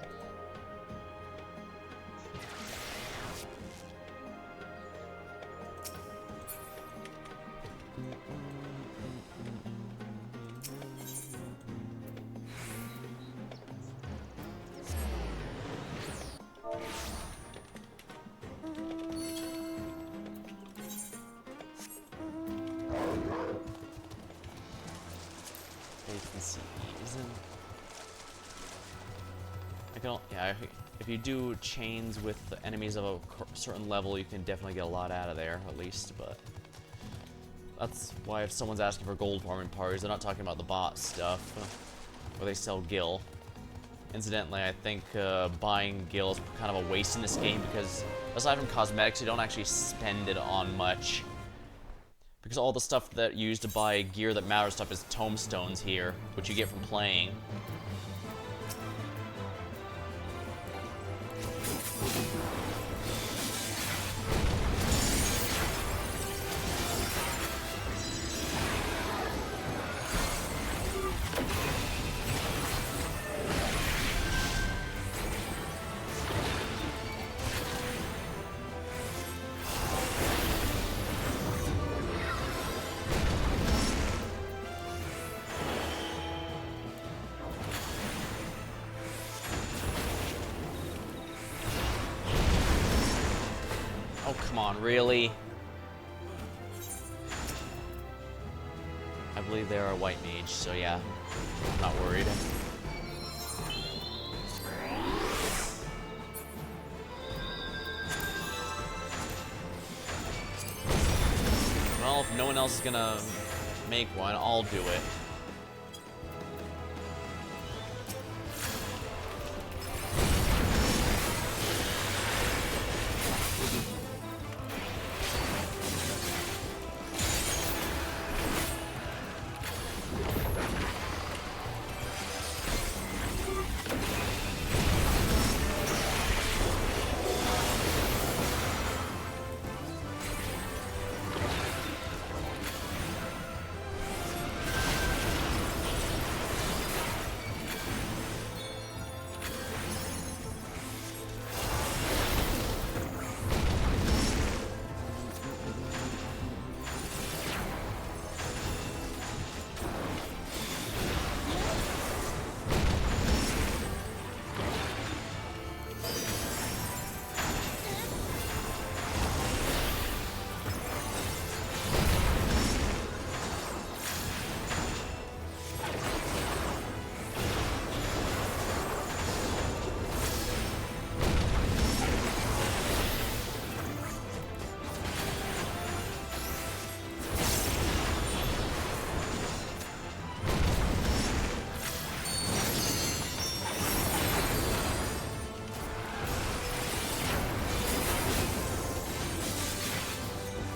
Yeah, if you do chains with the enemies of a certain level, you can definitely get a lot out of there, at least, but that's why if someone's asking for gold farming parties, they're not talking about the bot stuff, where they sell gil. Incidentally, I think buying gil is kind of a waste in this game, because aside from cosmetics, you don't actually spend it on much. Because all the stuff that you use to buy gear that matters stuff is tomestones here, which you get from playing. Oh, come on, really? I believe they are a white mage, so yeah, I'm not worried. Well, if no one else is gonna make one, I'll do it.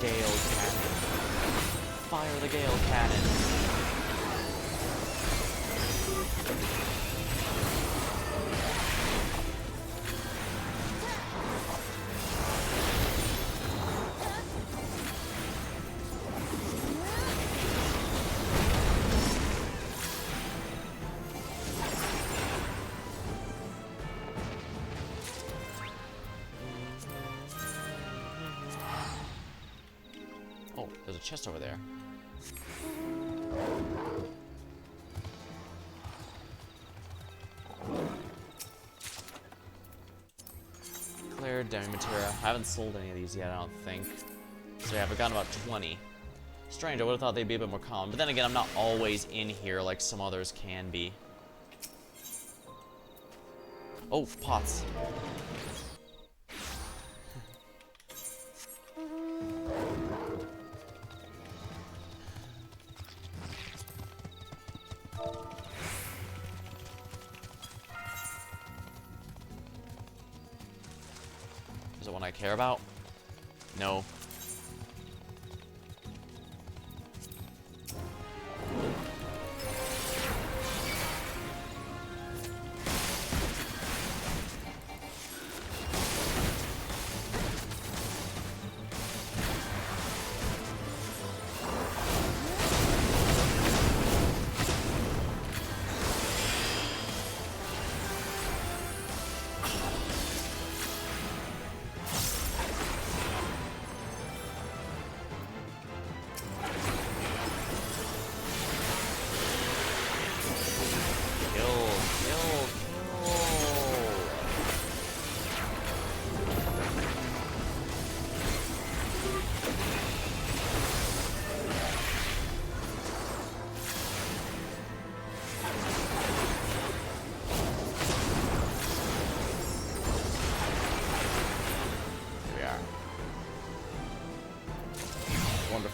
Gale cannon. Fire the Gale cannon. Oh, there's a chest over there. Clear demi-materia. I haven't sold any of these yet, I don't think. So yeah, I've gotten about 20. Strange, I would have thought they'd be a bit more common. But then again, I'm not always in here like some others can be. Oh, pots. Is it one I care about? No.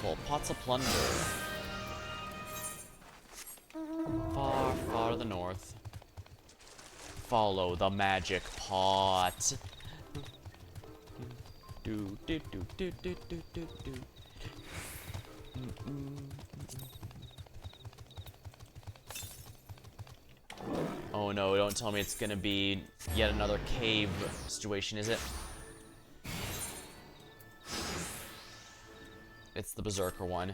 Wonderful. Pots of plunder. Far, far to the north. Follow the magic pot. Do do do do do do do do. Oh no, don't tell me it's gonna be yet another cave situation, is it? It's the Berserker one.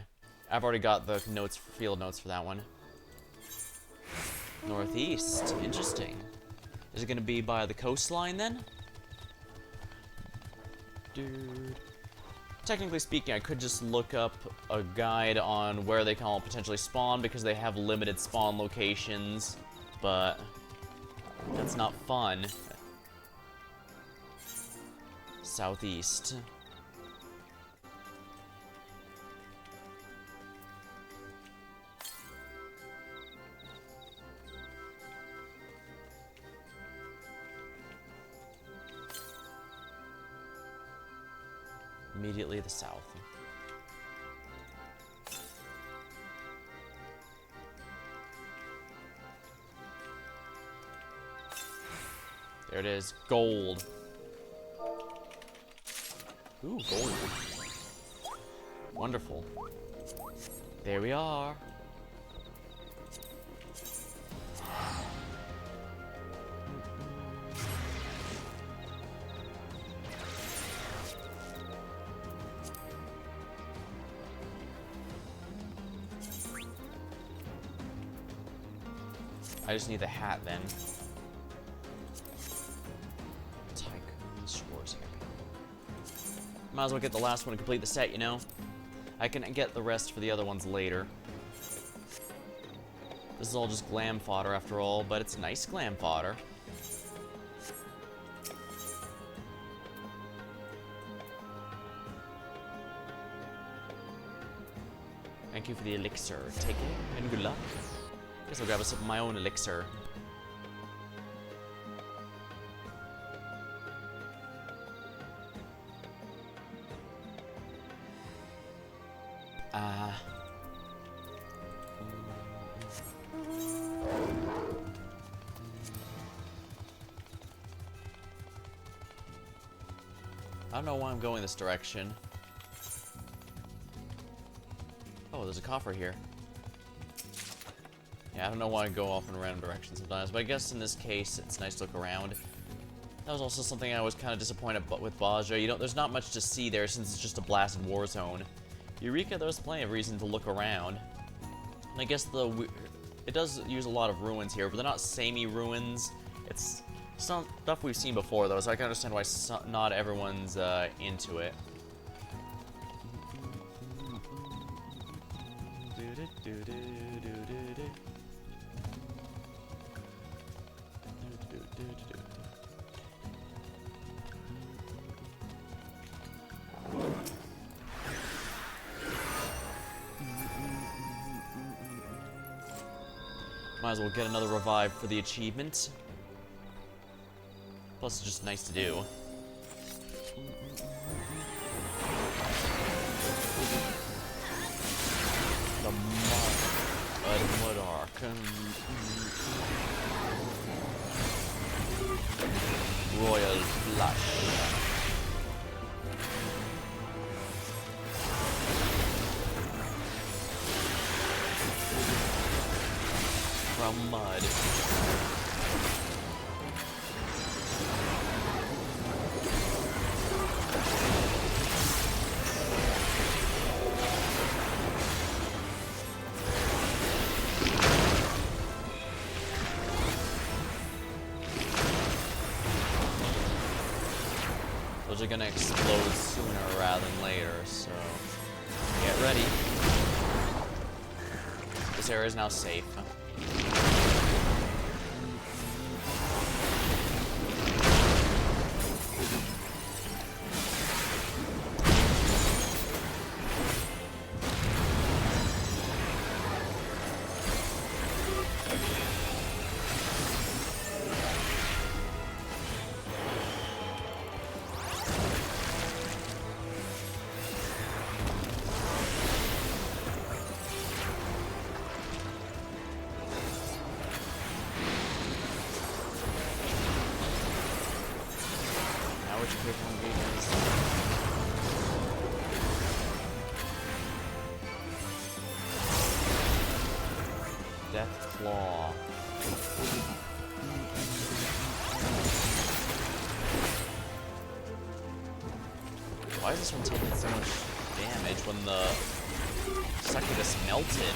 I've already got the notes, field notes for that one. Northeast, interesting. Is it gonna be by the coastline then? Dude. Technically speaking, I could just look up a guide on where they can all potentially spawn because they have limited spawn locations, but that's not fun. Southeast. Immediately to the south. There it is. Gold. Ooh, gold. Wonderful. There we are. I just need the hat then. Tycoon Shores here. Might as well get the last one to complete the set, you know? I can get the rest for the other ones later. This is all just glam fodder after all, but it's nice glam fodder. Thank you for the elixir. Take it, and good luck. Guess I'll grab a sip of my own elixir. I don't know why I'm going this direction. Oh, there's a coffer here. Yeah, I don't know why I go off in random directions sometimes, but I guess in this case, it's nice to look around. That was also something I was kind of disappointed with Baja. You know, there's not much to see there since it's just a blasted war zone. Eureka, there's plenty of reason to look around. And I guess it does use a lot of ruins here, but they're not samey ruins. It's some stuff we've seen before, though, so I can understand why not everyone's into it. Might as well get another revive for the achievement. Plus, it's just nice to do. The Mud Arc. Royal Flush. From mud. Those are gonna explode sooner rather than later, so get ready. This area is now safe. critical engagements. Death Claw. Why is this one taking so much damage when the succubus melted?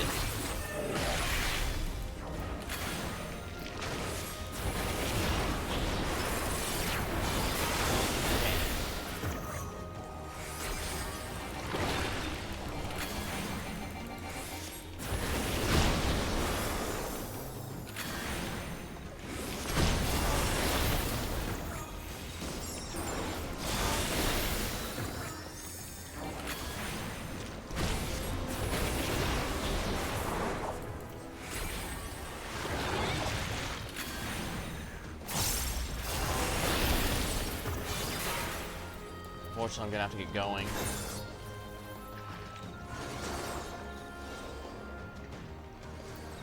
Unfortunately, I'm gonna have to get going.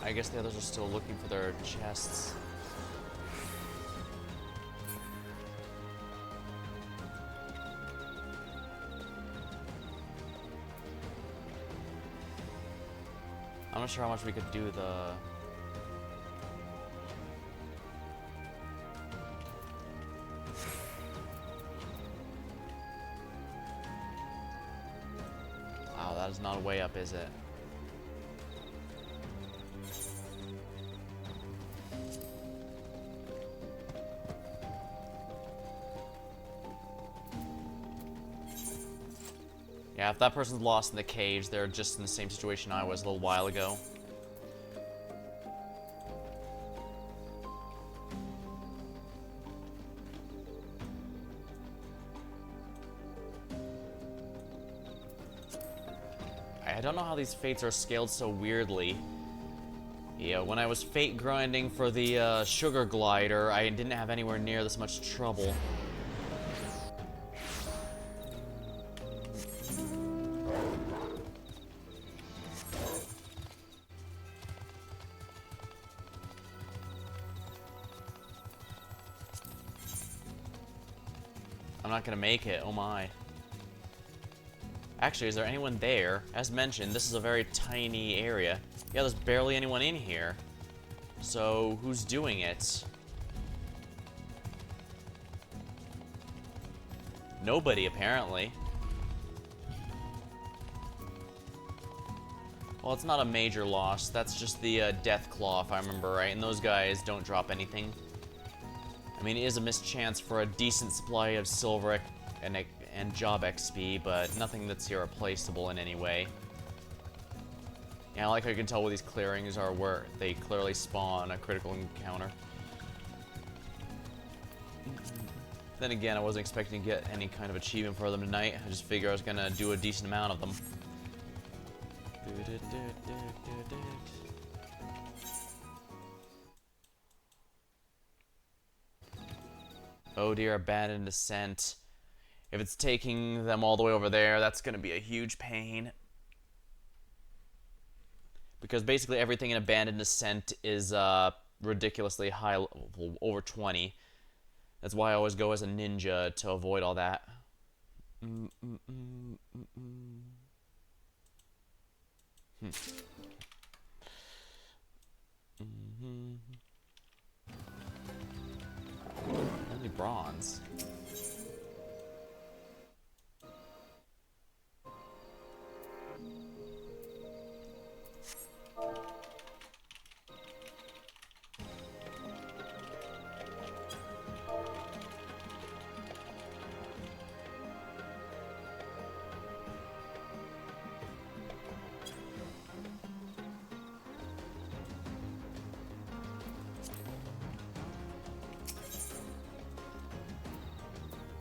I guess the others are still looking for their chests. I'm not sure how much we could do the... That is not way up, is it? Yeah, if that person's lost in the cage, they're just in the same situation I was a little while ago. I don't know how these fates are scaled so weirdly. Yeah, when I was fate grinding for the sugar glider, I didn't have anywhere near this much trouble. I'm not gonna make it, oh my. Actually, is there anyone there? As mentioned, this is a very tiny area. Yeah, there's barely anyone in here. So, who's doing it? Nobody, apparently. Well, it's not a major loss. That's just the Death Claw, if I remember right. And those guys don't drop anything. I mean, it is a missed chance for a decent supply of silver and job XP, but nothing that's irreplaceable in any way. Yeah, I like how you can tell where these clearings are where they clearly spawn a critical encounter. Then again, I wasn't expecting to get any kind of achievement for them tonight. I just figured I was gonna do a decent amount of them. Oh dear, abandoned descent. If it's taking them all the way over there, that's gonna be a huge pain. Because basically everything in abandoned descent is ridiculously high level, over 20. That's why I always go as a ninja to avoid all that. Only bronze.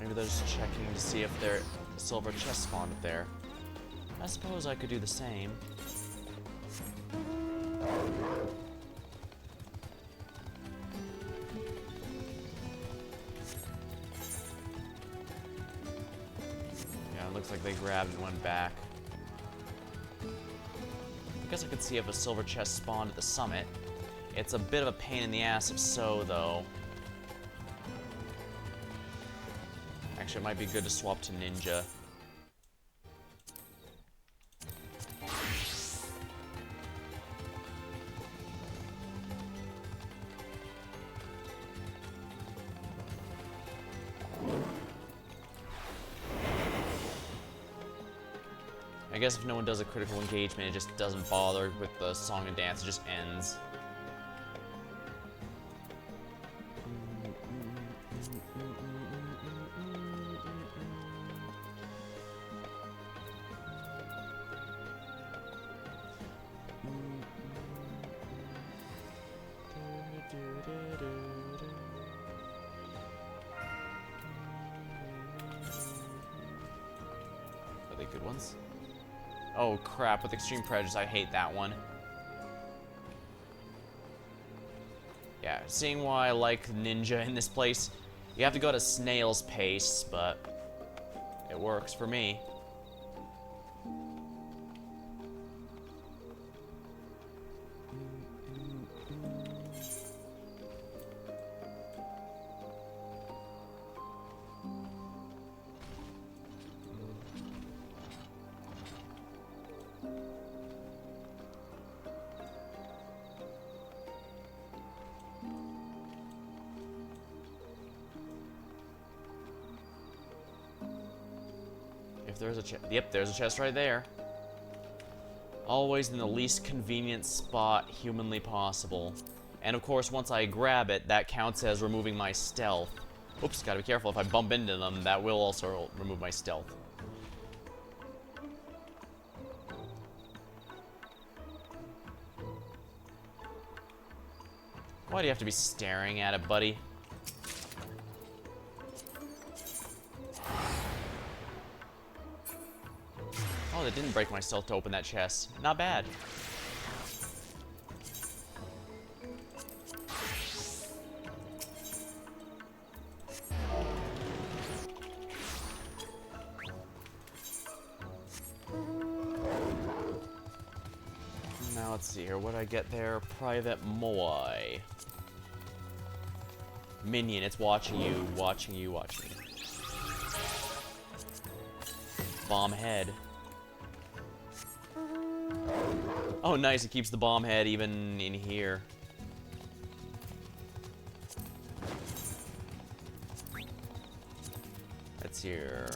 Maybe they're just checking to see if their silver chest spawned up there. I suppose I could do the same. Yeah, it looks like they grabbed and went back. I guess I could see if a silver chest spawned at the summit. It's a bit of a pain in the ass if so, though. Actually, it might be good to swap to ninja. I guess if no one does a critical engagement, it just doesn't bother with the song and dance, it just ends. Are they good ones? Oh crap, with Extreme Prejudice, I hate that one. Yeah, seeing why I like ninja in this place, you have to go at a snail's pace, but it works for me. If there's a chest, yep, there's a chest right there. Always in the least convenient spot humanly possible. And of course, once I grab it, that counts as removing my stealth. Oops, gotta be careful. If I bump into them, that will also remove my stealth. Why do you have to be staring at it, buddy? Oh, that didn't break my stealth to open that chest. Not bad. Now let's see here. What did I get there? Private Moai. Minion, it's watching you, watching you, watching you. Bomb head. Oh, nice. It keeps the bomb head even in here. That's here.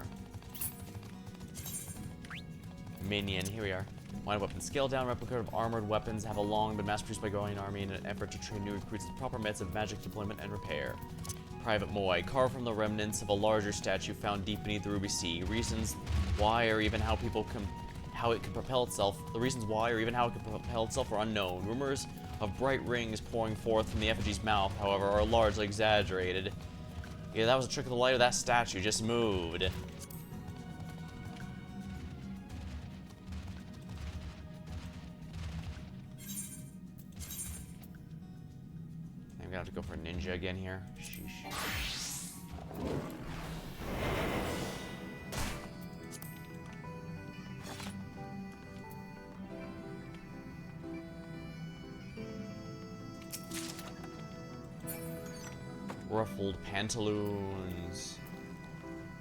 Minion. Here we are. Wine weapon. Scale down replica of armored weapons have a long been mass-produced by growing army in an effort to train new recruits to proper methods of magic deployment and repair. Private Moai. Carved from the remnants of a larger statue found deep beneath the Ruby Sea. Reasons why or even how it can propel itself. The reasons why or even how it can propel itself are unknown. Rumors of bright rings pouring forth from the effigy's mouth, however, are largely exaggerated. Yeah, that was a trick of the light of that statue. Just moved. I'm gonna have to go for a ninja again here. Sheesh. Ruffled pantaloons.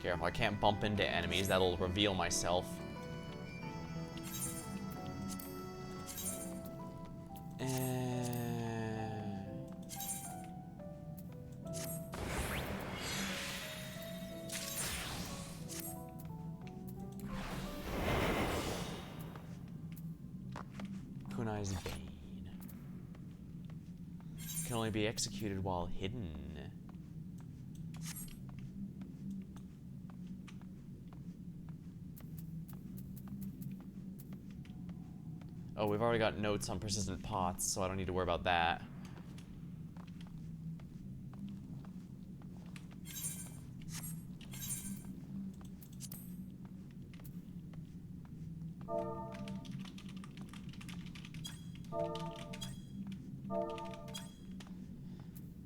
Careful, I can't bump into enemies. That'll reveal myself. Kunai's Bane. Can only be executed while hidden. Oh, we've already got notes on persistent pots, so I don't need to worry about that.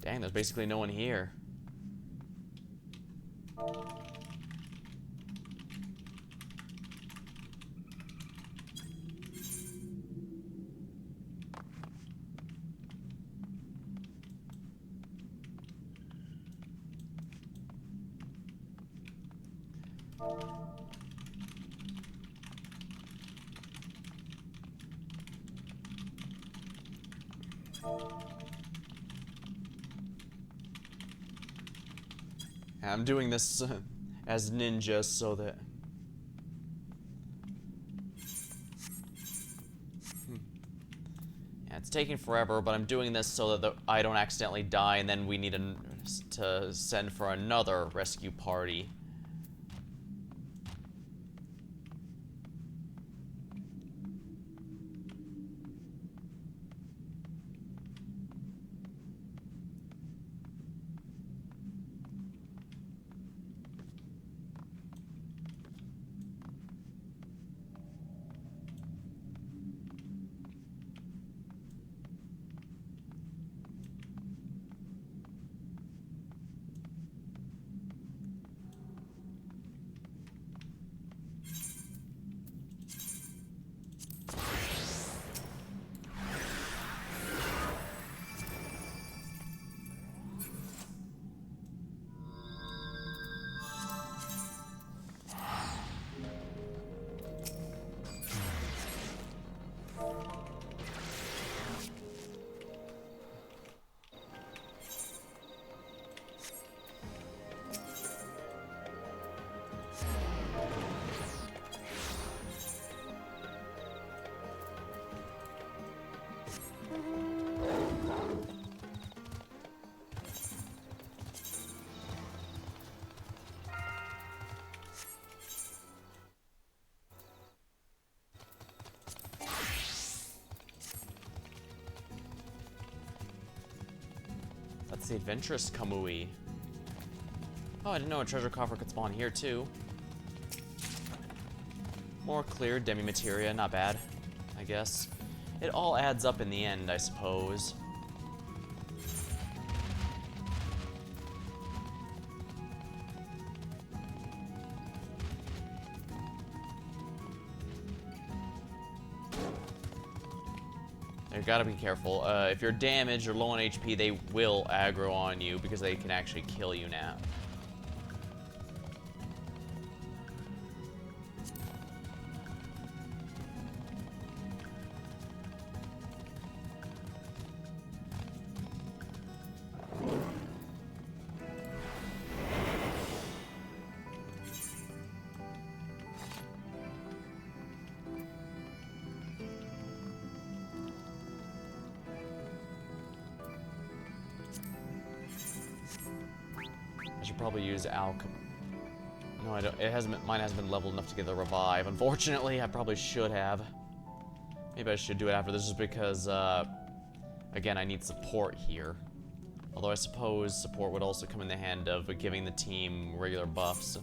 Dang, there's basically no one here. I'm doing this as ninjas so that... Yeah, it's taking forever, but I'm doing this so that I don't accidentally die, and then we need to send for another rescue party. That's the adventurous Kamui. Oh, I didn't know a treasure coffer could spawn here too. More clear demi-materia, not bad, I guess. It all adds up in the end, I suppose. You gotta be careful. If you're damaged or low on HP, they will aggro on you because they can actually kill you now. I should probably use alchemy. No, I don't. It hasn't. Mine hasn't been leveled enough to get the revive. Unfortunately, I probably should have. Maybe I should do it after this, just because, again, I need support here. Although I suppose support would also come in the hand of giving the team regular buffs.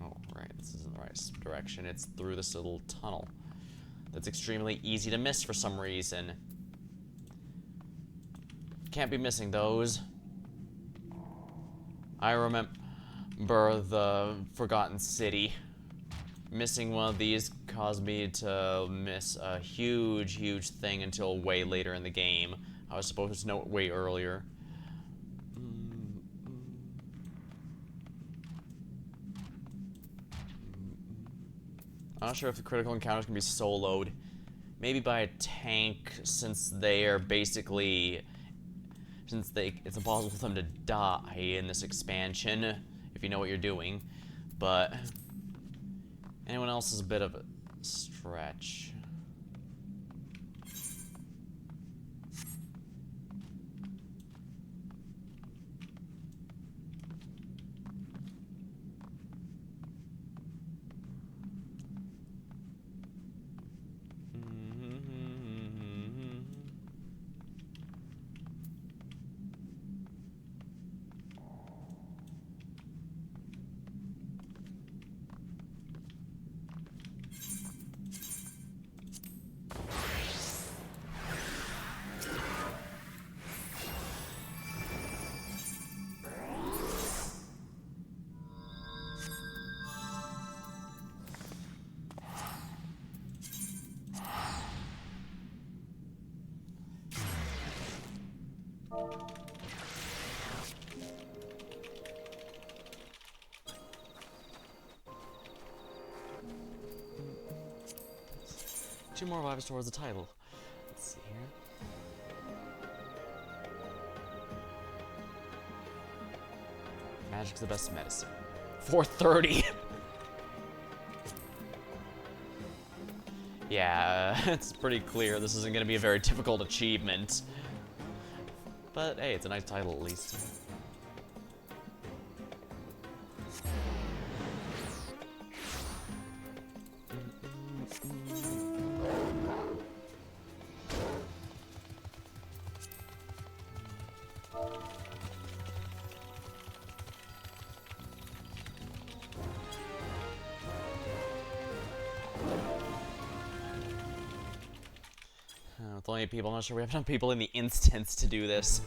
Oh, right. This isn't the right direction. It's through this little tunnel. That's extremely easy to miss for some reason. Can't be missing those. I remember the Forgotten City. Missing one of these caused me to miss a huge, huge thing until way later in the game. I was supposed to know it way earlier. I'm not sure if the critical encounters can be soloed. Maybe by a tank, since they are basically... it's impossible for them to die in this expansion, if you know what you're doing. But anyone else is a bit of a stretch. 2 more lives towards the title. Let's see here. Magic's the best medicine. 430! Yeah, it's pretty clear this isn't going to be a very difficult achievement. But hey, it's a nice title at least. With only 8 people, I'm not sure we have enough people in the instance to do this.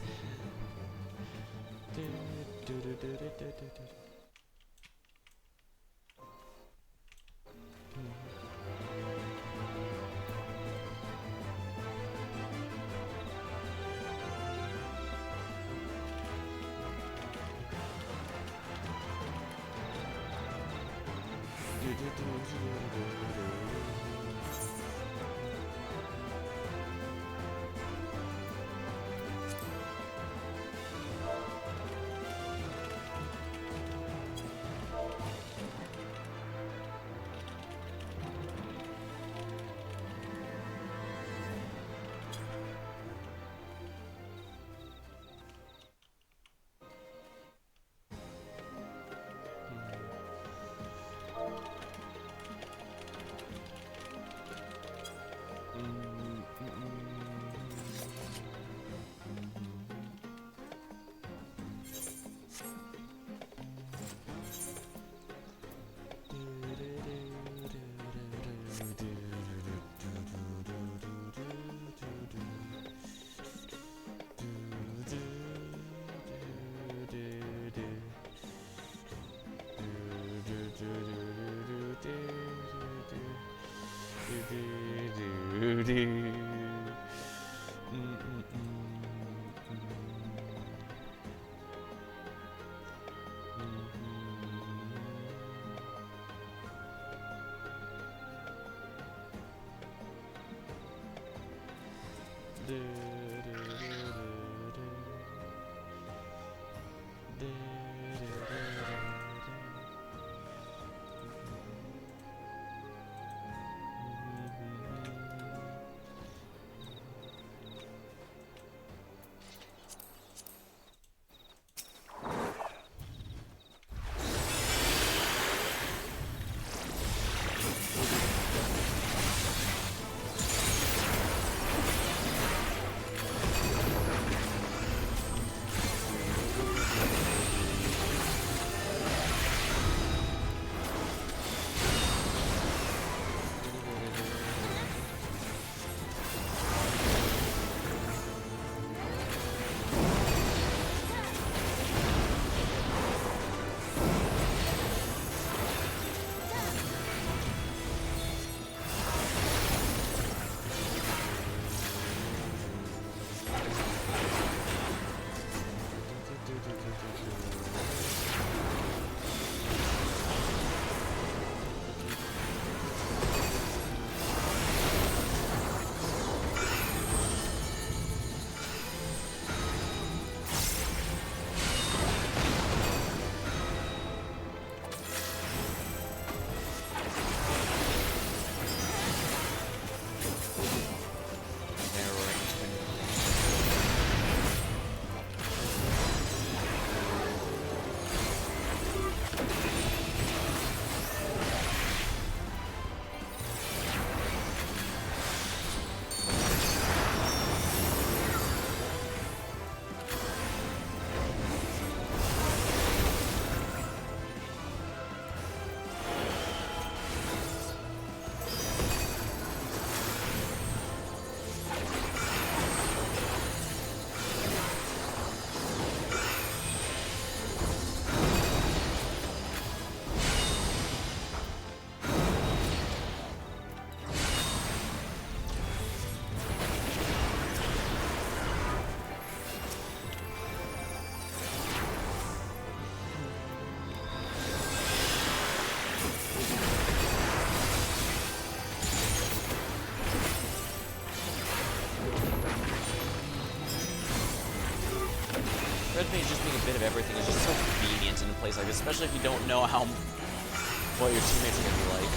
Red Mage just being a bit of everything is just so convenient in a place like this, especially if you don't know what your teammates are gonna be like.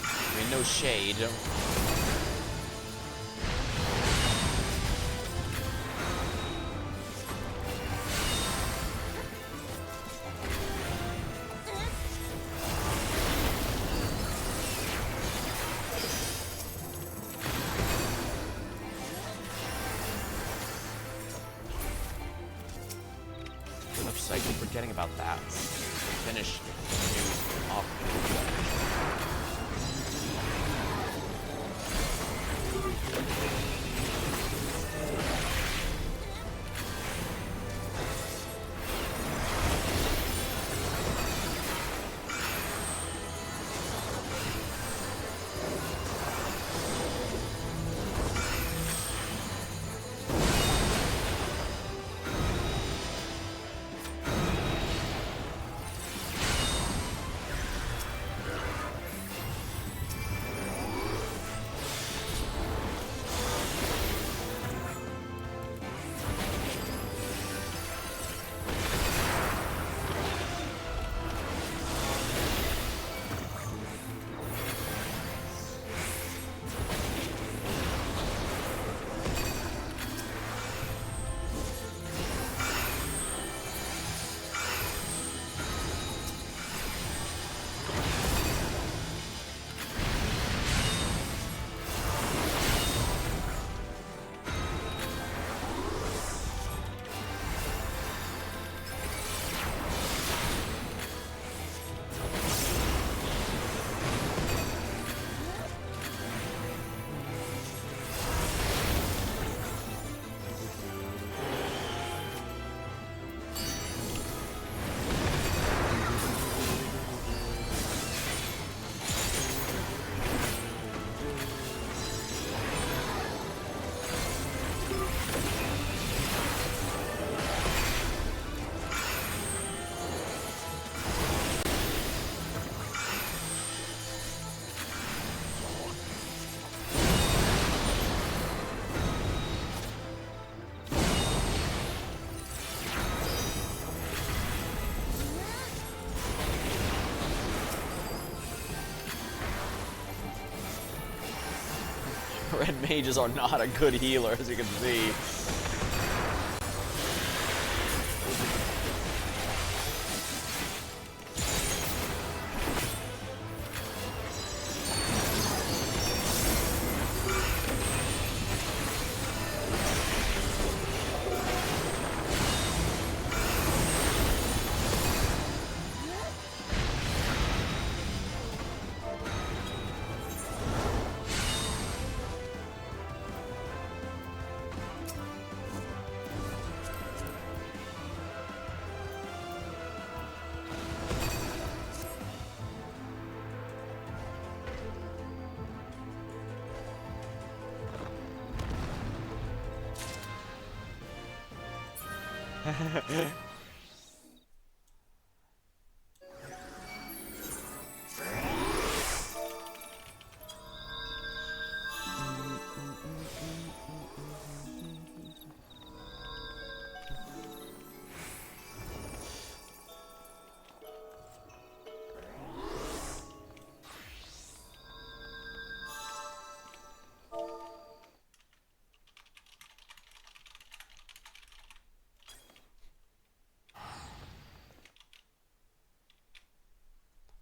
I mean, no shade. I keep forgetting about that. Finish off. Red mages are not a good healer, as you can see.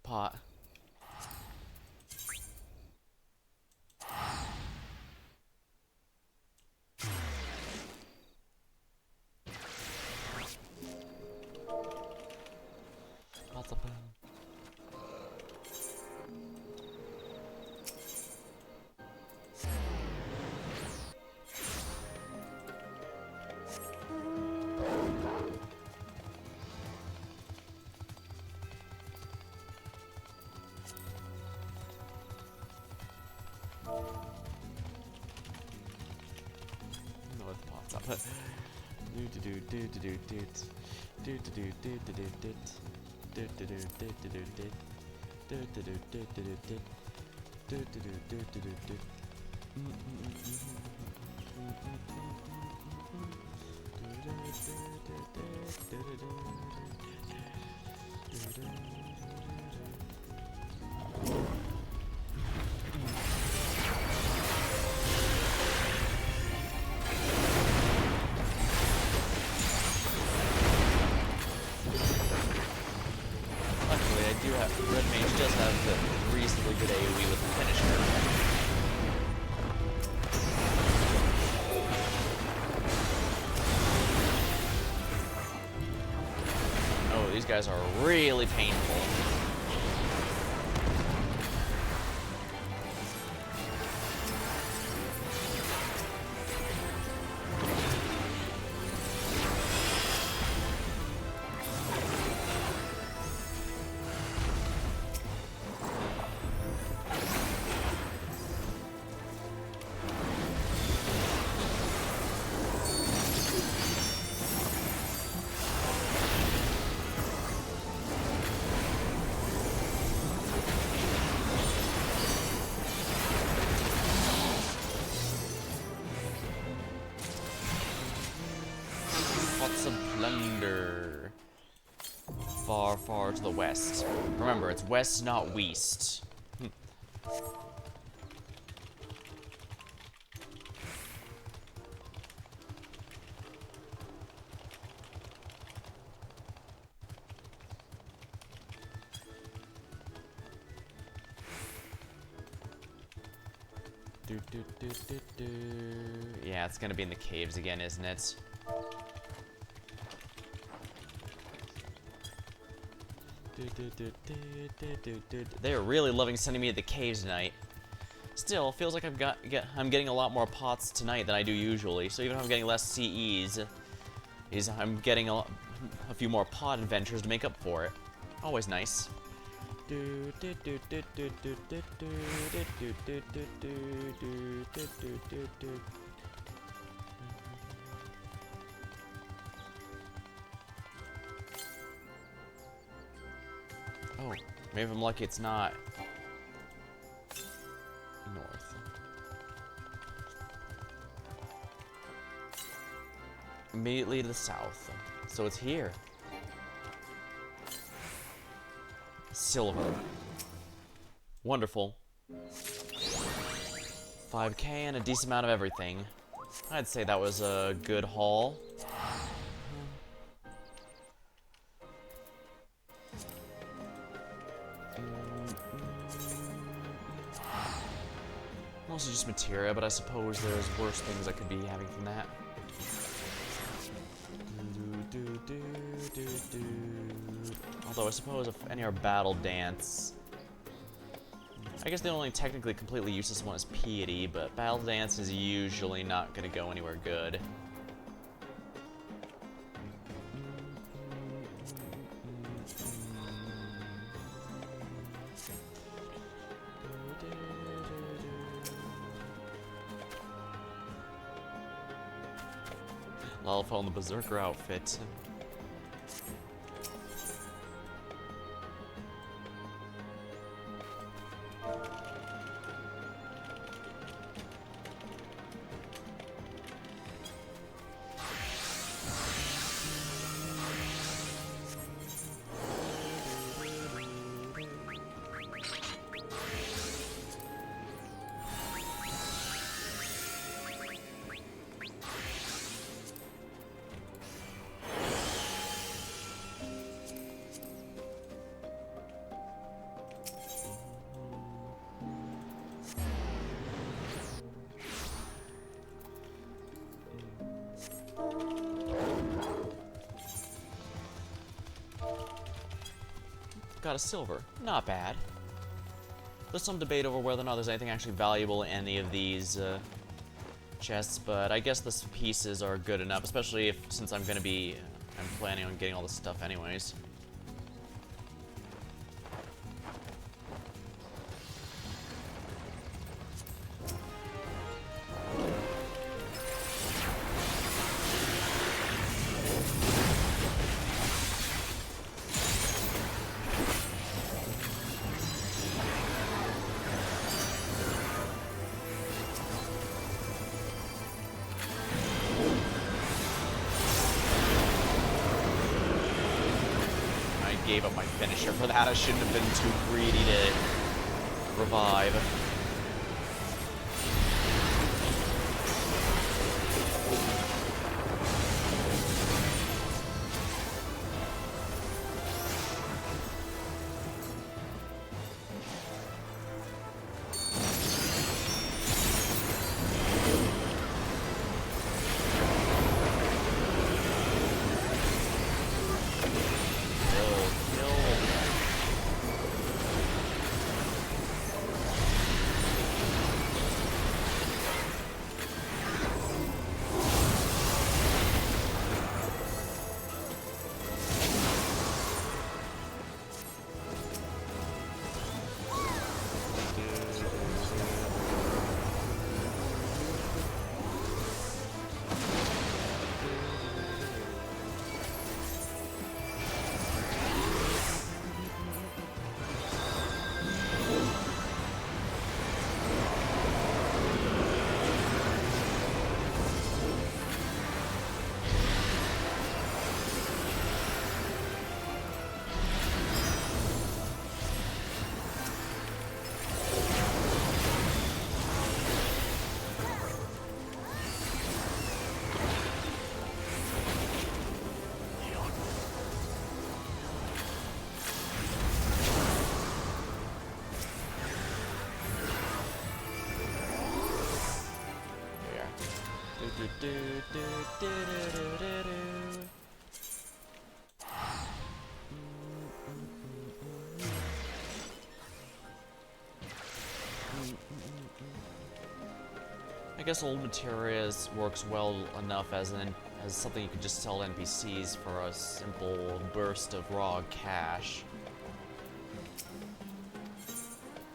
Pot. Lots of fun. No, it pops up. Red Mage does have a reasonably good AoE with the finisher. Oh, these guys are really painful. Plunder. Far, far to the west. Remember, it's west, not west. Yeah, it's gonna be in the caves again, isn't it? They're really loving sending me to the caves tonight. Still, feels like I'm getting a lot more pots tonight than I do usually. So even if I'm getting less CEs, I'm getting a few more pot adventures to make up for it. Always nice. Oh, maybe if I'm lucky it's not north. Immediately to the south. So it's here. Silver. Wonderful. 5k and a decent amount of everything. I'd say that was a good haul. Mostly just materia, but I suppose there's worse things I could be having from that. Although I suppose if any are battle dance, I guess the only technically completely useless one is piety, but battle dance is usually not going to go anywhere good. Lalafell in the Berserker outfit. Got a silver. Not bad. There's some debate over whether or not there's anything actually valuable in any of these chests, but I guess the pieces are good enough, especially since I'm planning on getting all this stuff anyways. gave up my finisher for that. I shouldn't have been too greedy to revive. I guess old materials works well enough as something you could just sell NPCs for a simple burst of raw cash.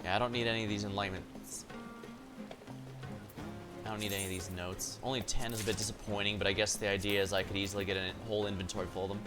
Yeah, I don't need any of these enlightenments. I don't need any of these notes. Only 10 is a bit disappointing, but I guess the idea is I could easily get a whole inventory full of them.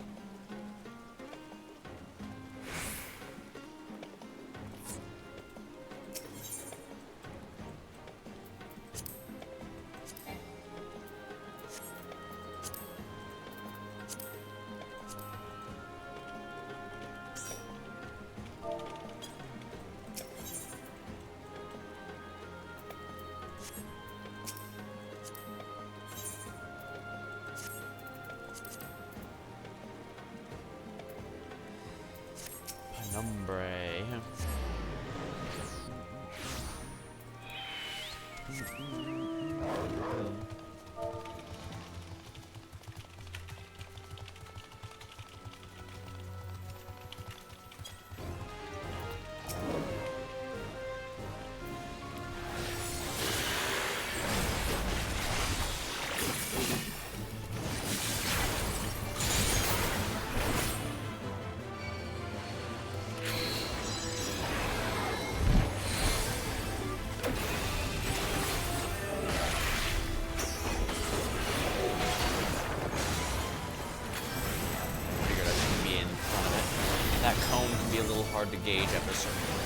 Hard to gauge after a certain point.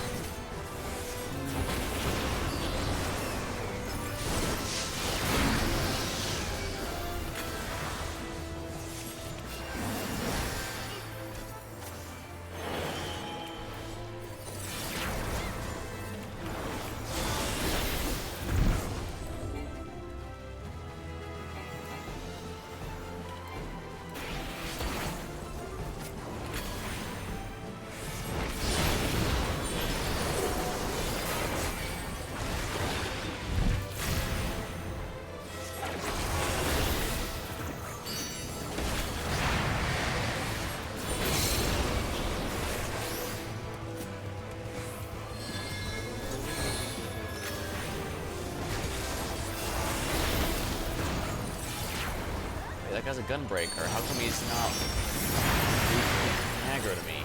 That guy's a gunbreaker. How come he's not aggro to me?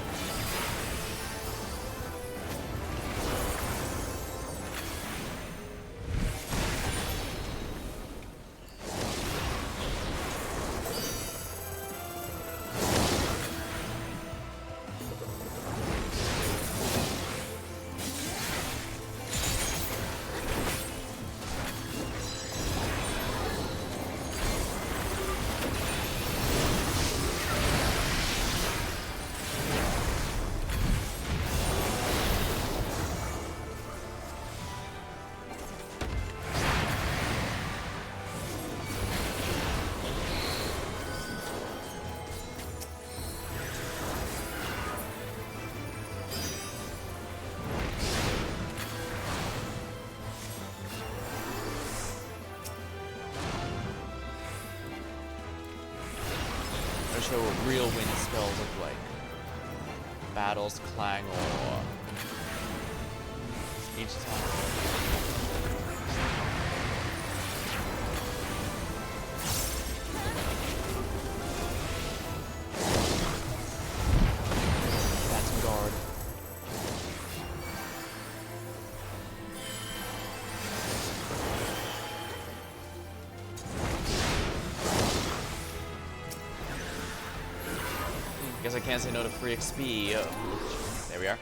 show what real wind spells look like. Battles, clangor. Each time. That's some guard. Guess I can't say no to free XP. There we are.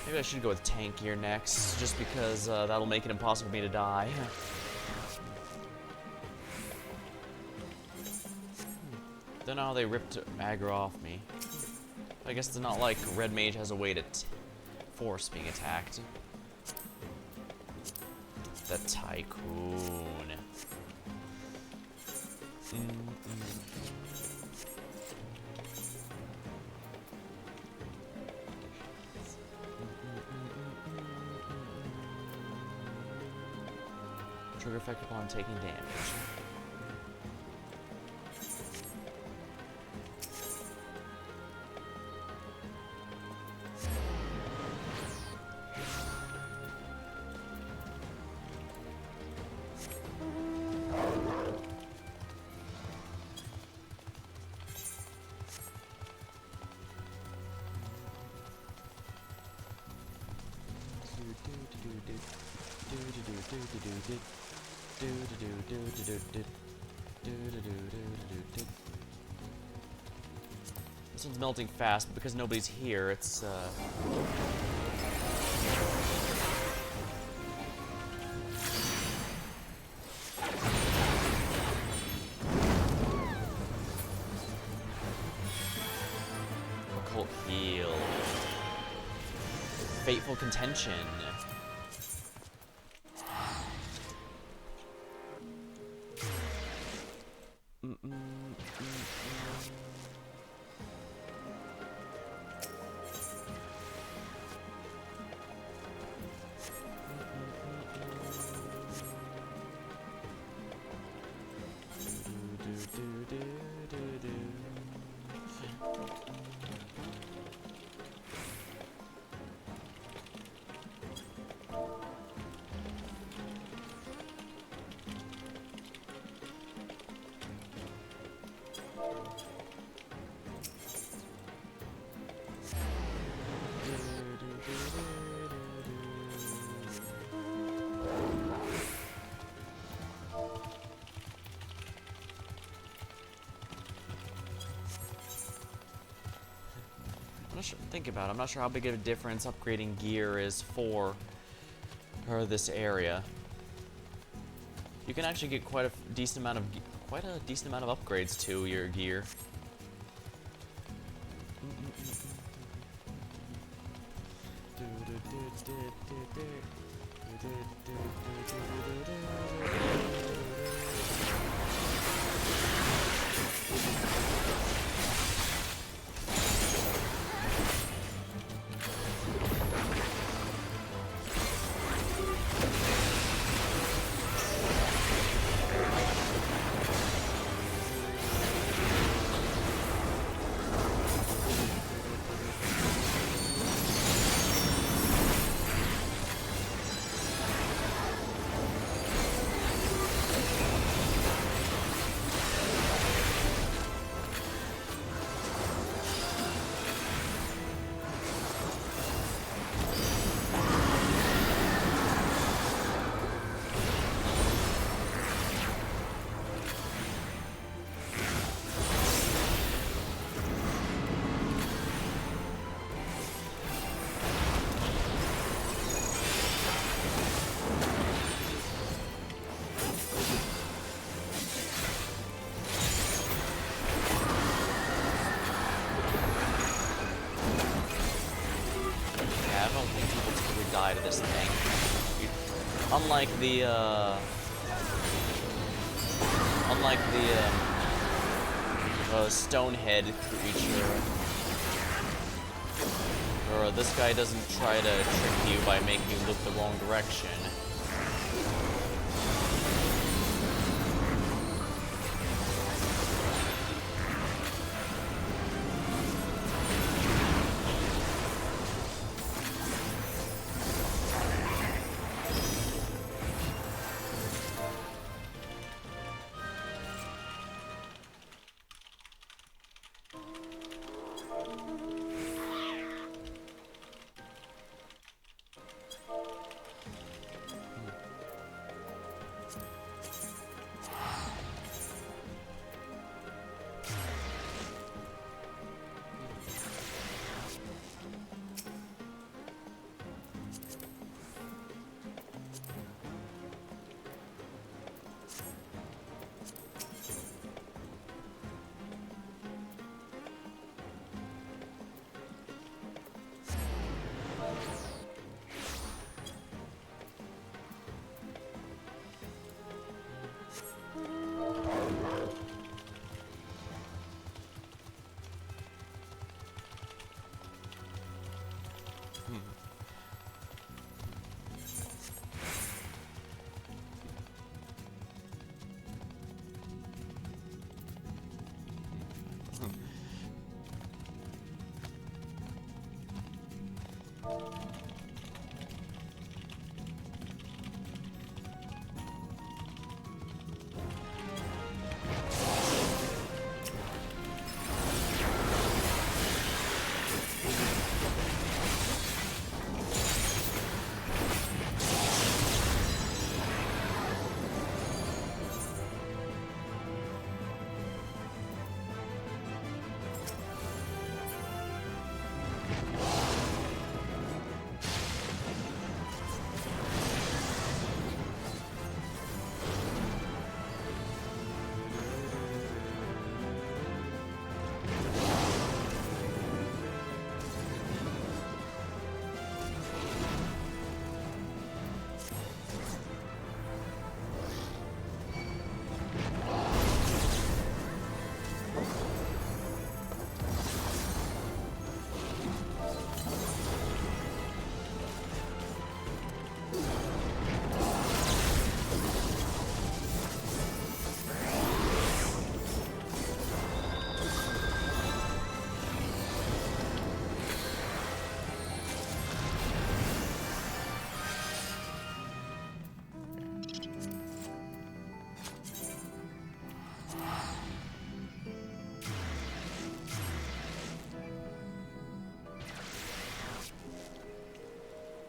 Maybe I should go with tank gear next, just because that'll make it impossible for me to die. Don't know how they ripped aggro off me. I guess it's not like Red Mage has a way to force being attacked. The Tycoon. Trigger effect upon taking damage. This one's melting fast, but because nobody's here, it's Occult Heal. Fateful Contention. Think about it. I'm not sure how big of a difference upgrading gear is for this area. You can actually get quite a decent amount of upgrades to your gear. Die to this thing. Unlike the Stonehead creature, or this guy doesn't try to trick you by making you look the wrong direction.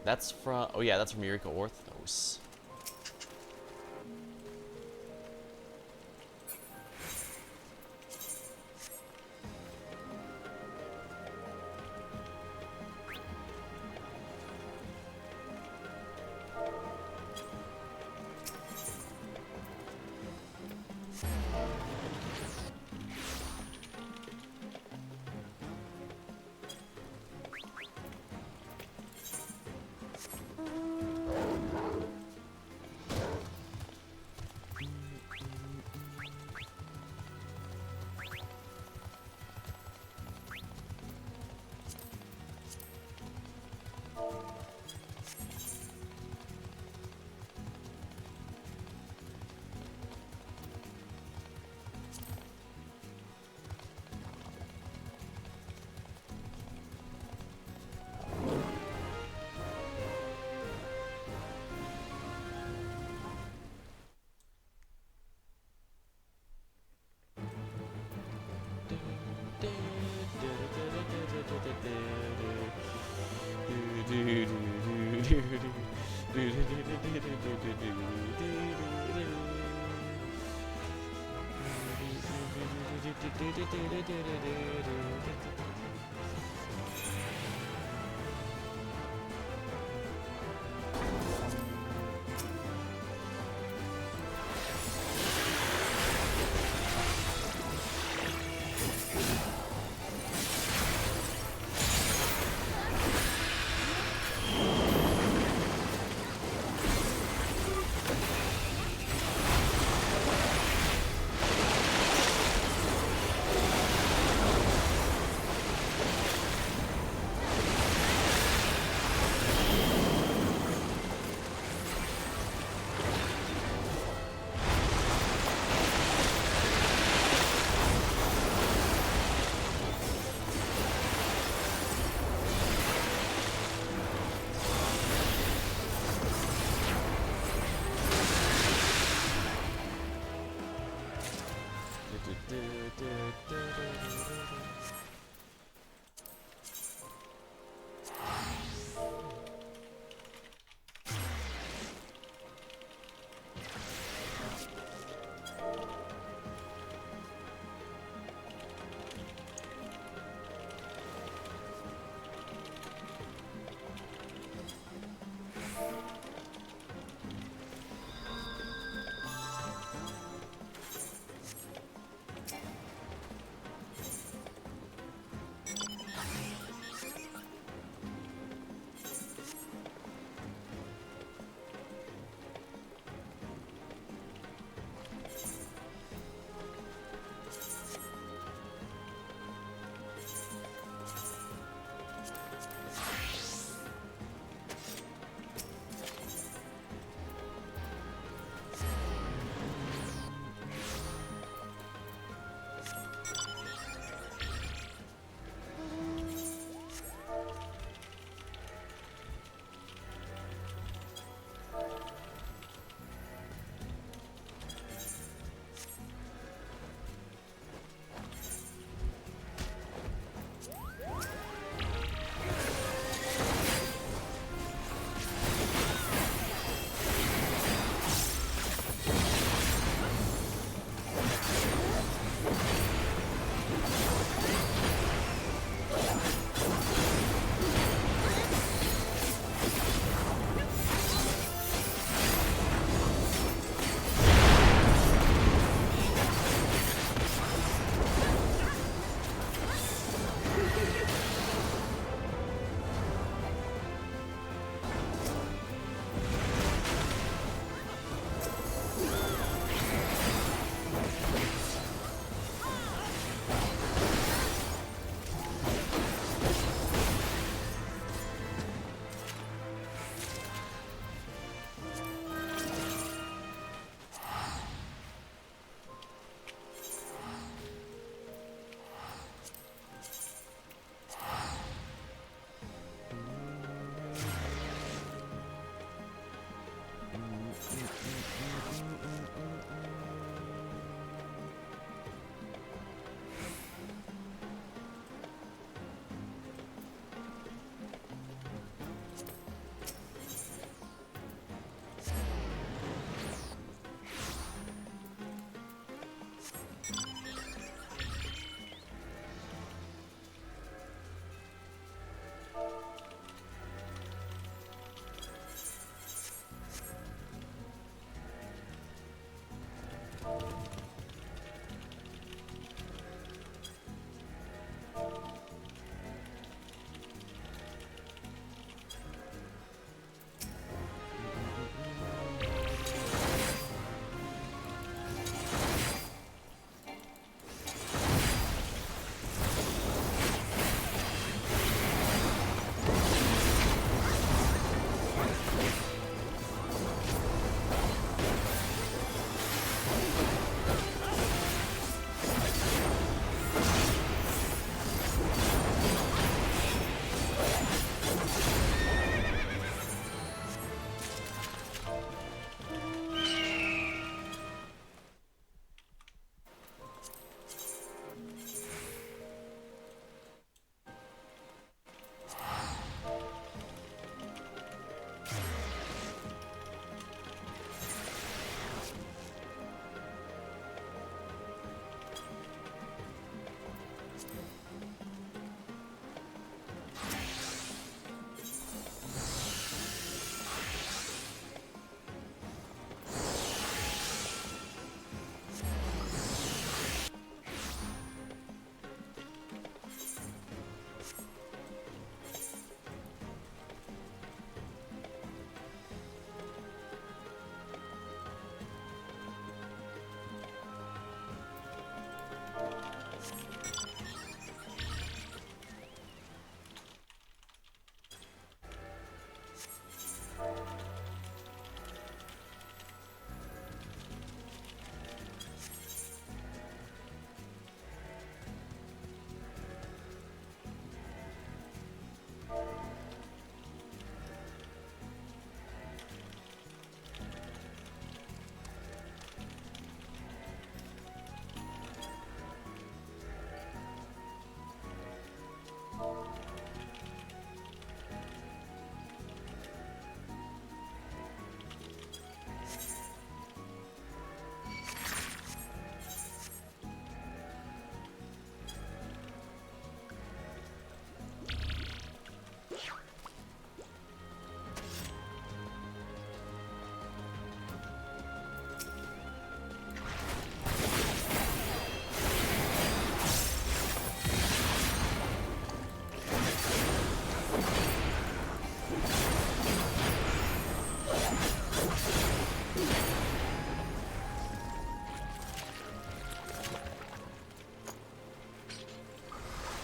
That's from... Oh yeah, that's from Eureka Orthos.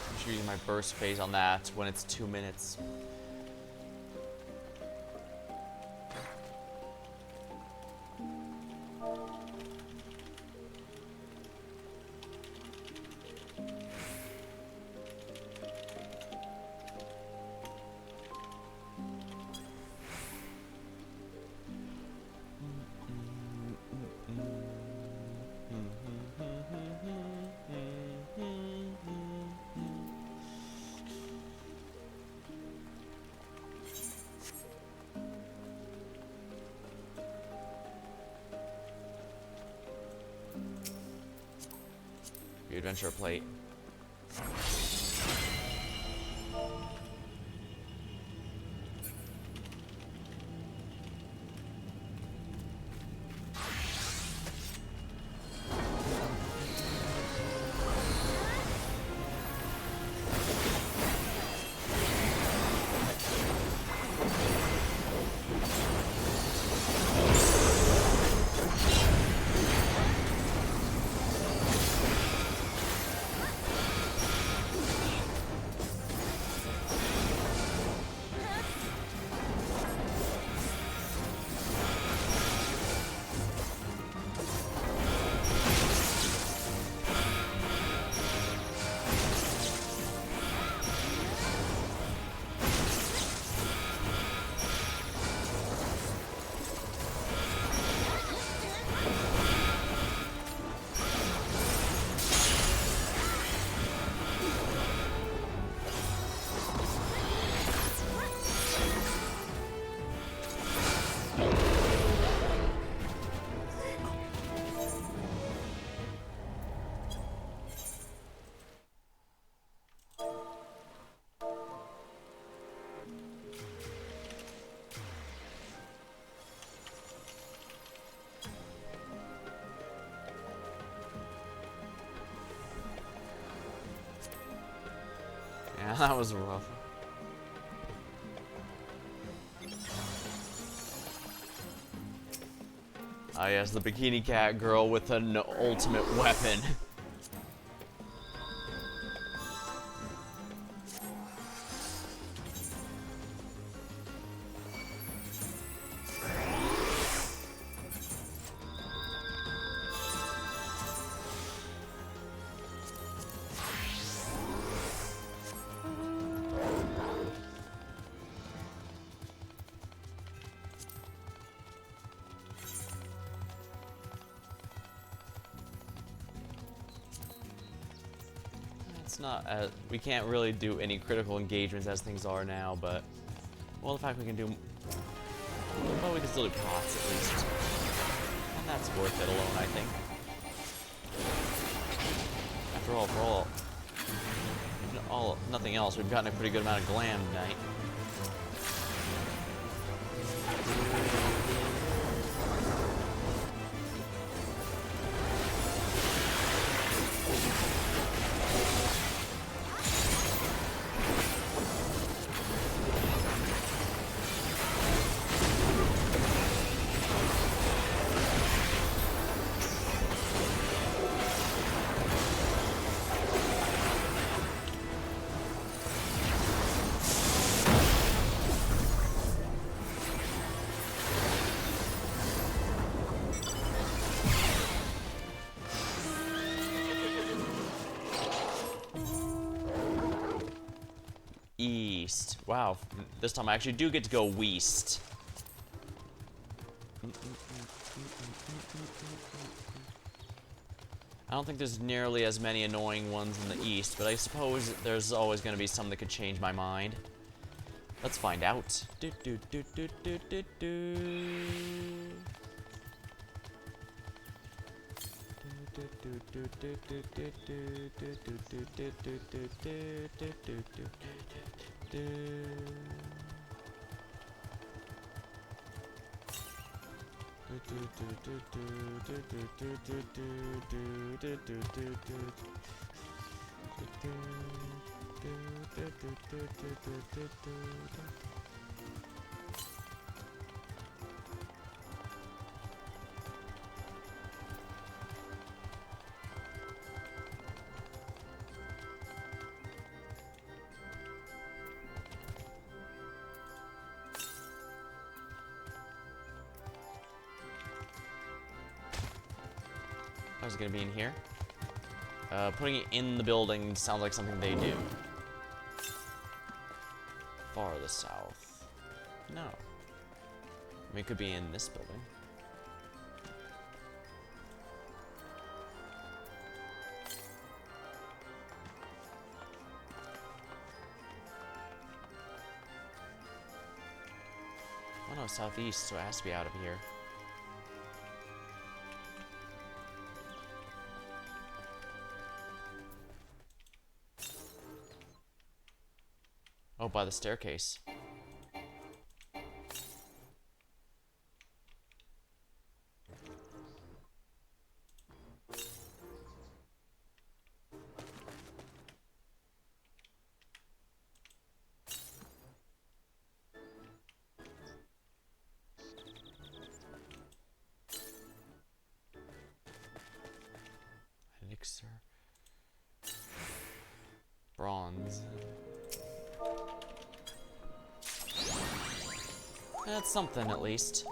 I'm sure using my burst phase on that when it's 2 minutes. The adventure plate. Yeah, that was rough. Ah, yes, the bikini cat girl with an ultimate weapon. It's not as, we can't really do any critical engagements as things are now, but well, the fact we can do, well, we can still do pots at least, and that's worth it alone, I think. After all, for all, nothing else, we've gotten a pretty good amount of glam tonight. East. Wow, this time I actually do get to go west. I don't think there's nearly as many annoying ones in the east, but I suppose there's always going to be some that could change my mind. Let's find out. is it gonna be in here? Putting it in the building sounds like something they do. Farther south. No. I mean, it could be in this building. Oh no, southeast, so it has to be out of here. Oh, by the staircase. Elixir. Bronze. That's something, at least.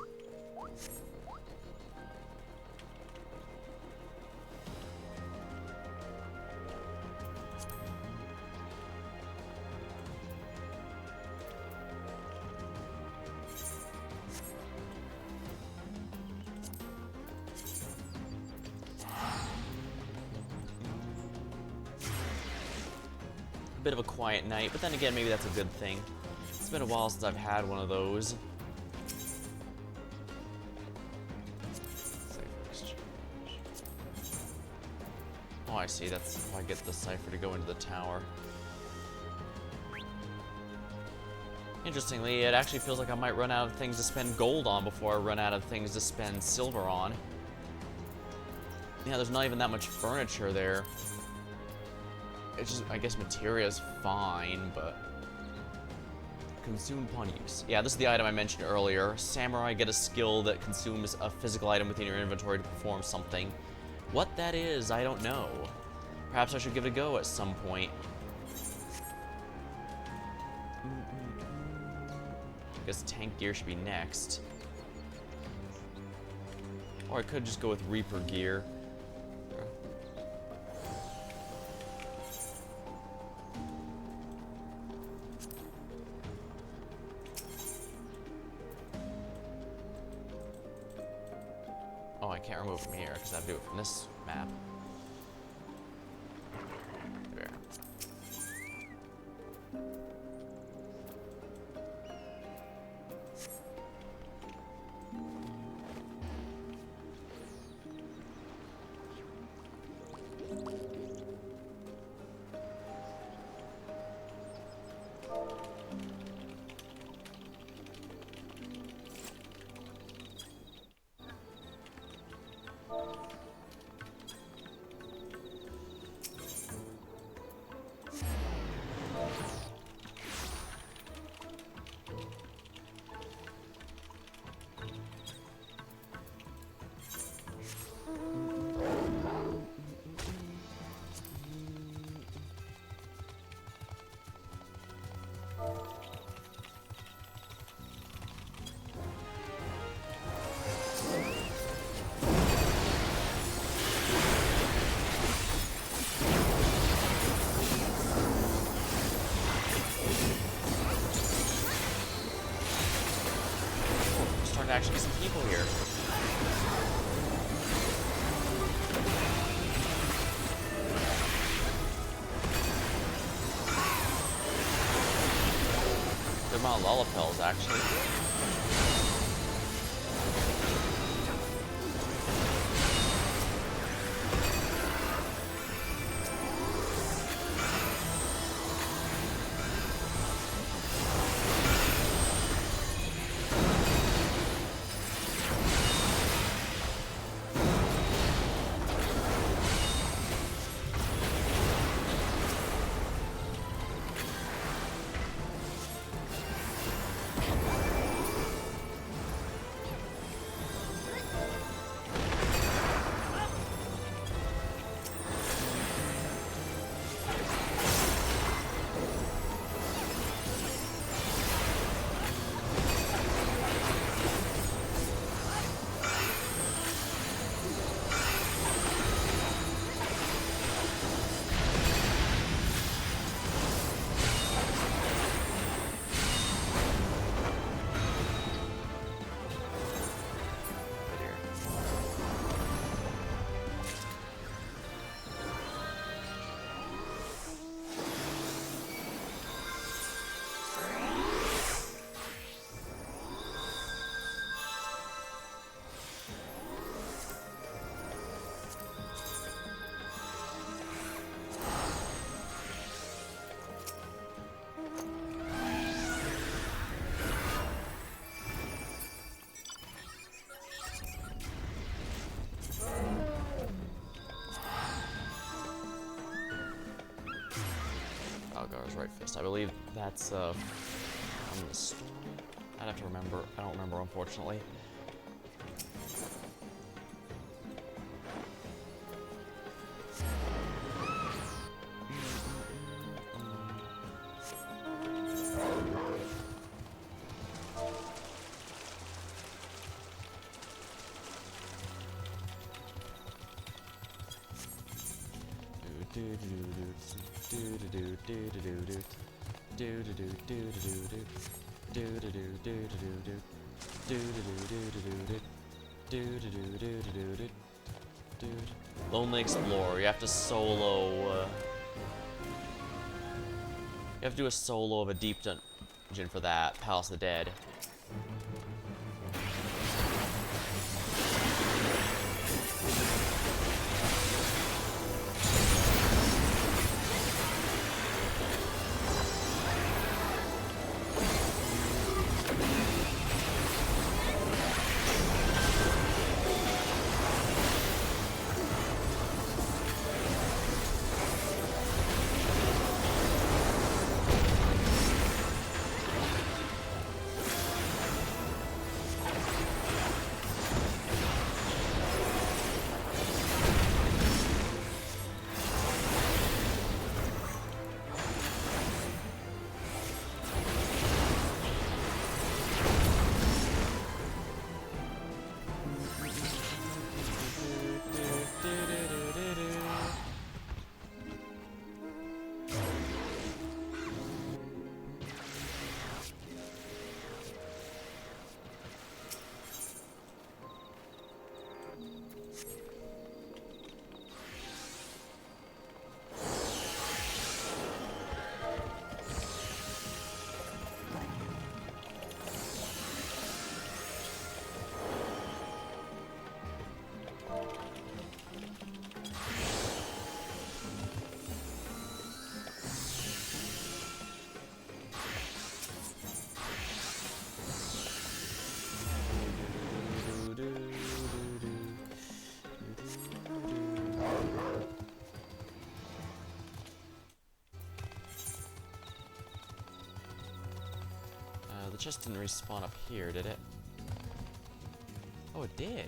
A bit of a quiet night, but then again, maybe that's a good thing. It's been a while since I've had one of those. Oh, I see. That's how I get the cipher to go into the tower. Interestingly, it actually feels like I might run out of things to spend gold on before I run out of things to spend silver on. Yeah, there's not even that much furniture there. It's just, I guess materia's fine, but... Consumed upon use. Yeah, this is the item I mentioned earlier. Samurai get a skill that consumes a physical item within your inventory to perform something. What that is, I don't know. Perhaps I should give it a go at some point. I guess tank gear should be next. Or I could just go with Reaper gear. Oh, I can't remove from here because I have to do it from this map. There. Actually be some people here. They're my Lullapels, actually. right fist. I believe that's on this. I'd have to remember. I don't remember, unfortunately. Lonely Explorer. You have to solo. You have to do a solo of a deep dungeon for that. Palace of the Dead. The chest didn't respawn up here, did it? Oh, it did.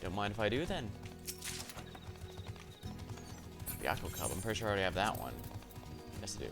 Don't mind if I do, then. Byakuo Cub, I'm pretty sure I already have that one. Yes, I do.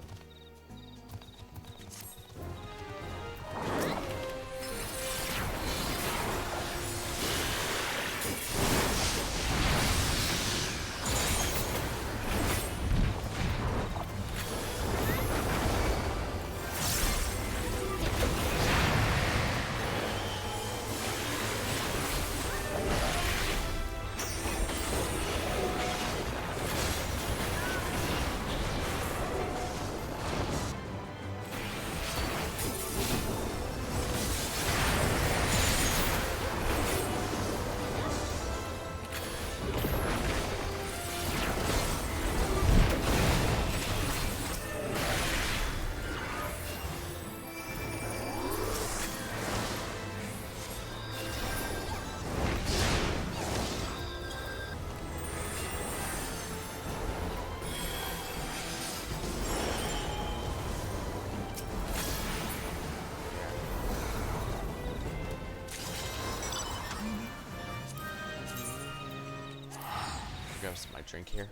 Grab some of my drink here.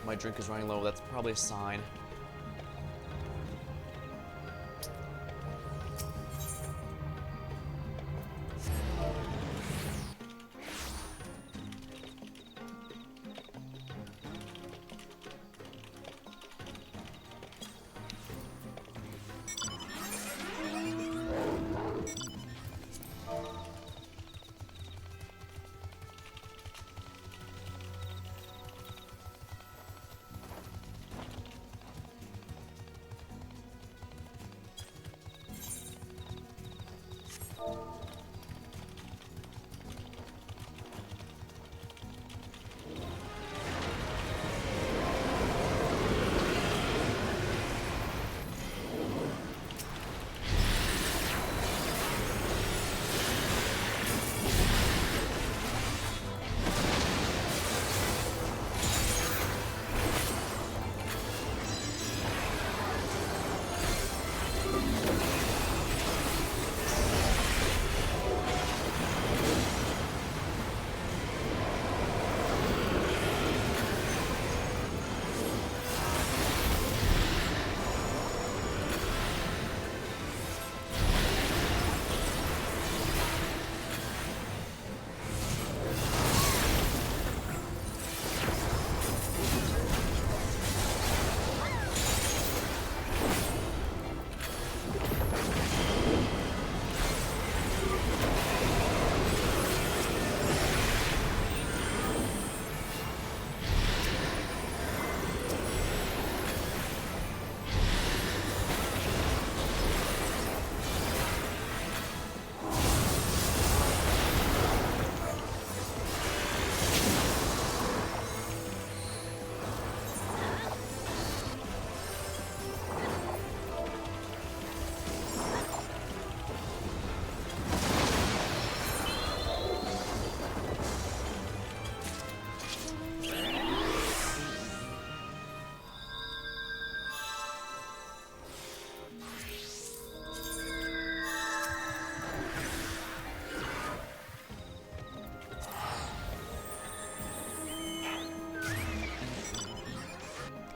My drink is running low, that's probably a sign.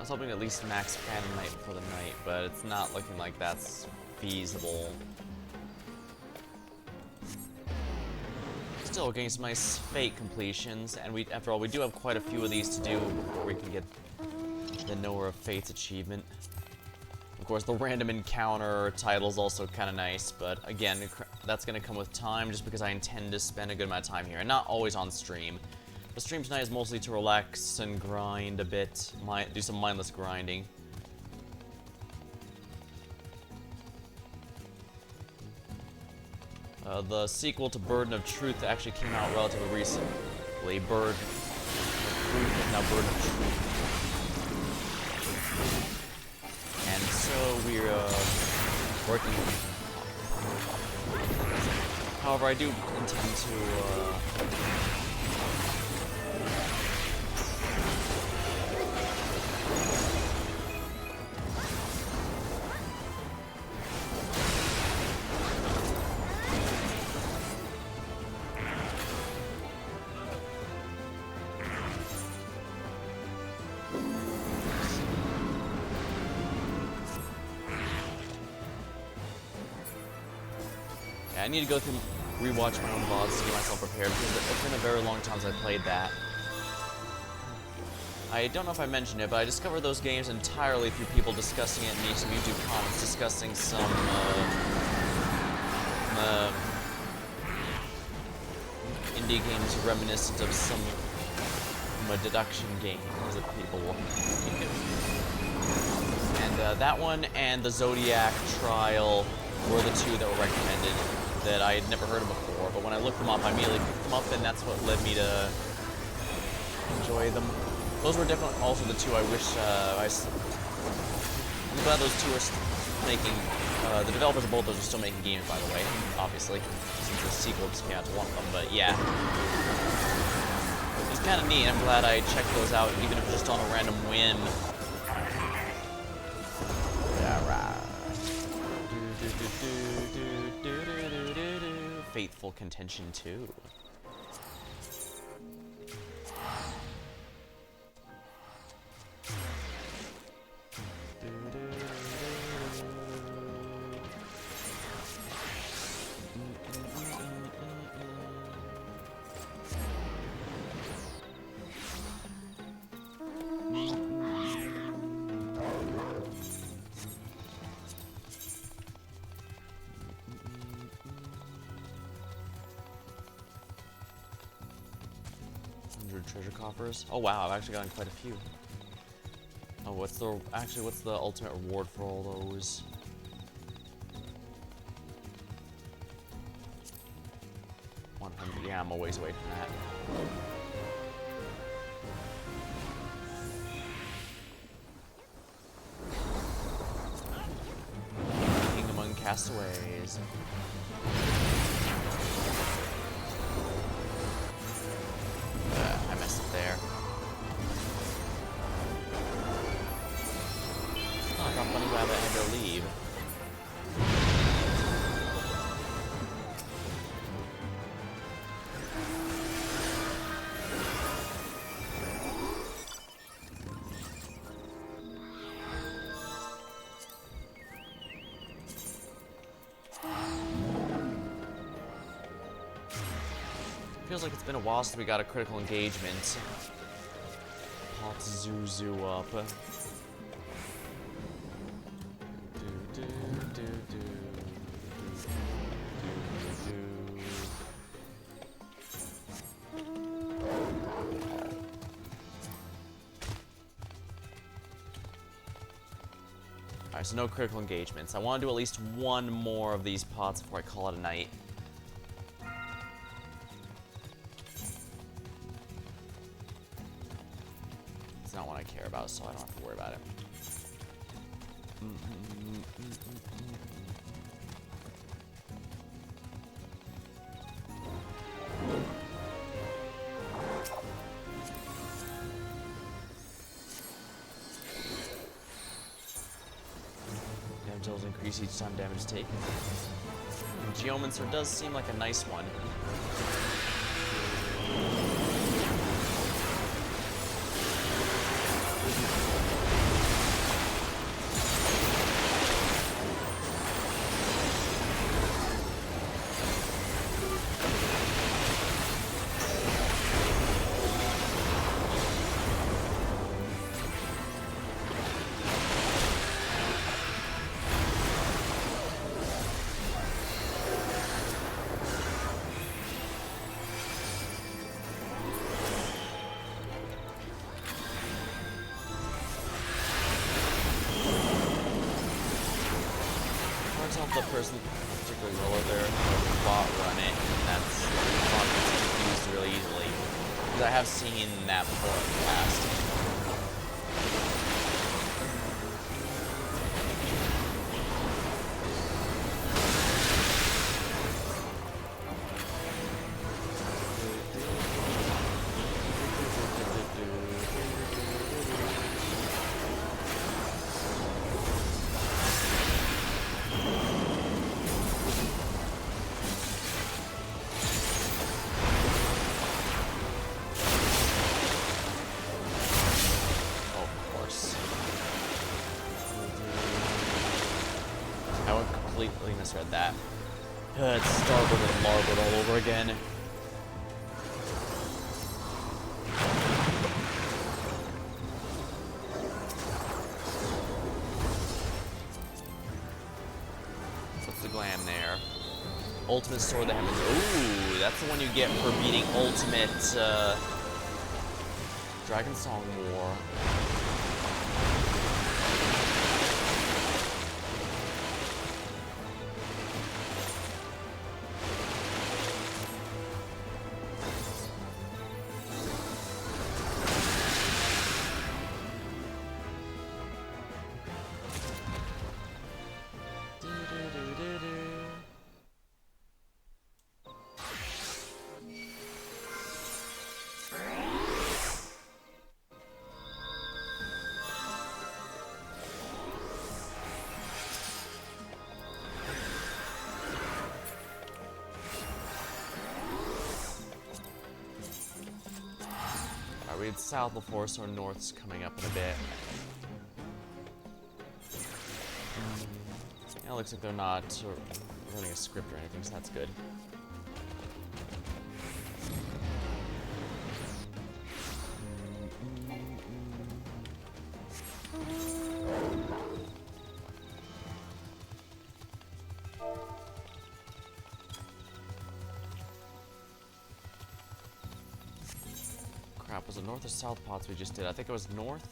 was hoping at least max Phantom Knight for the night, but it's not looking like that's feasible. Still getting some nice Fate completions, and after all, we do have quite a few of these to do before we can get the Knower of Fate's achievement. Of course, the random encounter title is also kind of nice, but again, that's going to come with time just because I intend to spend a good amount of time here, and not always on stream. The stream tonight is mostly to relax and grind a bit, do some mindless grinding. The sequel to Burden of Truth actually came out relatively recently. Burden of Truth is now Burden of Truth. And so we're working. However, I do intend to I need to go through, rewatch my own VODs to get myself prepared, because it's been a very long time since I played that. I don't know if I mentioned it, but I discovered those games entirely through people discussing it in some YouTube comments, discussing some, indie games reminiscent of some deduction games that people will and that one and the Zodiac Trial were the two that were recommended that I had never heard of before, but when I looked them up, I immediately picked them up, and that's what led me to enjoy them. Those were definitely also the two I wish I'm glad those two are making, the developers of both those are still making games, by the way, obviously, since the sequel just came out to one of them, but yeah. It's kind of neat. I'm glad I checked those out, even if just on a random whim. Faithful Contention 2. Treasure coffers. Oh wow, I've actually gotten quite a few. Oh, what's the ultimate reward for all those? Yeah, I'm a ways away from that. King among castaways. I messed up there. Oh, I thought Bunny Rabbit had to leave. Feels like it's been a while since we got a critical engagement. Hot Zuzu up. Alright, so no critical engagements. I want to do at least one more of these pots before I call it a night. It's not one I care about, so I don't have to worry about it. Damsels increase each time damage taken. Geomancer does seem like a nice one. tell if the person particularly roller there bot run it, and that's bot gets confused really easily. Because I have seen that before in the past. Completely misread that. It's starboard and larboard all over again. What's the glam there? Ultimate sword that happens. Ooh, that's the one you get for beating ultimate Dragon Song War. We had south before, so north's coming up in a bit. Yeah, it looks like they're not running a script or anything, so that's good. Crap, was it north or south pots we just did? I think it was north.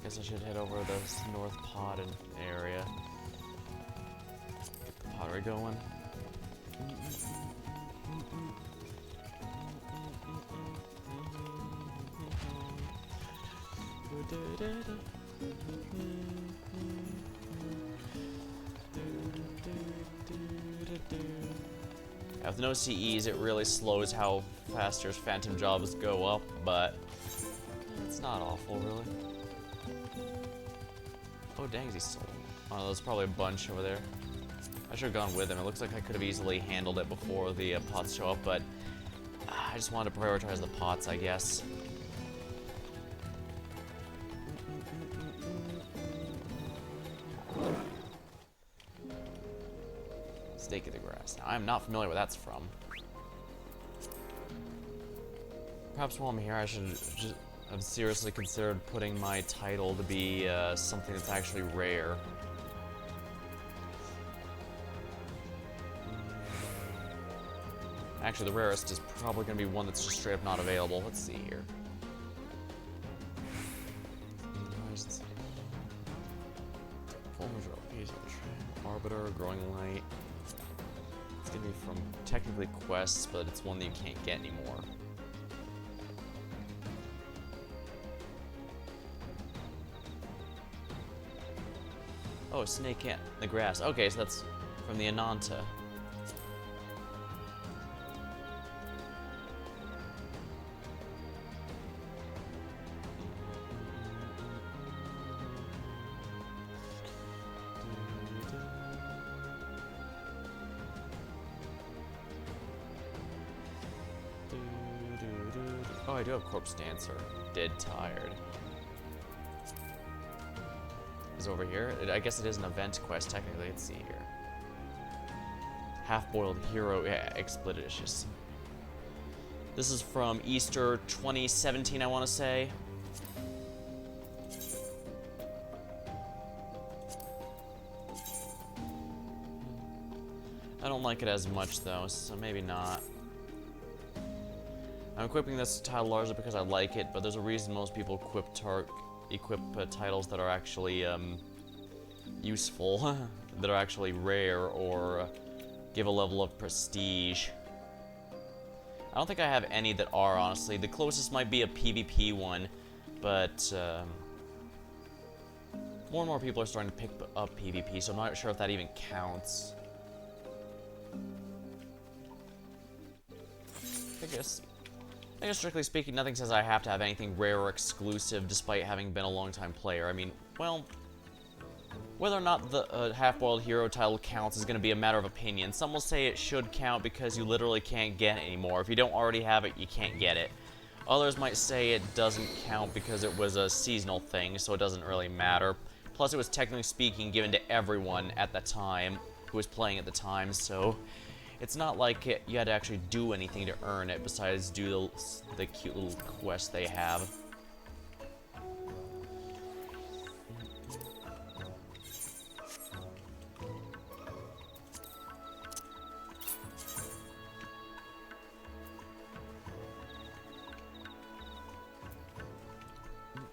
Guess I should head over this north pod area. Get the pottery going. With no CEs, it really slows how fast your phantom jobs go up, but it's not awful, really. Oh, dang, is he sold? Oh, there's probably a bunch over there. I should have gone with him. It looks like I could have easily handled it before the pots show up, but I just wanted to prioritize the pots, I guess. Stake of the Grass. Now, I'm not familiar where that's from. Perhaps while I'm here, I should just have seriously considered putting my title to be something that's actually rare. Actually, the rarest is probably going to be one that's just straight up not available. Let's see here. Arbiter, Growing Light. It's going to be from technically quests, but it's one that you can't get anymore. Oh, Snake in the Grass. Okay, so that's from the Ananta. Oh, I do have Corpse Dancer. Dead Tired. Is over here? I guess it is an event quest, technically. Let's see here. Half-boiled hero, yeah, expeditious. This is from Easter 2017, I want to say. I don't like it as much, though, so maybe not. I'm equipping this title largely because I like it, but there's a reason most people equip titles that are actually useful, that are actually rare, or give a level of prestige. I don't think I have any that are, honestly. The closest might be a PvP one, but more and more people are starting to pick up PvP, so I'm not sure if that even counts. I guess strictly speaking, nothing says I have to have anything rare or exclusive despite having been a long-time player. I mean, well, whether or not the half-boiled hero title counts is going to be a matter of opinion. Some will say it should count because you literally can't get it anymore. If you don't already have it, you can't get it. Others might say it doesn't count because it was a seasonal thing, so it doesn't really matter. Plus, it was technically speaking given to everyone at the time who was playing at the time, so it's not like you had to actually do anything to earn it besides do the cute little quests they have.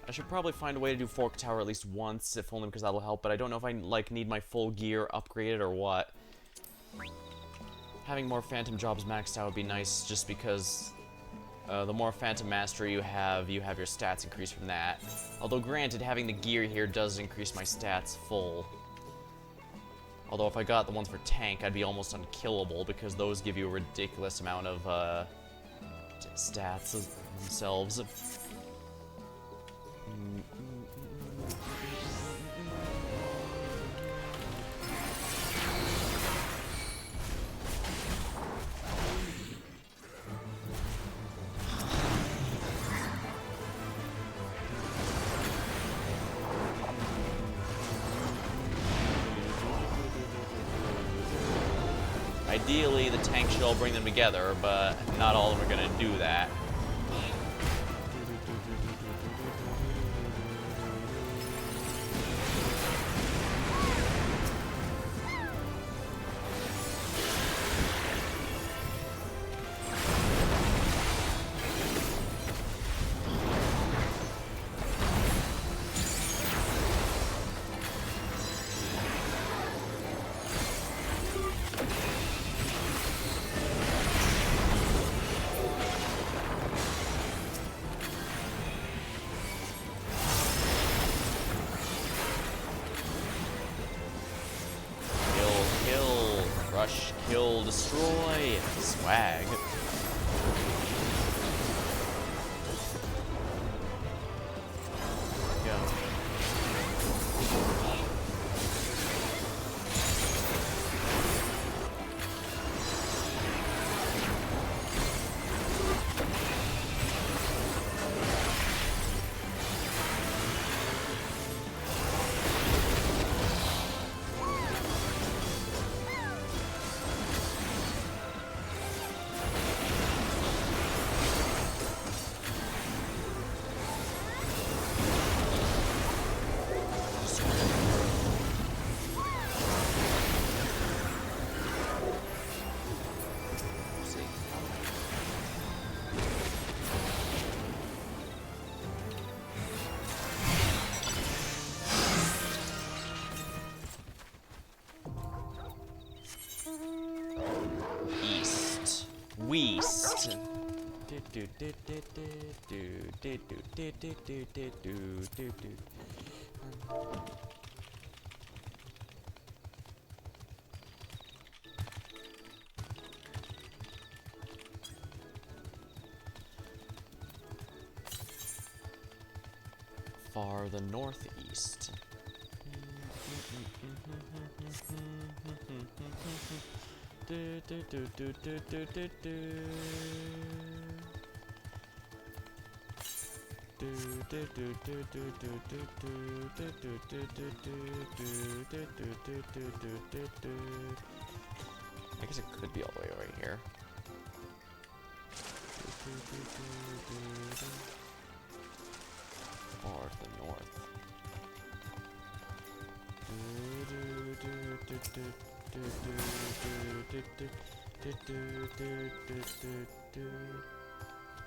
I should probably find a way to do Fork Tower at least once, if only because that'll help, but I don't know if I need my full gear upgraded or what. Having more Phantom jobs maxed out would be nice, just because the more Phantom Mastery you have your stats increase from that. Although granted, having the gear here does increase my stats full. Although if I got the ones for tank, I'd be almost unkillable, because those give you a ridiculous amount of stats themselves. Ideally, the tank should all bring them together, but not all of them are going to do that. Rush, kill, destroy, swag. Go. northeast. Far the northeast. I guess it could be all the way over here. Far to the north.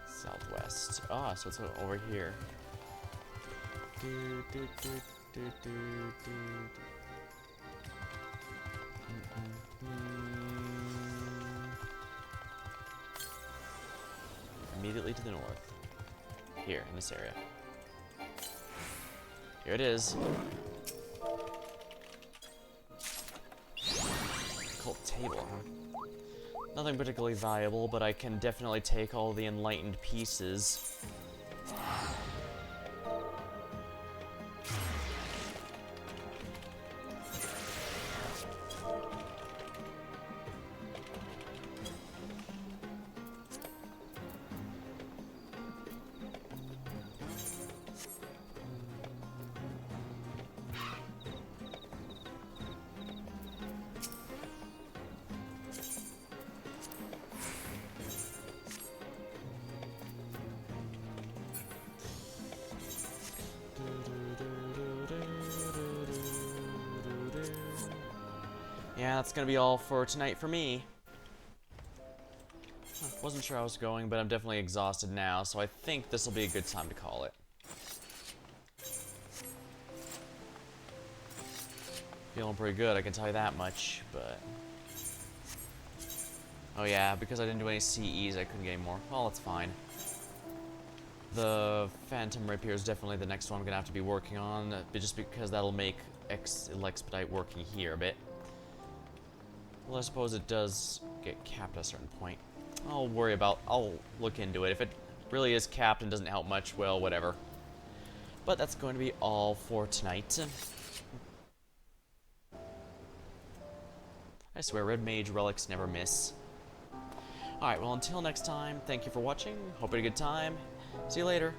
Southwest. Ah, so it's over here. Immediately to the north. Here, in this area. Here it is. Occult table, huh? Nothing particularly valuable, but I can definitely take all the enlightened pieces. Yeah, that's gonna be all for tonight for me. Wasn't sure I was going, but I'm definitely exhausted now, so I think this will be a good time to call it. Feeling pretty good, I can tell you that much, but... Oh yeah, because I didn't do any CEs, I couldn't get any more. Well, that's fine. The Phantom Rapier is definitely the next one I'm gonna have to be working on, just because that'll make it'll expedite working here a bit. Well, I suppose it does get capped at a certain point. I'll look into it. If it really is capped and doesn't help much, well, whatever. But that's going to be all for tonight. I swear, Red Mage relics never miss. Alright, well, until next time, thank you for watching. Hope you had a good time. See you later.